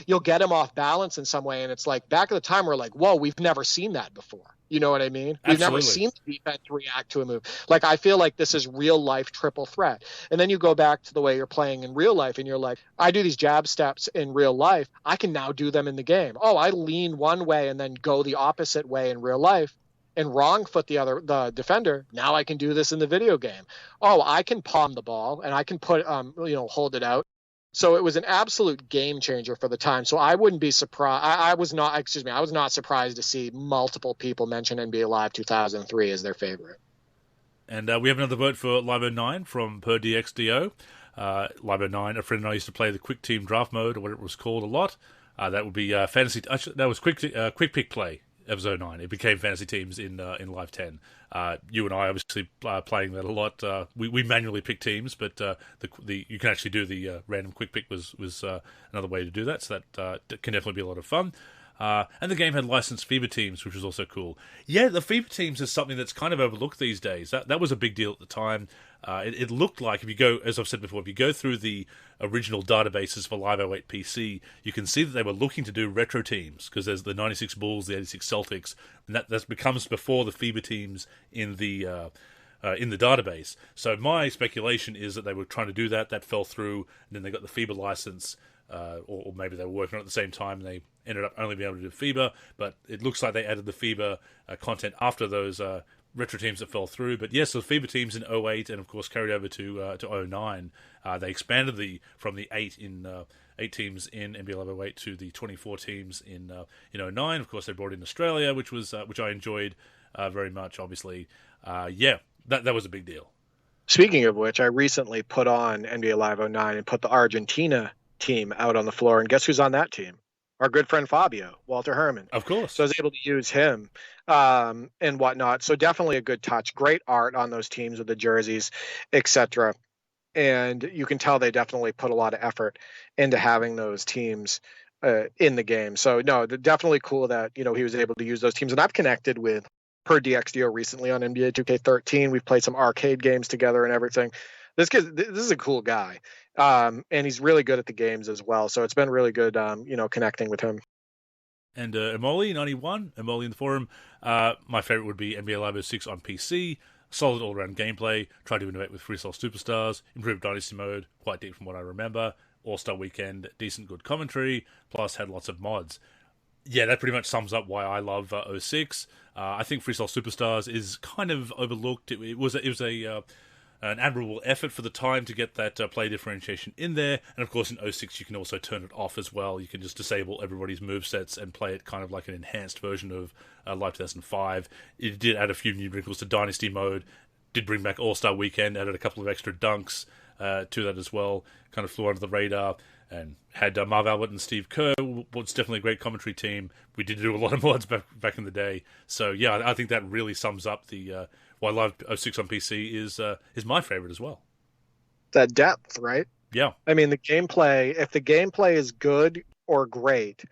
you'll get him off balance in some way. And it's like, back at the time, we're like, whoa, we've never seen that before. You know what I mean? Absolutely. We've never seen the defense react to a move. Like, I feel like this is real life triple threat. And then you go back to the way you're playing in real life, and you're like, I do these jab steps in real life, I can now do them in the game. Oh, I lean one way and then go the opposite way in real life and wrong foot the defender. Now I can do this in the video game. Oh, I can palm the ball and I can put, hold it out. So it was an absolute game changer for the time. So I wouldn't be surprised. I was not surprised to see multiple people mention NBA Live 2003 as their favorite. And we have another vote for Live 09 from Per DXDO. Live 09, a friend and I used to play the Quick Team Draft Mode, or what it was called, a lot. That would be fantasy. That was quick pick play. It was 09. It became fantasy teams in Live 10. You and I obviously playing that a lot. We manually pick teams, but you can actually do the random quick pick was another way to do that. So that can definitely be a lot of fun. And the game had licensed FIBA teams, which was also cool. Yeah, the FIBA teams is something that's kind of overlooked these days. That was a big deal at the time. It looked like, if you go, as I've said before, if you go through the original databases for Live 08 PC, you can see that they were looking to do retro teams, because there's the 96 Bulls, the 86 Celtics, and that becomes before the FIBA teams in the database. So my speculation is that they were trying to do that fell through, and then they got the FIBA license, or maybe they were working on it at the same time, and they ended up only being able to do FIBA, but it looks like they added the FIBA content after those retro teams that fell through. But yes, the FIBA teams in 08 and of course carried over to 09. They expanded from the 8 teams in NBA Live 08 to the 24 teams in 09. Of course, they brought in Australia, which I enjoyed very much. Obviously, that was a big deal. Speaking of which, I recently put on NBA Live 09 and put the Argentina team out on the floor, and guess who's on that team? Our good friend Fabio, Walter Herman. Of course. So I was able to use him and whatnot. So definitely a good touch. Great art on those teams with the jerseys, etc. And you can tell they definitely put a lot of effort into having those teams in the game. So no, definitely cool that he was able to use those teams. And I've connected with Per DXDO recently on NBA 2K13. We've played some arcade games together and everything. This is a cool guy. And he's really good at the games as well. So it's been really good, connecting with him. And Emoli91, Emoli in the forum, my favorite would be NBA Live 06 on PC. Solid all-around gameplay, tried to innovate with Freestyle Superstars, improved Dynasty mode, quite deep from what I remember, All-Star Weekend, decent good commentary, plus had lots of mods. Yeah, that pretty much sums up why I love 06. I think Freestyle Superstars is kind of overlooked. It was an admirable effort for the time to get that play differentiation in there. And of course, in 06, you can also turn it off as well. You can just disable everybody's movesets and play it kind of like an enhanced version of Live 2005. It did add a few new wrinkles to Dynasty mode, did bring back All-Star Weekend, added a couple of extra dunks to that as well. Kind of flew under the radar. And had Marv Albert and Steve Kerr, was definitely a great commentary team. We did do a lot of mods back in the day. So yeah, I think that really sums up the why Live 06 on PC is my favorite as well. That depth, right? Yeah. I mean, if the gameplay is good or great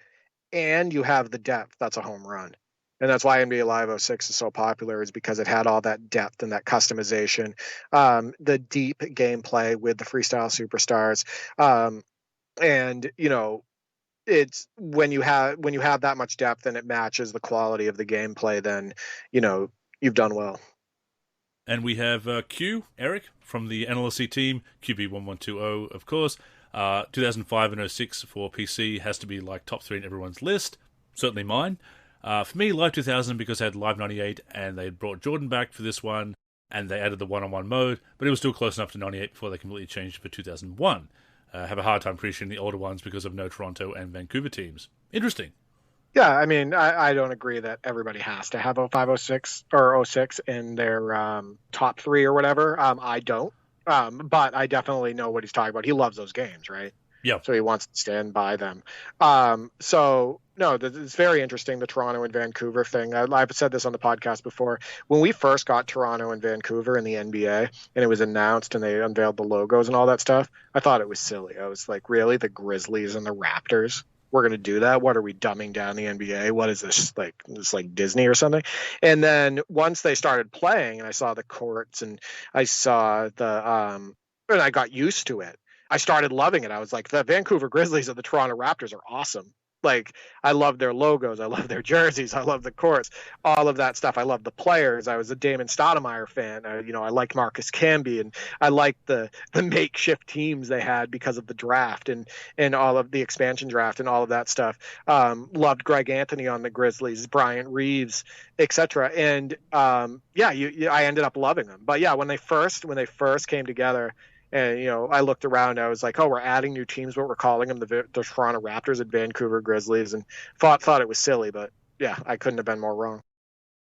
and you have the depth, that's a home run. And that's why NBA Live 06 is so popular, is because it had all that depth and that customization, the deep gameplay with the freestyle superstars. And, it's when you have that much depth and it matches the quality of the gameplay, then, you've done well. And we have Q, Eric, from the NLSC team, QB1120, of course. 2005 and 06 for PC has to be like top 3 in everyone's list. Certainly mine. For me, Live 2000, because I had Live 98 and they brought Jordan back for this one and they added the one-on-one mode, but it was still close enough to 98 before they completely changed for 2001. Have a hard time appreciating the older ones because of no Toronto and Vancouver teams. Interesting. Yeah, I mean, I don't agree that everybody has to have 0506 or 06 in their top 3 or whatever. I don't. But I definitely know what he's talking about. He loves those games, right? Yeah. So he wants to stand by them. So, no, it's very interesting, the Toronto and Vancouver thing. I've said this on the podcast before. When we first got Toronto and Vancouver in the NBA and it was announced and they unveiled the logos and all that stuff, I thought it was silly. I was like, really? The Grizzlies and the Raptors? We're going to do that? What are we, dumbing down the NBA? What is this, like Disney or something? And then once they started playing and I saw the courts and I saw and I got used to it, I started loving it. I was like, the Vancouver Grizzlies and the Toronto Raptors are awesome. Like, I love their logos. I love their jerseys. I love the courts, all of that stuff. I love the players. I was a Damon Stoudemire fan. I liked Marcus Camby, and I liked the makeshift teams they had because of the draft and all of the expansion draft and all of that stuff. Loved Greg Anthony on the Grizzlies, Bryant Reeves, etc. And I ended up loving them. But yeah, when they first came together, and, I looked around, I was like, oh, we're adding new teams, but we're calling them the Toronto Raptors and Vancouver Grizzlies, and thought it was silly, but yeah, I couldn't have been more wrong.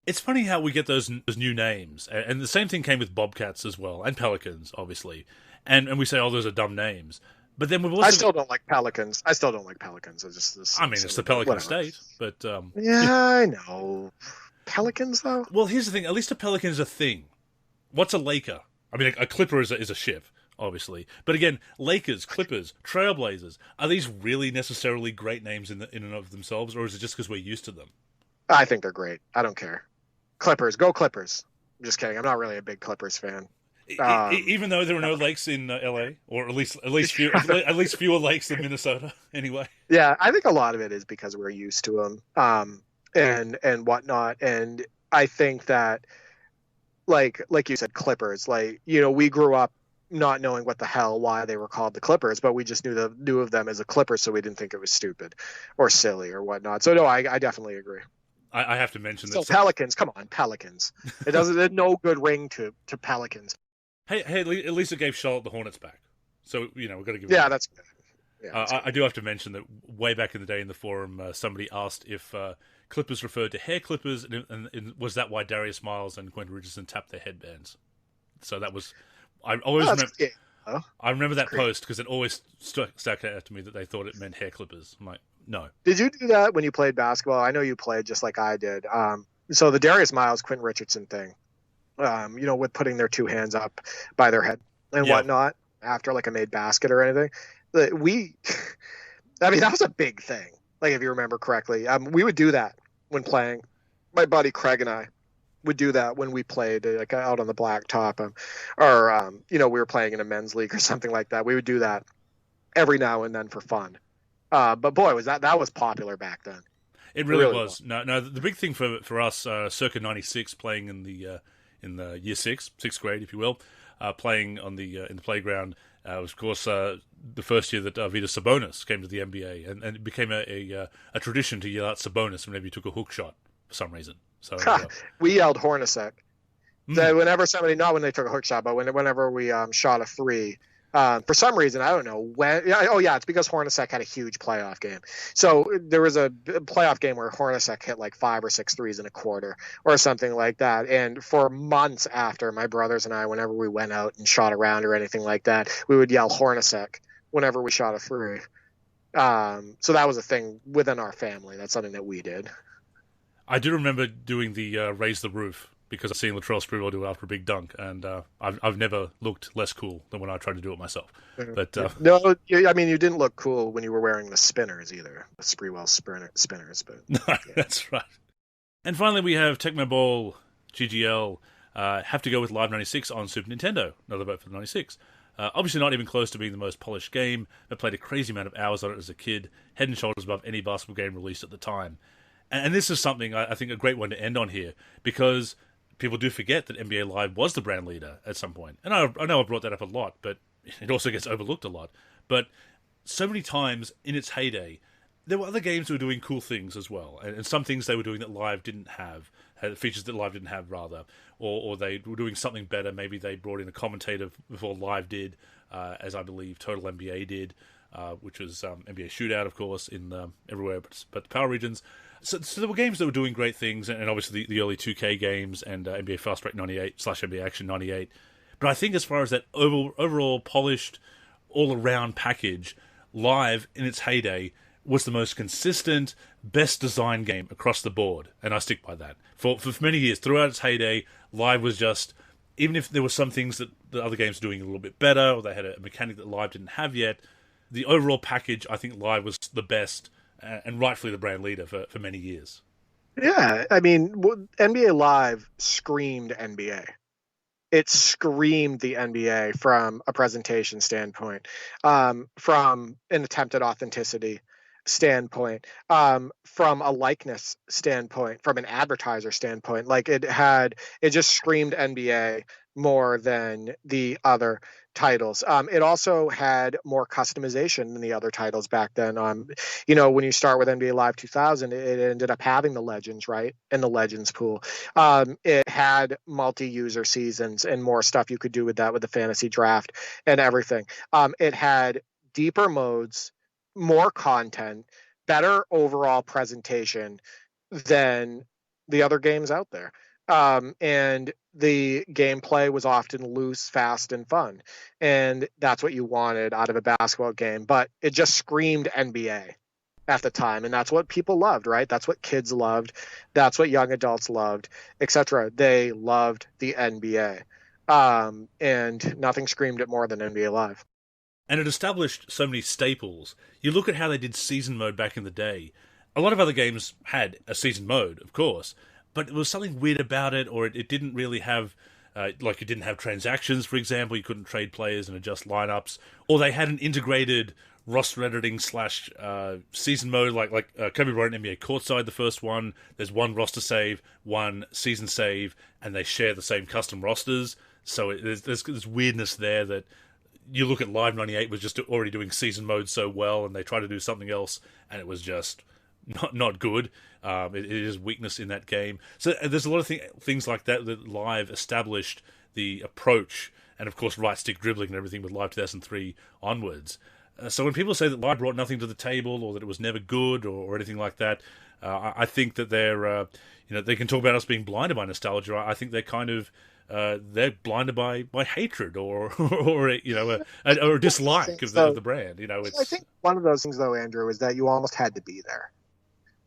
It's funny how we get those new names, and the same thing came with Bobcats as well, and Pelicans, obviously, and we say, oh, those are dumb names, but then we've also... I still don't like Pelicans. It's the Pelican State, but... yeah, I know. Pelicans, though? Well, here's the thing, at least a Pelican is a thing. What's a Laker? I mean, a Clipper is a ship, obviously. But again, Lakers, Clippers, Trailblazers, are these really necessarily great names in and of themselves, or is it just because we're used to them? I think they're great. I don't care. Clippers, go Clippers. I'm just kidding. I'm not really a big Clippers fan. Even though there are no lakes in LA, or at least fewer lakes than Minnesota, anyway. Yeah, I think a lot of it is because we're used to them, and whatnot. And I think that, like you said, Clippers. We grew up not knowing why they were called the Clippers, but we just knew of them as a Clipper, so we didn't think it was stupid or silly or whatnot. So no, I definitely agree. I have to mention that. So Pelicans, come on, Pelicans. There's no good ring to Pelicans. Hey, at least it gave Charlotte the Hornets back. So, we've got to give it. Yeah, that's good. Yeah, I do have to mention that way back in the day in the forum, somebody asked if Clippers referred to hair clippers, and was that why Darius Miles and Quentin Richardson tapped their headbands? So that was... I remember that post because it always stuck out to me that they thought it meant hair clippers. I'm like, no. Did you do that when you played basketball? I know you played just like I did. So the Darius Miles, Quentin Richardson thing, with putting their two hands up by their head and whatnot after like a made basket or anything. That was a big thing. Like, if you remember correctly, we would do that when playing. My buddy Craig and I would do that when we played like out on the blacktop, we were playing in a men's league or something like that. We would do that every now and then for fun. But boy, that was popular back then. It really was. No, the big thing for us, circa '96, playing in the year sixth grade, if you will, playing on in the playground. Was, of course, the first year that Vitas Sabonis came to the NBA, and it became a tradition to yell out Sabonis whenever you took a hook shot for some reason. So we yelled Hornacek. Whenever somebody, not when they took a hook shot, but whenever we shot a three, for some reason, I don't know when. It's because Hornacek had a huge playoff game. So there was a playoff game where Hornacek hit like 5 or 6 threes in a quarter or something like that. And for months after, my brothers and I, whenever we went out and shot around or anything like that, we would yell Hornacek whenever we shot a three. So that was a thing within our family. That's something that we did. I do remember doing the raise the roof because I've seen Latrell Sprewell do it after a big dunk, and I've never looked less cool than when I tried to do it myself. But no, I mean, you didn't look cool when you were wearing the spinners either, the Sprewell spinners. But no, that's right. And finally, we have Tecmo Bowl GGL. Have to go with Live 96 on Super Nintendo. Another vote for the 96. Obviously not even close to being the most polished game. I played a crazy amount of hours on it as a kid, head and shoulders above any basketball game released at the time. And this is something I think a great one to end on here, because people do forget that NBA Live was the brand leader at some point. And I know I brought that up a lot, but it also gets overlooked a lot. But so many times in its heyday, there were other games that were doing cool things as well. And some things they were doing that Live didn't have, had features that Live didn't have, rather. Or they were doing something better. Maybe they brought in a commentator before Live did, as I believe Total NBA did, which was NBA Shootout, of course, in everywhere but the Power Regions. So there were games that were doing great things, and obviously the early 2K games and NBA Fast Break 98 / NBA Action 98. But I think as far as that overall polished, all-around package, Live in its heyday was the most consistent, best designed game across the board, and I stick by that. For many years, throughout its heyday, Live was just, even if there were some things that the other games were doing a little bit better, or they had a mechanic that Live didn't have yet, the overall package, I think Live was the best, and rightfully the brand leader for many years. Yeah, I mean, NBA Live screamed NBA. It screamed the NBA from a presentation standpoint, from an attempt at authenticity standpoint, from a likeness standpoint, from an advertiser standpoint. Like it just screamed NBA more than the other titles. It also had more customization than the other titles back then. When you start with NBA Live 2000, it ended up having the Legends, right? And the Legends pool. It had multi-user seasons and more stuff you could do with that, with the fantasy draft and everything. It had deeper modes, more content, better overall presentation than the other games out there. And the gameplay was often loose, fast, and fun. And that's what you wanted out of a basketball game. But it just screamed NBA at the time. And that's what people loved, right? That's what kids loved. That's what young adults loved, etc. They loved the NBA. And nothing screamed it more than NBA Live. And it established so many staples. You look at how they did season mode back in the day. A lot of other games had a season mode, of course, but there was something weird about it, or it didn't really have, like it didn't have transactions, for example. You couldn't trade players and adjust lineups. Or they had an integrated roster editing / season mode, like Kobe Bryant NBA Courtside, the first one. There's one roster save, one season save, and they share the same custom rosters. So there's this weirdness there that you look at Live 98 was just already doing season mode so well, and they tried to do something else, and it was just not good. It is weakness in that game. So there's a lot of things like that Live established the approach, and of course right stick dribbling and everything with Live 2003 onwards. So when people say that Live brought nothing to the table, or that it was never good, or anything like that, I think that they can talk about us being blinded by nostalgia. I think they're kind of they're blinded by hatred or a dislike of the brand. I think one of those things, though, Andrew, is that you almost had to be there,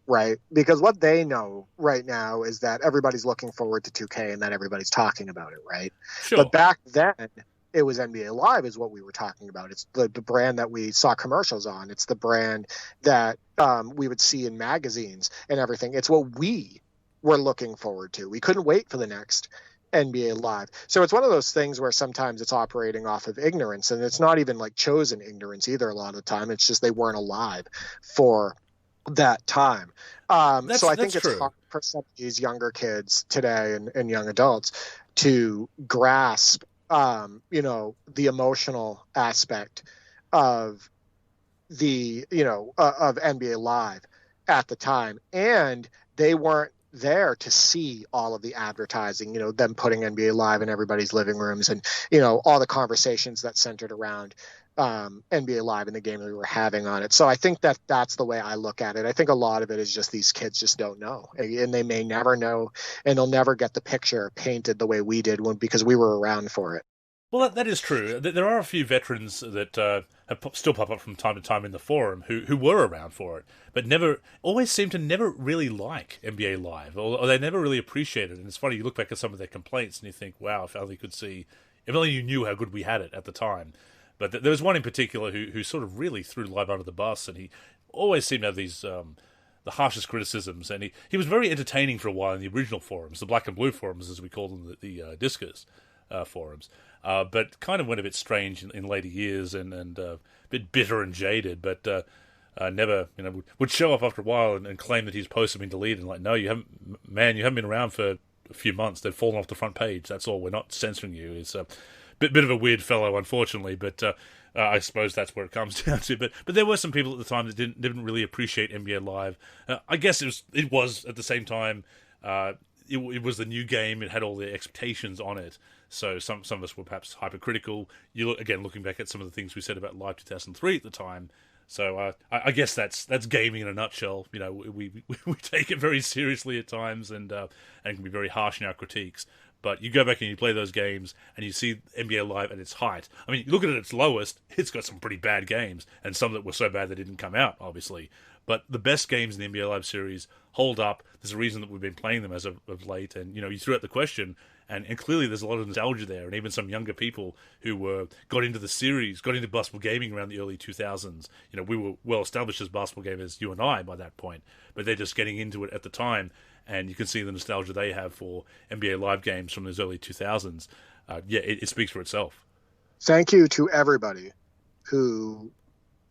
right? Because what they know right now is that everybody's looking forward to 2K and that everybody's talking about it, right? Sure. But back then, it was NBA Live is what we were talking about. It's the brand that we saw commercials on. It's the brand that we would see in magazines and everything. It's what we were looking forward to. We couldn't wait for the next NBA Live. So it's one of those things where sometimes it's operating off of ignorance, and it's not even like chosen ignorance either a lot of the time. It's just they weren't alive for that time. So I think it's hard for some of these younger kids today and young adults to grasp the emotional aspect of the of NBA Live at the time, and they weren't there to see all of the advertising, them putting NBA Live in everybody's living rooms, and all the conversations that centered around NBA Live and the game that we were having on it. So I think that's the way I look at it. I think a lot of it is just these kids just don't know, and they may never know, and they'll never get the picture painted the way we did because we were around for it. Well, that is true. There are a few veterans that still pop up from time to time in the forum who were around for it, but always seem to never really like NBA Live, or they never really appreciate it. And it's funny, you look back at some of their complaints and you think, wow, if only you knew how good we had it at the time. But there was one in particular who sort of really threw Live under the bus, and he always seemed to have these the harshest criticisms, and he was very entertaining for a while in the original forums, the black and blue forums, as we call them, the Discus forums. But kind of went a bit strange in later years and a bit bitter and jaded, but never, would show up after a while and claim that his posts have been deleted. And like, no, you haven't been around for a few months. They've fallen off the front page. That's all. We're not censoring you. It's a bit of a weird fellow, unfortunately, but I suppose that's where it comes down to. But there were some people at the time that didn't really appreciate NBA Live. I guess it was at the same time. It was the new game. It had all the expectations on it. So some of us were perhaps hypercritical. Looking back at some of the things we said about Live 2003 at the time. So I guess that's gaming in a nutshell. We take it very seriously at times and can be very harsh in our critiques. But you go back and you play those games and you see NBA Live at its height. I mean, you look at it at its lowest, it's got some pretty bad games, and some that were so bad they didn't come out, obviously. But the best games in the NBA Live series hold up. There's a reason that we've been playing them as of late. And, you threw out the question, and clearly there's a lot of nostalgia there. And even some younger people who got into the series, got into basketball gaming around the early 2000s. We were well established as basketball gamers, you and I, by that point. But they're just getting into it at the time. And you can see the nostalgia they have for NBA Live games from those early 2000s. It speaks for itself. Thank you to everybody who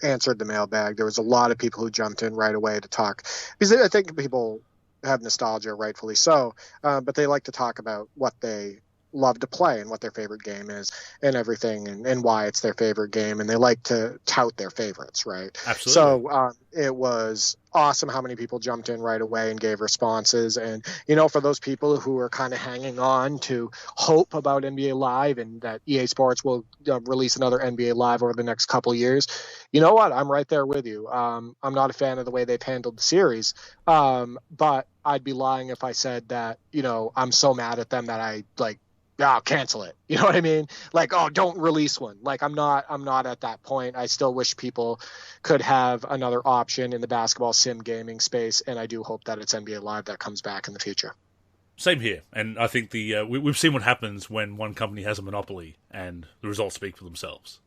answered the mailbag. There was a lot of people who jumped in right away to talk, because I think people have nostalgia, rightfully so, but they like to talk about what they love to play and what their favorite game is and everything, and why it's their favorite game, and they like to tout their favorites, right? Absolutely. So it was awesome how many people jumped in right away and gave responses. And for those people who are kind of hanging on to hope about NBA Live and that EA Sports will release another NBA Live over the next couple of years, you know what, I'm right there with you. I'm not a fan of the way they've handled the series, but I'd be lying if I said that I'm so mad at them that I cancel it. You know what I mean? Don't release one. I'm not at that point. I still wish people could have another option in the basketball sim gaming space, and I do hope that it's NBA Live that comes back in the future. Same here, and I think we've seen what happens when one company has a monopoly, and the results speak for themselves.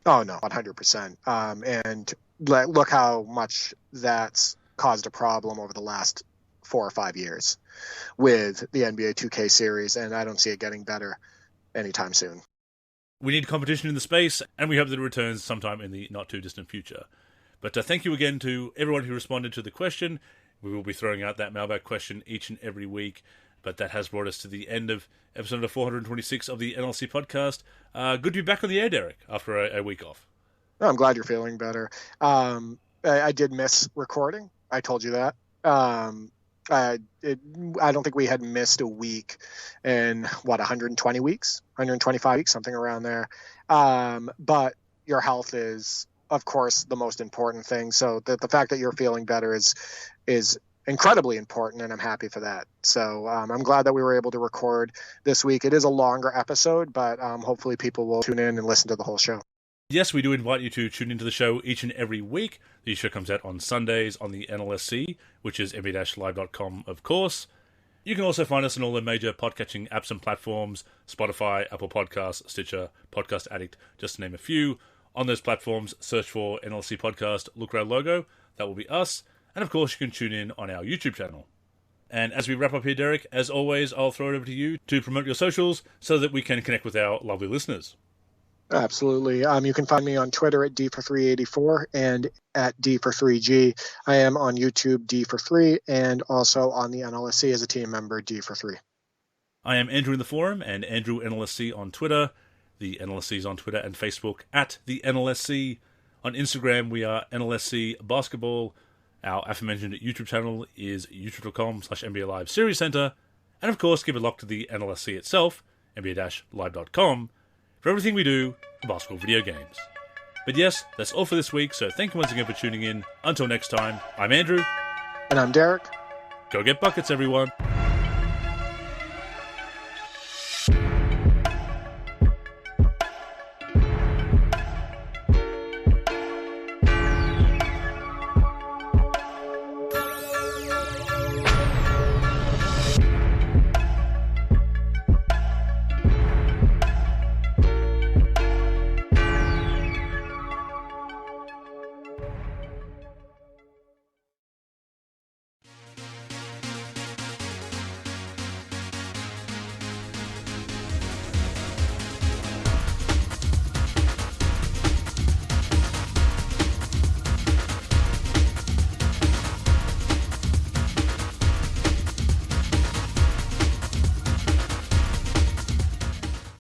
Oh no, 100%. And look how much that's caused a problem over the last 4 or 5 years with the NBA 2K series, and I don't see it getting better anytime soon. We need competition in the space, and we hope that it returns sometime in the not-too-distant future. But thank you again to everyone who responded to the question. We will be throwing out that mailbag question each and every week, but that has brought us to the end of episode 426 of the NLSC Podcast. Good to be back on the air, Derek, after a week off. Oh, I'm glad you're feeling better. I did miss recording. I told you that. I don't think we had missed a week in 120 weeks, 125 weeks, something around there. But your health is, of course, the most important thing. So the fact that you're feeling better is incredibly important, and I'm happy for that. So I'm glad that we were able to record this week. It is a longer episode, but hopefully people will tune in and listen to the whole show. Yes, we do invite you to tune into the show each and every week. The show comes out on Sundays on the NLSC, which is nba-live.com, of course. You can also find us on all the major podcatching apps and platforms, Spotify, Apple Podcasts, Stitcher, Podcast Addict, just to name a few. On those platforms, search for NLSC Podcast, look for our logo, that will be us. And of course, you can tune in on our YouTube channel. And as we wrap up here, Derek, as always, I'll throw it over to you to promote your socials so that we can connect with our lovely listeners. Absolutely. You can find me on Twitter at D4384 and at D43G. I am on YouTube, D43, and also on the NLSC as a team member, D43. I am Andrew in the forum and Andrew NLSC on Twitter. The NLSC is on Twitter and Facebook at the NLSC. On Instagram, we are NLSC Basketball. Our aforementioned YouTube channel is youtube.com/NBA Live Series Center. And of course, give a look to the NLSC itself, nba-live.com, for everything we do for basketball video games. But yes, that's all for this week, so thank you once again for tuning in. Until next time, I'm Andrew. And I'm Derek. Go get buckets, everyone.